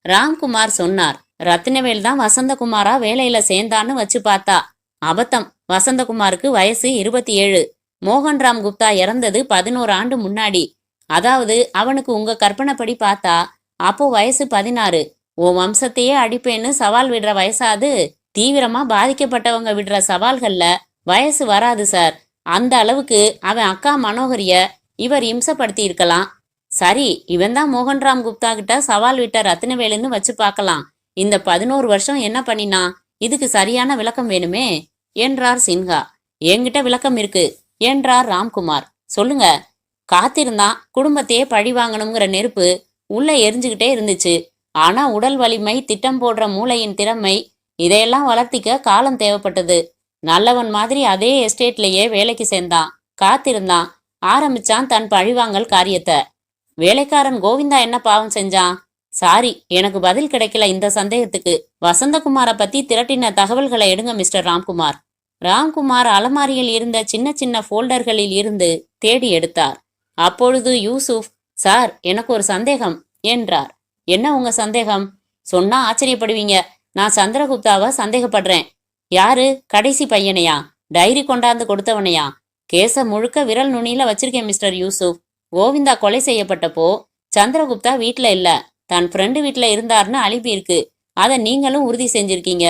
ராம்குமார் சொன்னார். ரத்தினவேல் தான் வசந்தகுமாரா வேலையில சேர்ந்தான்னு வச்சு பார்த்தா. அபத்தம். வசந்தகுமாருக்கு வயசு 27. மோகன்ராம் குப்தா இறந்தது 11 ஆண்டு முன்னாடி. அதாவது அவனுக்கு உங்க கற்பனைப்படி பார்த்தா அப்போ வயசு 16. உன் வம்சத்தையே அடிப்பேன்னு சவால் விடுற வயசாது. தீவிரமா பாதிக்கப்பட்டவங்க விடுற சவால்கள்ல வயசு வராது சார். அந்த அளவுக்கு அவன் அக்கா மனோகரிய இவர் இம்சப்படுத்தி இருக்கலாம். சரி, இவன் தான் மோகன்ராம் குப்தா கிட்ட சவால் விட்ட ரத்தினவேலுன்னு வச்சு பார்க்கலாம். இந்த 11 வருஷம் என்ன பண்ணினா? இதுக்கு சரியான விளக்கம் வேணுமே என்றார் சின்ஹா. என்கிட்ட விளக்கம் இருக்கு என்றார் ராம்குமார். சொல்லுங்க. காத்திருந்தான். குடும்பத்தையே பழி வாங்கணுங்கிற நெருப்பு உள்ள எரிஞ்சுக்கிட்டே இருந்துச்சு. ஆனா உடல் வலிமை, திட்டம் போடுற மூளையின் திறமை, இதையெல்லாம் வளர்த்திக்க காலம் தேவைப்பட்டது. நல்லவன் மாதிரி அதே எஸ்டேட்லயே வேலைக்கு சேர்ந்தான். காத்திருந்தான். ஆரம்பிச்சான் தன் பழிவாங்கல் காரியத்தை. வேலைக்காரன் கோவிந்தா என்ன பாவம் செஞ்சான்? சாரி, எனக்கு பதில் கிடைக்கல இந்த சந்தேகத்துக்கு. வசந்தகுமாரை பத்தி திரட்டின தகவல்களை எடுங்க மிஸ்டர் ராம்குமார். ராம்குமார் அலமாரியில் இருந்த சின்ன சின்ன போல்டர்களில் இருந்து தேடி எடுத்தார். அப்பொழுது யூசுப், சார், எனக்கு ஒரு சந்தேகம் என்றார். என்ன உங்க சந்தேகம்? சொன்னா ஆச்சரியப்படுவீங்க. நான் சந்திரகுப்தாவை சந்தேகப்படுறேன். யாரு? கடைசி பையனையா? டைரி கொண்டாந்து கொடுத்தவனையா? கேச முழுக்க விரல் நுனியில வச்சிருக்கேன் மிஸ்டர் யூசுப். கோவிந்தா கொலை செய்யப்பட்டப்போ சந்திரகுப்தா வீட்ல இல்ல, தன் ஃப்ரெண்டு வீட்ல இருந்தார்னு அலிபி இருக்கு. அதை நீங்களும் உறுதி செஞ்சிருக்கீங்க.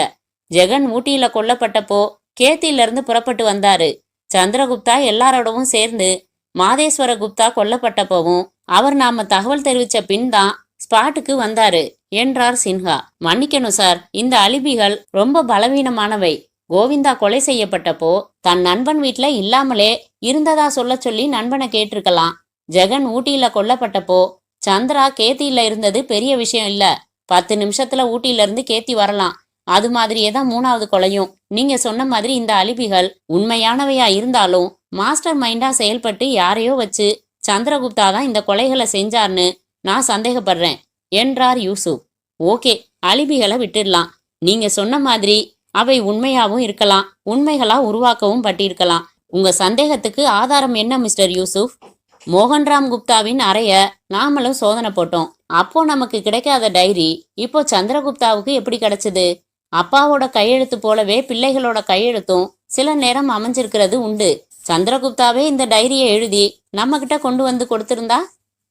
ஜெகன் ஊட்டியில கொல்லப்பட்டப்போ கேத்தில இருந்து புறப்பட்டு வந்தாரு. சந்திரகுப்தா எல்லாரோடவும் சேர்ந்து மாதேஸ்வர குப்தா கொல்லப்பட்டப்பவும் அவர் நாம தகவல் தெரிவிச்ச பின் தான் ஸ்பாட்டுக்கு வந்தாரு என்றார் சின்ஹா. மன்னிக்கணும் சார், இந்த அலிபிகள் ரொம்ப பலவீனமானவை. கோவிந்தா கொலை செய்யப்பட்டப்போ தன் நண்பன் வீட்ல இல்லாமலே இருந்ததா சொல்ல சொல்லி நண்பனை கேட்டிருக்கலாம். ஜெகன் ஊட்டியில கொல்லப்பட்டப்போ சந்திரா கேத்தியில இருந்தது பெரிய விஷயம் இல்ல. 10 நிமிஷத்துல ஊட்டியில இருந்து கேத்தி வரலாம். அது மாதிரியே தான் 3வது கொலையும். நீங்க சொன்ன மாதிரி இந்த அலிபிகள் உண்மையானவையா இருந்தாலும் மாஸ்டர் மைண்டா செயல்பட்டு யாரையோ வச்சு சந்திரகுப்தா தான் இந்த கொலைகளை செஞ்சார்னு நான் சந்தேகப்படுறேன் என்றார் யூசுப். ஓகே, அலிபிகளை விட்டுடலாம். நீங்க சொன்ன மாதிரி அவை உண்மையாவும் இருக்கலாம், உண்மைகளா உருவாக்கவும் பட்டிருக்கலாம். உங்க சந்தேகத்துக்கு ஆதாரம் என்ன மிஸ்டர் யூசுப்? மோகன்ராம் குப்தாவின் அறைய நாமளும் சோதனை போட்டோம். அப்போ நமக்கு கிடைக்காத டைரி இப்போ சந்திரகுப்தாவுக்கு எப்படி கிடைச்சது? அப்பாவோட கையெழுத்து போலவே பிள்ளைகளோட கையெழுத்தும் சில நேரம் அமைஞ்சிருக்கிறது உண்டு. சந்திரகுப்தாவே இந்த டைரியை எழுதி நம்ம கிட்ட கொண்டு வந்து கொடுத்திருந்தா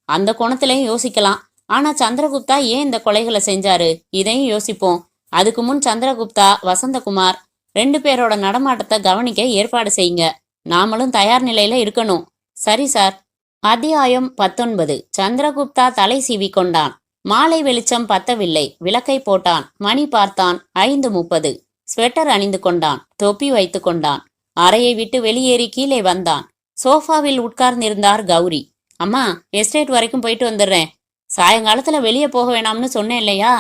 அந்த கோணத்திலையும் யோசிக்கலாம். ஆனா சந்திரகுப்தா ஏன் இந்த கொலைகளை செஞ்சாரு? இதையும் யோசிப்போம். அதுக்கு முன் சந்திரகுப்தா, வசந்தகுமார் 2 பேரோட நடமாட்டத்தை கவனிக்க ஏற்பாடு செய்யுங்க. நாமளும் தயார் நிலையில இருக்கணும். சரி சார். அத்தியாயம் 19. சந்திரகுப்தா தலை சீவி கொண்டான். மாலை வெளிச்சம் பத்தவில்லை. விளக்கை போட்டான். மணி பார்த்தான். 5:30. ஸ்வெட்டர் அணிந்து கொண்டான். தொப்பி வைத்து கொண்டான். அறையை விட்டு வெளியேறி கீழே வந்தான். சோஃபாவில் உட்கார்ந்திருந்தார் கௌரி. அம்மா, எஸ்டேட் வரைக்கும் போயிட்டு வந்துடுறேன். சாயங்காலத்துல வெளியே போக வேணாம்னு சொன்னேன் இல்லையா?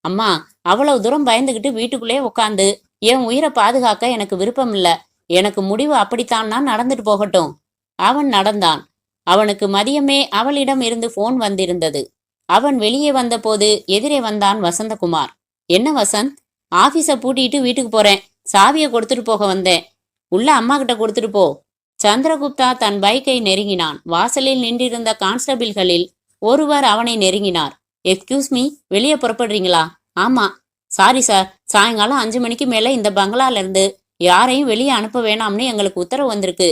அம்மா, அவ்வளவு தூரம் பயந்துகிட்டு வீட்டுக்குள்ளே உட்காந்து என் உயிரை பாதுகாக்க எனக்கு விருப்பம் இல்ல. எனக்கு முடிவு அப்படித்தான்னா நடந்துட்டு போகட்டும். அவன் நடந்தான். அவனுக்கு மதியமே அவளிடம் இருந்து போன் வந்திருந்தது. அவன் வெளியே வந்தபோது எதிரே வந்தான் வசந்தகுமார். என்ன வசந்த்? ஆபீஸ பூட்டிட்டு வீட்டுக்கு போறேன். சாவியை கொடுத்துட்டு போக வந்தேன். உள்ள அம்மா கிட்ட கொடுத்துட்டு போ. சந்திரகுப்தா தன் பைக்கை நெருங்கினான். வாசலில் நின்றிருந்த கான்ஸ்டபிள்களில் ஒருவர் அவனை நெருங்கினார். எக்ஸ்கியூஸ் மீ, வெளியே புறப்படுறீங்களா? ஆமா. சாரி சார், சாயங்காலம் 5 மணிக்கு மேல இந்த பங்களால இருந்து யாரையும் வெளியே அனுப்ப வேணாம்னு எங்களுக்கு உத்தரவு வந்திருக்கு.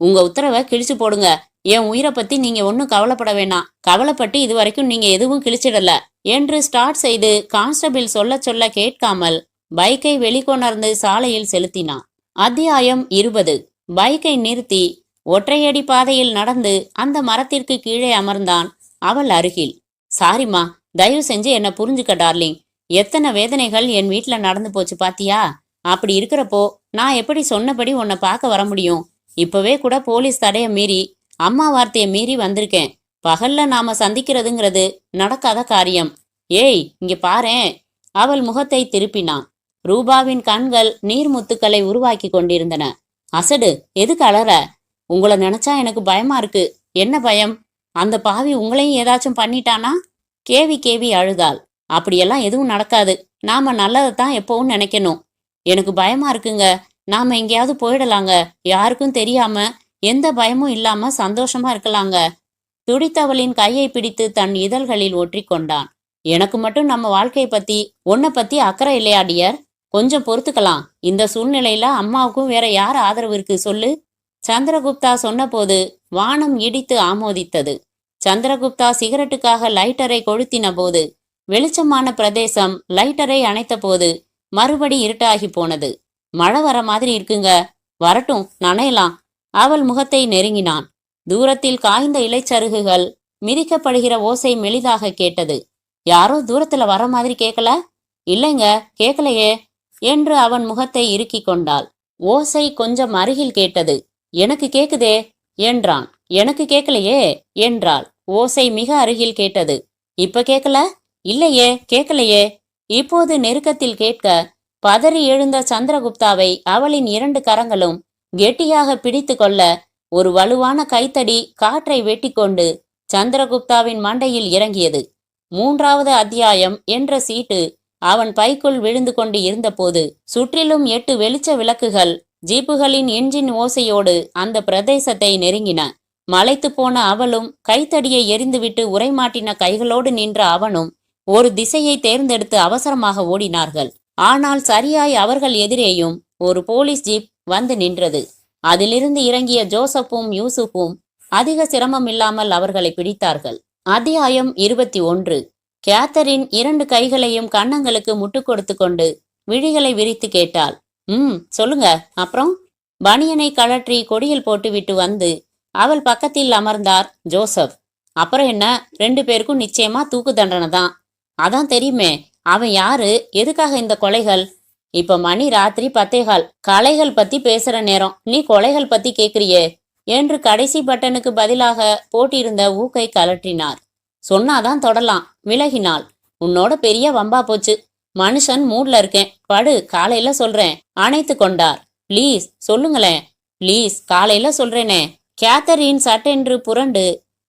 உங்க உத்தரவை கிழிச்சு போடுங்க. என் உயிரை பத்தி நீங்க ஒன்னும் கவலைப்பட வேணாம். கவலைப்பட்டு இது வரைக்கும் நீங்க எதுவும் கிழிச்சிடல என்று ஸ்டார்ட் செய்து கான்ஸ்டபிள் சொல்ல சொல்ல கேட்காமல் பைக்கை வெளிக்கொணர்ந்து சாலையில் செலுத்தினான். அத்தியாயம் 20. பைக்கை நிறுத்தி ஒற்றையடி பாதையில் நடந்து அந்த மரத்திற்கு கீழே அமர்ந்தான் அவள் அருகில். சாரிம்மா, தயவு செஞ்சு என்ன புரிஞ்சுக்க டார்லிங். எத்தனை வேதனைகள் என் வீட்டுல நடந்து போச்சு பாத்தியா? அப்படி இருக்கிறப்போ நான் எப்படி சொன்னபடி உன்னை பார்க்க வர முடியும்? இப்பவே கூட போலீஸ் தடைய மீறி, அம்மா வார்த்தையை மீறி வந்திருக்கேன். பகல்ல நாம சந்திக்கிறதுங்கிறது நடக்காத காரியம். ஏய், இங்க பாரேன். அவள் முகத்தை திருப்பினான். ரூபாவின் கண்கள் நீர்முத்துக்களை உருவாக்கி கொண்டிருந்தன. அசடு, எதுக்கு அலற? உங்களை நினைச்சா எனக்கு பயமா இருக்கு. என்ன பயம்? அந்த பாவி உங்களையும் ஏதாச்சும் பண்ணிட்டானா? கேவி கேவி அழுதாள். அப்படியெல்லாம் எதுவும் நடக்காது. நாம நல்லதைத்தான் எப்பவும் நினைக்கணும். எனக்கு பயமா இருக்குங்க. நாம எங்கேயாவது போயிடலாங்க. யாருக்கும் தெரியாம, எந்த பயமும் இல்லாம சந்தோஷமா இருக்கலாங்க. துடித்தவளின் கையை பிடித்து தன் இதழ்களில் ஒற்றி கொண்டான். எனக்கு மட்டும் நம்ம வாழ்க்கையை பத்தி, உன்னை பத்தி அக்கறை இல்லையா டியர்? கொஞ்சம் பொறுத்துக்கலாம். இந்த சூழ்நிலையில அம்மாவுக்கும் வேற யார் ஆதரவு இருக்கு சொல்லு? சந்திரகுப்தா சொன்னபோது வானம் இடித்து ஆமோதித்தது. சந்திரகுப்தா சிகரெட்டுக்காக லைட்டரை கொளுத்தின போது, வெளிச்சமான பிரதேசம் லைட்டரை அணைத்த போது மறுபடி இருட்டாகி போனது. மழை வர மாதிரி இருக்குங்க, வரட்டும், நனையலாம். அவள் முகத்தை நெருங்கினான். தூரத்தில் காய்ந்த இலைச்சருகுகள் மிதிக்கப்படுகிற ஓசை மெலிதாக கேட்டது. யாரோ தூரத்துல வர மாதிரி கேட்கல? இல்லைங்க, கேட்கலையே என்று அவன் முகத்தை இறுக்கி கொண்டாள். ஓசை கொஞ்சம் அருகில் கேட்டது. எனக்கு கேக்குதே என்றான். எனக்கு கேட்கலையே என்றாள். ஓசை மிக அருகில் கேட்டது. இப்ப கேட்கல? இல்லையே, கேட்கலையே. இப்போது நெருக்கத்தில் கேட்க பதறி எழுந்த சந்திரகுப்தாவை அவளின் 2 கரங்களும் கெட்டியாக பிடித்து கொள்ள ஒரு வலுவான கைத்தடி காற்றை வெட்டி கொண்டு சந்திரகுப்தாவின் மண்டையில் இறங்கியது. 3வது அத்தியாயம் என்ற சீட்டு அவன் பைக்குள் விழுந்து கொண்டு இருந்தபோது சுற்றிலும் 8 வெளிச்ச விளக்குகள் ஜீப்புகளின் என்ஜின் ஓசையோடு அந்த பிரதேசத்தை நெருங்கின. மலைத்து போன அவளும் கைத்தடியை எரிந்துவிட்டு உரைமாட்டின கைகளோடு நின்ற அவனும் ஒரு திசையை தேர்ந்தெடுத்து அவசரமாக ஓடினார்கள். ஆனால் சரியாய் அவர்கள் எதிரேயும் ஒரு போலீஸ் ஜீப் வந்து நின்றது. அதிலிருந்து இறங்கிய ஜோசப்பும் யூசுப்பும் அதிக சிரமம் இல்லாமல் அவர்களை பிடித்தார்கள். அத்தியாயம் 21. கேத்தரின் 2 கைகளையும் கன்னங்களுக்கு முட்டு கொடுத்து கொண்டு விழிகளை விரித்து கேட்டாள். சொல்லுங்க, அப்புறம்? பனியனை கழற்றி கொடியில் போட்டுவிட்டு வந்து அவள் பக்கத்தில் அமர்ந்தார் ஜோசப். அப்புறம் என்ன, 2 பேருக்கும் நிச்சயமா தூக்கு தண்டனை தான். அதான் தெரியுமே. அவன் யாரு, எதுக்காக இந்த கொலைகள்? இப்ப மணி ராத்திரி 10:15. கலைகள் பத்தி பேசுற நேரம், நீ கொலைகள் பத்தி கேக்குறியே என்று கடைசி பட்டனுக்கு பதிலாக போட்டிருந்த ஊக்கை கலற்றினார். சொன்னாதான் தொடலாம். விலகினாள். உன்னோட பெரிய வம்பா போச்சு. மனுஷன் மூட்ல இருக்கேன், படு, காலையில சொல்றேன். அணைத்து கொண்டார். ப்ளீஸ் சொல்லுங்களேன், ப்ளீஸ், காலையில சொல்றேனே. கேத்தரின் சட்டென்று புரண்டு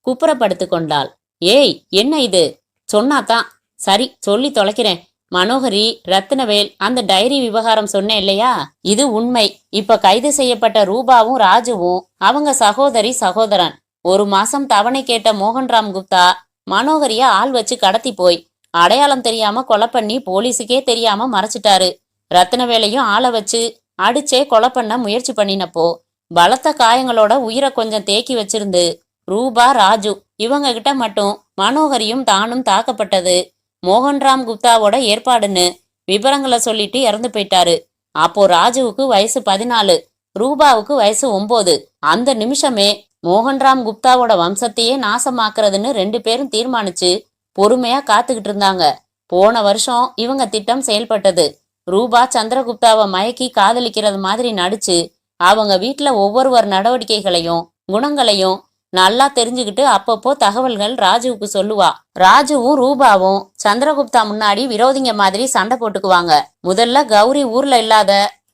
குப்புறப்படுத்து கொண்டாள். ஏய், என்ன இது? சொன்னாதான். சரி, சொல்லி தொலைக்கிறேன். மனோகரி, ரத்னவேல், அந்த டைரி விவகாரம் சொன்னேன் இல்லையா? இது உண்மை. இப்ப கைது செய்யப்பட்ட ரூபாவும் ராஜுவும் அவங்க சகோதரி சகோதரன். 1 மாசம் தவணை கேட்ட மோகன்ராம் குப்தா மனோகரிய ஆள் வச்சு கடத்தி போய் அடையாளம் தெரியாம கொலை பண்ணி போலீஸுக்கே தெரியாம மறைச்சிட்டாரு. ரத்னவேலையும் ஆளை வச்சு அடிச்சே கொலை பண்ண முயற்சி பண்ணினப்போ பலத்த காயங்களோட உயிரை கொஞ்சம் தேக்கி வச்சிருந்து ரூபா, ராஜு இவங்க கிட்ட மட்டும் மனோகரியும் தானும் தாக்கப்பட்டது மோகன்ராம் குப்தாவோட ஏற்பாடுன்னு விபரங்களை சொல்லிட்டு இறந்து போயிட்டாரு. அப்போ ராஜுவுக்கு வயசு 14, ரூபாவுக்கு வயசு 9. அந்த நிமிஷமே மோகன்ராம் குப்தாவோட வம்சத்தையே நாசமாக்குறதுன்னு 2 பேரும் தீர்மானிச்சு பொறுமையா காத்துக்கிட்டு இருந்தாங்க. போன வருஷம் இவங்க திட்டம் செயல்பட்டது. ரூபா சந்திரகுப்தாவை மயக்கி காதலிக்கிறது மாதிரி நடிச்சு அவங்க வீட்டுல ஒவ்வொருவர் நடவடிக்கைகளையும் குணங்களையும் நல்லா தெரிஞ்சுக்கிட்டு அப்பப்போ தகவல்கள் ராஜுவுக்கு சொல்லுவா. ராஜுவும் ரூபாவும் சந்திரகுப்தா முன்னாடி விரோதிங்க மாதிரி சண்டை போட்டுக்குவாங்க. முதல்ல கௌரி ஊர்ல இல்லாத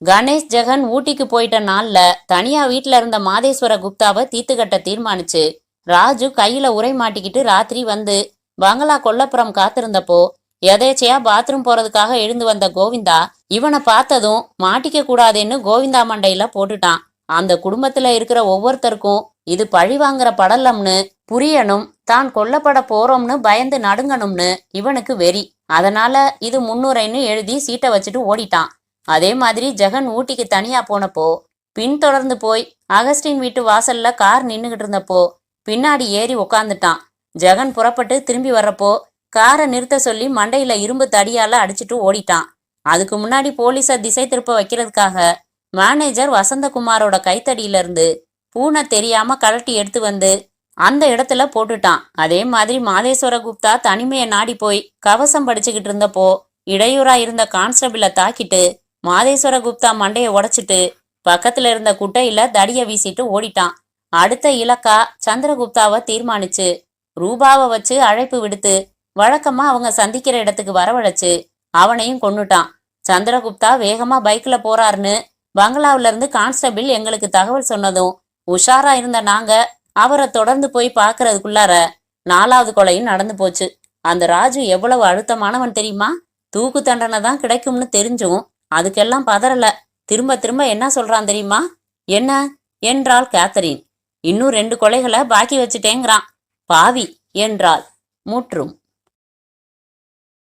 கணேஷ் ஜெகன் ஊட்டிக்கு போயிட்ட நாள்ல தனியா வீட்டுல இருந்த மாதேஸ்வர குப்தாவை தீர்த்துக்கட்ட தீர்மானிச்சு ராஜு கையில உரை மாட்டிக்கிட்டு ராத்திரி வந்து பங்களா கொல்லப்புறம் காத்திருந்தப்போ எதேச்சையா பாத்ரூம் போறதுக்காக எழுந்து வந்த கோவிந்தா இவனை பார்த்ததும் மாட்டிக்க கூடாதுன்னு கோவிந்தா மண்டையில போட்டுட்டான். அந்த குடும்பத்துல இருக்கிற ஒவ்வொருத்தருக்கும் இது பழி வாங்குற படலம்னு புரியணும், தான் கொல்லப்பட போறோம்னு பயந்து நடுங்கணும்னு இவனுக்கு வெறி. அதனால இது முன்னுரைன்னு எழுதி சீட்டை வச்சுட்டு ஓடிட்டான். அதே மாதிரி ஜெகன் ஊட்டிக்கு தனியா போனப்போ பின்தொடர்ந்து போய் அகஸ்டின் வீட்டு வாசல்ல கார் நின்னுகிட்டு இருந்தப்போ பின்னாடி ஏறி உக்காந்துட்டான். ஜெகன் புறப்பட்டு திரும்பி வர்றப்போ காரை நிறுத்த சொல்லி மண்டையில இரும்பு தடியால அடிச்சுட்டு ஓடிட்டான். அதுக்கு முன்னாடி போலீஸை திசை திருப்ப வைக்கிறதுக்காக மேனேஜர் வசந்தகுமாரோட கைத்தடியில இருந்து பூனை தெரியாம கழட்டி எடுத்து வந்து அந்த இடத்துல போட்டுட்டான். அதே மாதிரி மாதேஸ்வர குப்தா தனிமையை நாடி போய் கவசம் படிச்சுக்கிட்டு இருந்தப்போ இடையூறா இருந்த கான்ஸ்டபிளை தாக்கிட்டு மாதேஸ்வர குப்தா மண்டையை உடைச்சிட்டு பக்கத்துல இருந்த குட்டையில தடிய வீசிட்டு ஓடிட்டான். அடுத்த இலக்கா சந்திரகுப்தாவை தீர்மானிச்சு ரூபாவை வச்சு அழைப்பு விடுத்து வழக்கமா அவங்க சந்திக்கிற இடத்துக்கு வரவழைச்சு அவனையும் கொன்னுட்டான். சந்திரகுப்தா வேகமா பைக்ல போறாருன்னு பங்களாவில இருந்து கான்ஸ்டபிள் எங்களுக்கு தகவல் சொன்னதும் உஷாரா இருந்த நாங்க அவரை தொடர்ந்து போய் பாக்குறதுக்குள்ளார 4வது கொலையும் நடந்து போச்சு. அந்த ராஜு எவ்வளவு அழுத்தமானவன் தெரியுமா? தூக்கு தண்டனை தான் கிடைக்கும்னு தெரிஞ்சும் அதுக்கெல்லாம் பதறல. திரும்ப திரும்ப என்ன சொல்றான் தெரியுமா? என்ன என்றாள் கேத்தரின். இன்னும் 2 கொலைகளை பாக்கி வச்சுட்டேங்கிறான். பாவி என்றாள். முற்றும்.